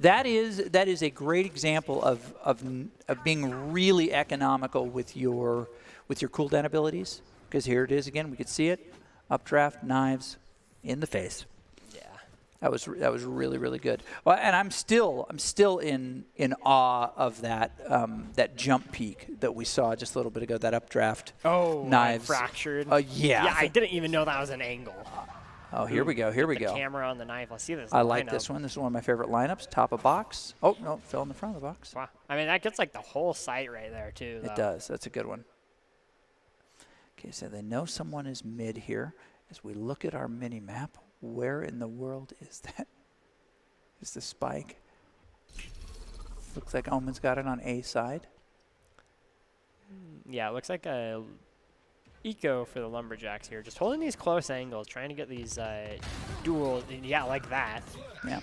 that is a great example of being really economical with your cooldown abilities. Because here it is again. We could see it. Updraft, knives, in the face. yeah. That was really, really good. Well, and I'm still in awe of that jump peak that we saw just a little bit ago. That updraft. Oh, knives. Fractured. Yeah. Yeah, I didn't even know that was an angle. Oh, here we go. Here we go. Camera on the knife. Let's see this. I like this one. This is one of my favorite lineups. Top of box. Oh no, it fell in the front of the box. Wow. I mean, that gets like the whole site right there too. Though. It does. That's a good one. Okay, so they know someone is mid here. As we look at our mini map, where in the world is that? Is the spike? Looks like Omen's got it on A side. Yeah, it looks like a eco for the Lumberjacks here. Just holding these close angles, trying to get these dual, yeah, like that. Yeah.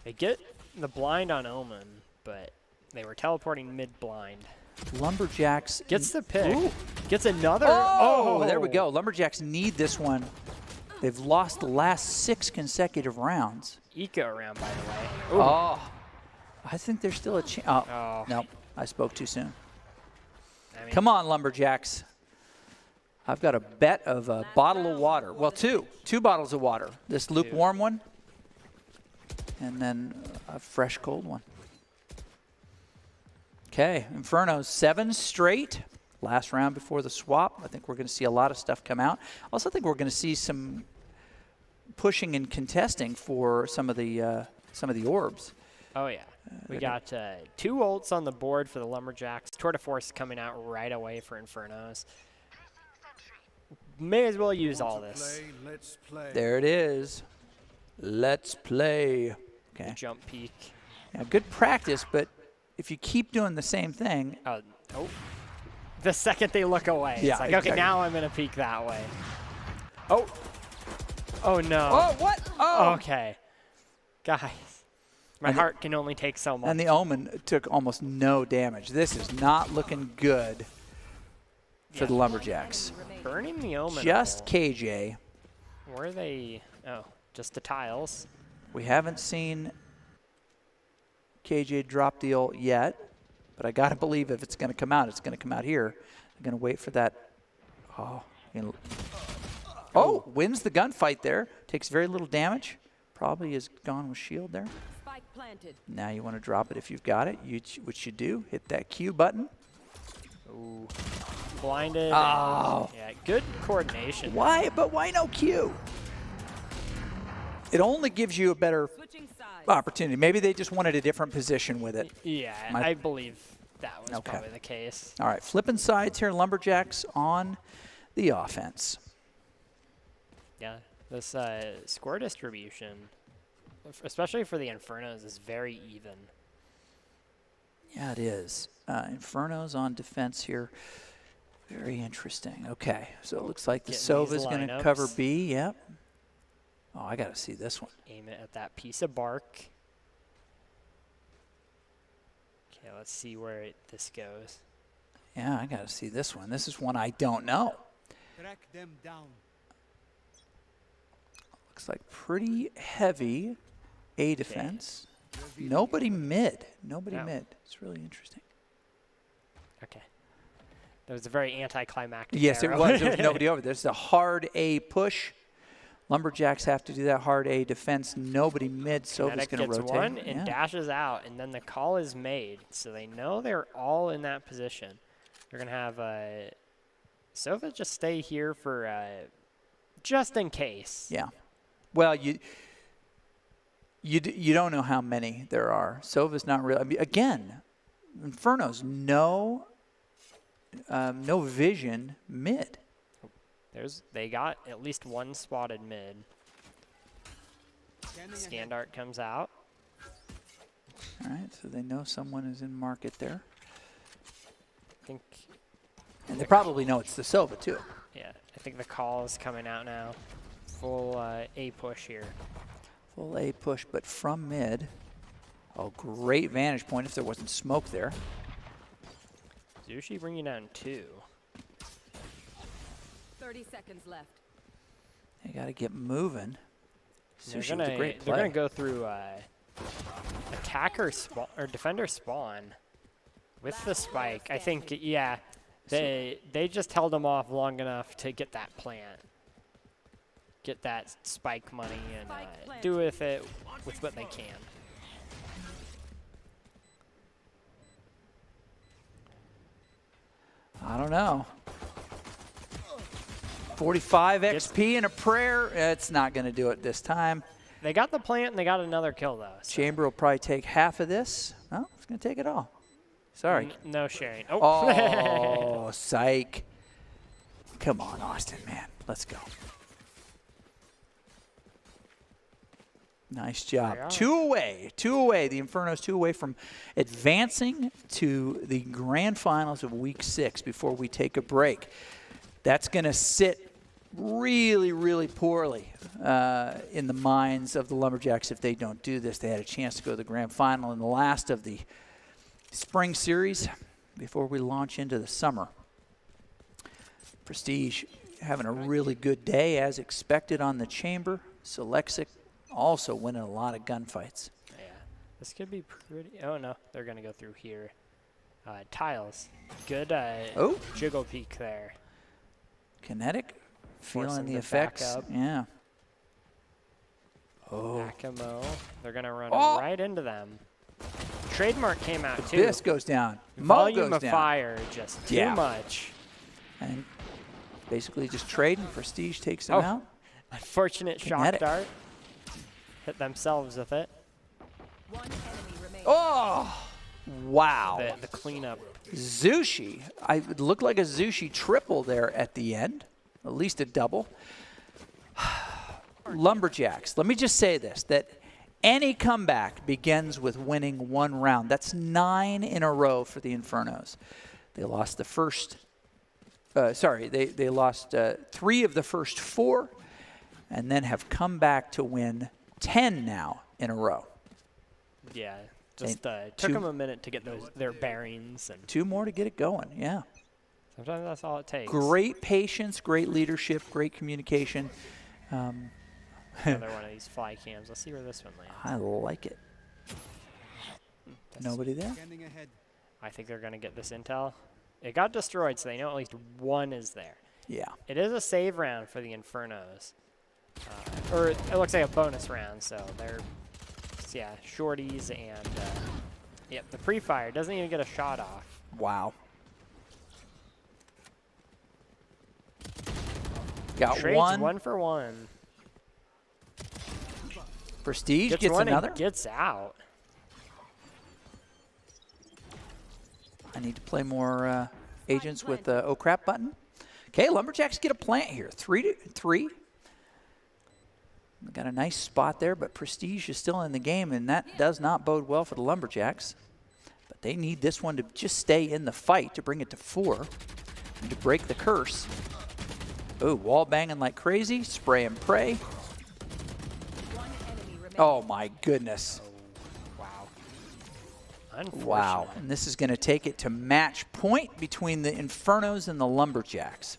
They get the blind on Omen, but they were teleporting mid-blind. Lumberjacks. Gets the pick. Ooh. Gets another. Oh, there we go. Lumberjacks need this one. They've lost the last 6 consecutive rounds. Eco round, by the way. Ooh. Oh, I think there's still a chance. Oh, no, I spoke too soon. I mean, Come on, Lumberjacks. I've got a bet of a bottle of water. Well, two bottles of water. This lukewarm one, and then a fresh cold one. Okay, Inferno's 7 straight. Last round before the swap. I think we're going to see a lot of stuff come out. Also, I think we're going to see some pushing and contesting for some of the orbs. Oh yeah. We got 2 ults on the board for the Lumberjacks. Tour de Force coming out right away for Infernos. May as well use all this. Let's play. There it is. Let's play. Okay. Jump peek. Yeah, good practice, but if you keep doing the same thing. Oh. The second they look away. Yeah, it's like, exactly. okay, now I'm going to peek that way. Oh. Oh, no. Oh, what? Oh. Okay. Guys. My heart can only take so much. And the Omen took almost no damage. This is not looking good for the Lumberjacks. Burning the Omen. Just KJ. Where are they? Oh, just the tiles. We haven't seen KJ drop the ult yet, but I got to believe if it's going to come out, it's going to come out here. I'm going to wait for that. Oh, wins the gunfight there. Takes very little damage. Probably is gone with shield there. Spike planted. Now you want to drop it if you've got it, which you do. Hit that Q button. Ooh. Blinded. Oh. Yeah, good coordination. Why? But why no Q? It only gives you a better Switching sides. opportunity. Maybe they just wanted a different position with it. Yeah, I believe that was probably the case. All right, flipping sides here. Lumberjacks on the offense. Yeah, this score distribution, especially for the Infernos, is very even. Yeah, it is. Inferno's on defense here. Very interesting. Okay, so it looks like the Sova's going to cover B. Yep. Oh, I got to see this one. Aim it at that piece of bark. Okay, let's see where this goes. Yeah, I got to see this one. This is one I don't know. Track them down. Looks like pretty heavy A defense. Nobody mid. Nobody No. mid. It's really interesting. Okay. That was a very anticlimactic Yes, arrow. it was. There was nobody over. There's a hard A push. Lumberjacks have to do that hard A defense. Nobody mid. Sova's Kinetic going to gets rotate. one and dashes out, and then the call is made. So they know they're all in that position. They're going to have Sova just stay here for just in case. Yeah. Well, you don't know how many there are. Sova's not really. I mean, again, Inferno's no vision mid. They got at least one spotted mid. Scan dart comes out. All right, so they know someone is in market there. I think. And they probably know it's the Sova too. Yeah, I think the call is coming out now. Full A push here. Full A push, but from mid. Oh, great vantage point if there wasn't smoke there. Zushi bringing down 2. 30 seconds left. They got to get moving. They're Sushi was a great play. They're going to go through attacker spawn or defender spawn with the spike. I think, yeah, they just held them off long enough to get that plant. Get that spike money and do with it with what they can. I don't know. 45 XP and a prayer. It's not going to do it this time. They got the plant and they got another kill though. So. Chamber will probably take half of this. No, it's going to take it all. Sorry. No sharing. Oh, oh psych. Come on, Austin, man. Let's go. Nice job. 2 away. 2 away. The Inferno's 2 away from advancing to the grand finals of week 6 before we take a break. That's going to sit really, really poorly in the minds of the Lumberjacks if they don't do this. They had a chance to go to the grand final in the last of the spring series before we launch into the summer. Prestige having a really good day as expected on the Chamber. Selexic also winning a lot of gunfights. Yeah, this could be pretty. Oh no, they're gonna go through here. Tiles, good jiggle peek there. Kinetic, feeling the to effects. back up. Yeah. Oh. Akamo, they're gonna run right into them. Trademark came out too. This goes down. Mo Volume goes of down. fire, just too much. And basically just trading. Prestige takes them out. Unfortunate Kinetic. shock dart. Hit themselves with it. One enemy remaining. Oh, wow. The cleanup. Zushi. It looked like a Zushi triple there at the end. At least a double. Lumberjacks. Let me just say this, that any comeback begins with winning 1 round. That's 9 in a row for the Infernos. They lost the first, they lost 3 of the first 4 and then have come back to win 10 now in a row. Yeah, just took them a minute to get their bearings. And 2 more to get it going, yeah. Sometimes that's all it takes. Great patience, great leadership, great communication. Another one of these fly cams. Let's see where this one lands. I like it. Nobody there? Scanning ahead. I think they're going to get this intel. It got destroyed, so they know at least 1 is there. Yeah. It is a save round for the Infernos. Or it looks like a bonus round, so they're, yeah, shorties and, yep, the pre-fire doesn't even get a shot off. Wow. Got Trades 1. 1-for-1. Prestige gets one another. And gets out. I need to play more agents with the oh crap button. Okay, Lumberjacks get a plant here. 3-3. Got a nice spot there, but Prestige is still in the game, and that does not bode well for the Lumberjacks. But they need this one to just stay in the fight to bring it to 4 and to break the curse. Oh, wall banging like crazy. Spray and pray. One enemy remaining. Oh, my goodness. Wow. Wow. And this is going to take it to match point between the Infernos and the Lumberjacks.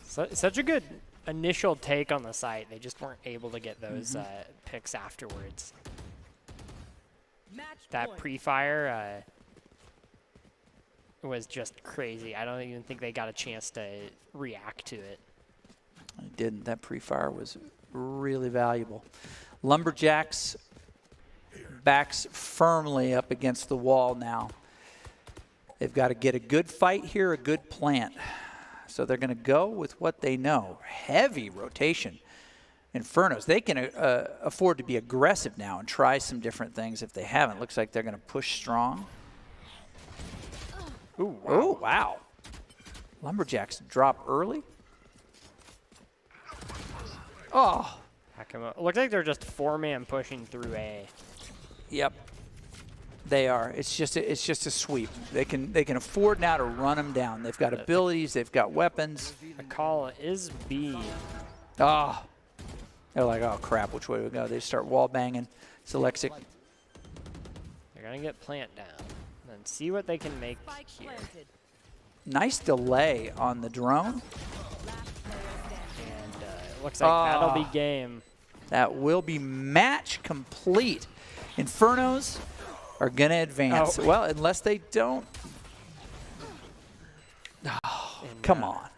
So, such a good initial take on the site. They just weren't able to get those picks afterwards. That pre-fire was just crazy. I don't even think they got a chance to react to it. I didn't. That pre-fire was really valuable. Lumberjacks backs firmly up against the wall now. They've got to get a good fight here, a good plant. So they're going to go with what they know. Heavy rotation. Infernos, they can afford to be aggressive now and try some different things if they haven't. Looks like they're going to push strong. Ooh, wow. Oh, wow. Lumberjacks drop early. Oh. It looks like they're just 4-man pushing through A. Yep. They are. It's just a sweep. They can afford now to run them down. They've got abilities. They've got weapons. The call is B. Oh. They're like, oh, crap, which way do we go? They start wall banging. Selexic. They're going to get plant down and see what they can make here. Nice delay on the drone. And it looks like that'll be game. That will be match complete. Infernos are going to advance. Well, unless they don't. Oh, come on.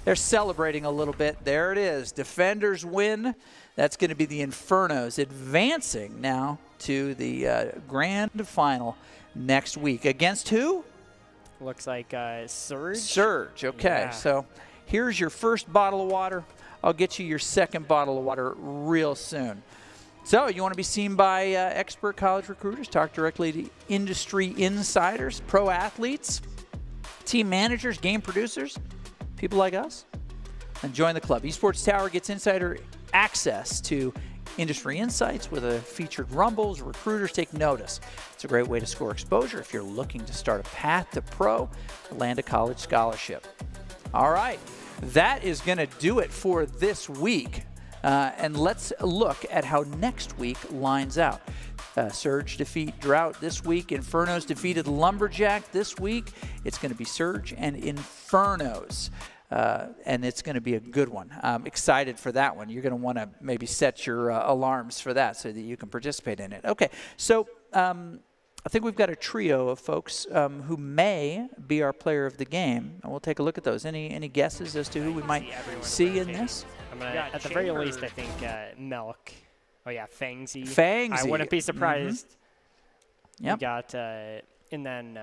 They're celebrating a little bit. There it is. Defenders win. That's going to be the Infernos advancing now to the grand final next week. Against who? Looks like Surge. Surge, okay. Yeah. So here's your first bottle of water. I'll get you your second bottle of water real soon. So you want to be seen by expert college recruiters, talk directly to industry insiders, pro athletes, team managers, game producers, people like us, and join the club. Esports Tower gets insider access to industry insights with a featured rumbles. Recruiters take notice. It's a great way to score exposure if you're looking to start a path to pro, land a college scholarship. All right, that is going to do it for this week. And let's look at how next week lines out. Surge defeat Drought this week. Infernos defeated Lumberjack this week. It's going to be Surge and Infernos. And it's going to be a good one. I'm excited for that one. You're going to want to maybe set your alarms for that so that you can participate in it. Okay, so I think we've got a trio of folks who may be our player of the game, and we'll take a look at those. Any guesses as to who we might see in this? At the very least, I think Milk. Oh, yeah, Fangsy. Fangsy. I wouldn't be surprised. Yep. We got, and then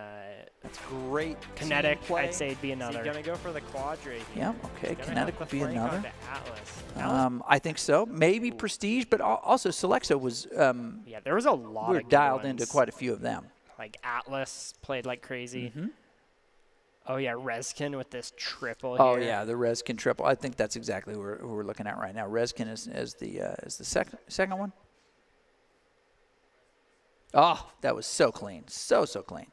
that's great. Kinetic, I'd say, would be another. He's going to go for the quadri. Yep, okay. Kinetic would be another. Atlas. I think so. Maybe Prestige, but also Selexo was. Yeah, there was a lot. We were of dialed ones. into quite a few of them. Like Atlas played like crazy. Oh yeah, Reskin with this triple here. Oh yeah, the Reskin triple. I think that's exactly who we're looking at right now. Reskin is the second one. Oh, that was so clean, so clean.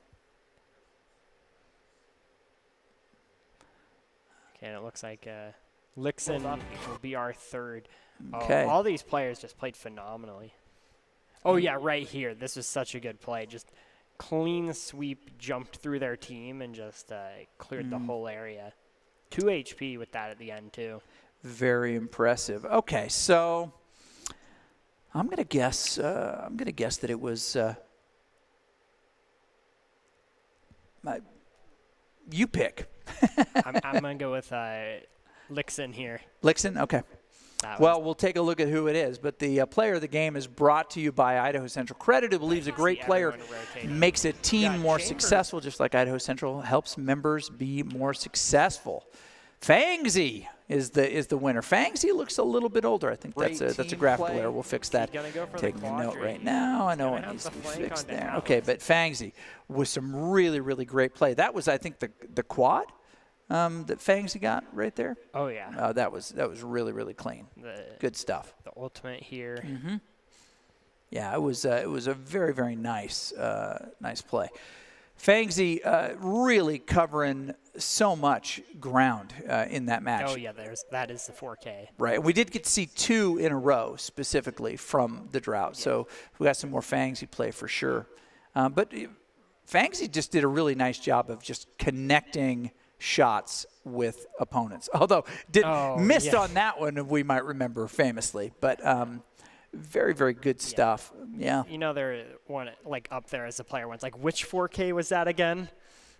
Okay, and it looks like Lixon will be our third. Okay. All these players just played phenomenally. Oh yeah, right here. This was such a good play. Just clean sweep, jumped through their team and just cleared the whole area. 2 HP with that at the end too. Very impressive. Okay, so I'm gonna guess. That it was. You pick. I'm gonna go with Lixon here. Lixon, okay. Well, we'll take a look at who it is. But the player of the game is brought to you by Idaho Central Credit, who believes a great player makes a team more successful, just like Idaho Central helps members be more successful. Fangsy is the winner. Fangsy looks a little bit older. I think that's a graphical error. We'll fix that. Taking a note right now. I know it needs to be fixed there. Okay, but Fangsy with some really, really great play. That was, I think, the quad that Fangsy got right there. Oh yeah. That was really, really clean. Good stuff. The ultimate here. Yeah, it was a very, very nice nice play. Fangsy really covering so much ground in that match. Oh, yeah, that is the 4K. Right. We did get to see 2 in a row specifically from the drought. Yeah. So we got some more Fangsy play for sure. But Fangsy just did a really nice job of just connecting shots with opponents. Although missed on that one, we might remember famously. But very, very good stuff. Yeah. You know, they're one like up there as a player one's like, which 4K was that again?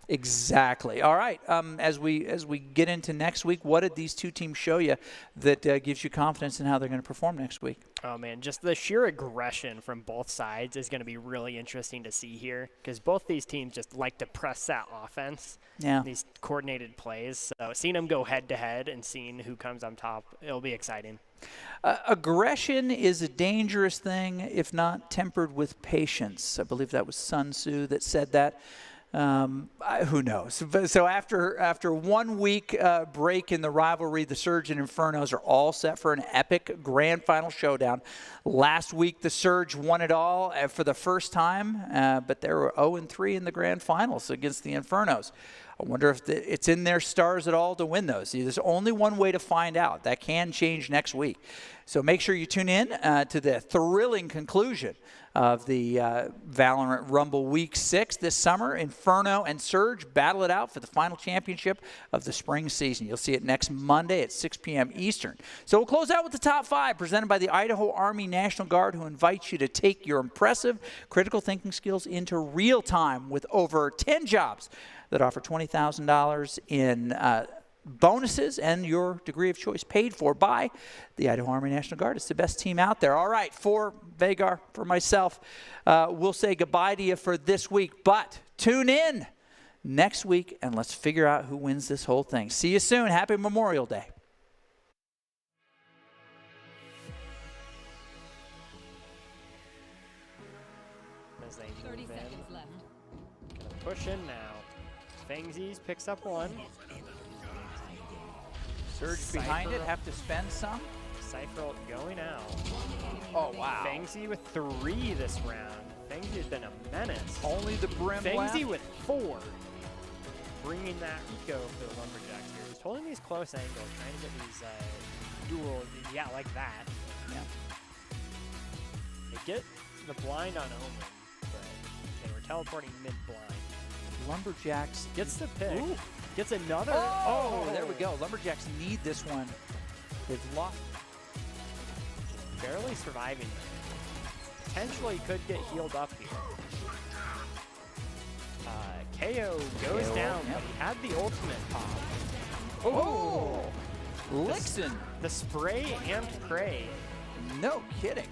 Exactly. All right. As we get into next week, what did these two teams show you that gives you confidence in how they're going to perform next week? Oh, man, just the sheer aggression from both sides is going to be really interesting to see here because both these teams just like to press that offense, these coordinated plays. So seeing them go head-to-head and seeing who comes on top, it'll be exciting. Aggression is a dangerous thing if not tempered with patience. I believe that was Sun Tzu that said that. Who knows? So after 1 week break in the rivalry, the Surge and Infernos are all set for an epic grand final showdown. Last week, the Surge won it all for the first time, but they were 0-3 in the grand finals against the Infernos. I wonder if it's in their stars at all to win those. There's only one way to find out. That can change next week. So make sure you tune in to the thrilling conclusion of the Valorant Rumble Week 6 this summer. Inferno and Surge battle it out for the final championship of the spring season. You'll see it next Monday at 6 p.m. Eastern. So we'll close out with the top 5 presented by the Idaho Army National Guard, who invites you to take your impressive critical thinking skills into real time with over 10 jobs that offer $20,000 in bonuses and your degree of choice paid for by the Idaho Army National Guard. It's the best team out there. All right, for Vagar, for myself, we'll say goodbye to you for this week, but tune in next week and let's figure out who wins this whole thing. See you soon. Happy Memorial Day. As they 30 move seconds left. Gonna push in now. Fangsies picks up 1. Surge behind it, have to spend some. Cypher going out. Oh, wow. Fangsy with 3 this round. Fangsy has been a menace. Only the brim Fangsy left. with 4. Bringing that eco for the Lumberjacks here. Just holding these close angles, trying to get these dual, like that. Yeah. They get the blind on Omen, but they were teleporting mid-blind. Lumberjacks Gets the pick. Ooh. Gets another. Oh, there we go. Lumberjacks need this one. They've lost. Barely surviving. Potentially could get healed up here. KO goes down, but he had the ultimate pop. Oh! Lixen. The spray and pray. No kidding.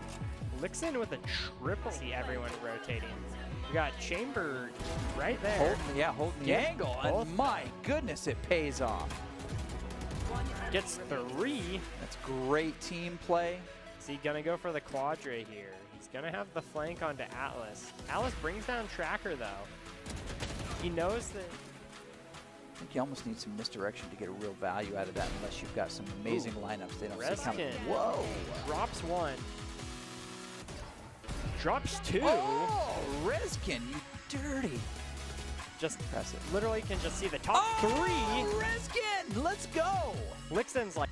Lixen with a triple. See everyone rotating. We got Chamber right there. Holding the angle. And my goodness, it pays off. Gets 3. That's great team play. Is he going to go for the Quadra here? He's going to have the flank onto Atlas. Atlas brings down Tracker, though. He knows that... I think you almost need some misdirection to get a real value out of that unless you've got some amazing lineups they don't see coming. Whoa! Drops 1. Drops 2. Oh, Reskin, you dirty. Just impressive. Literally can just see the top 3. Reskin, let's go. Lixen's like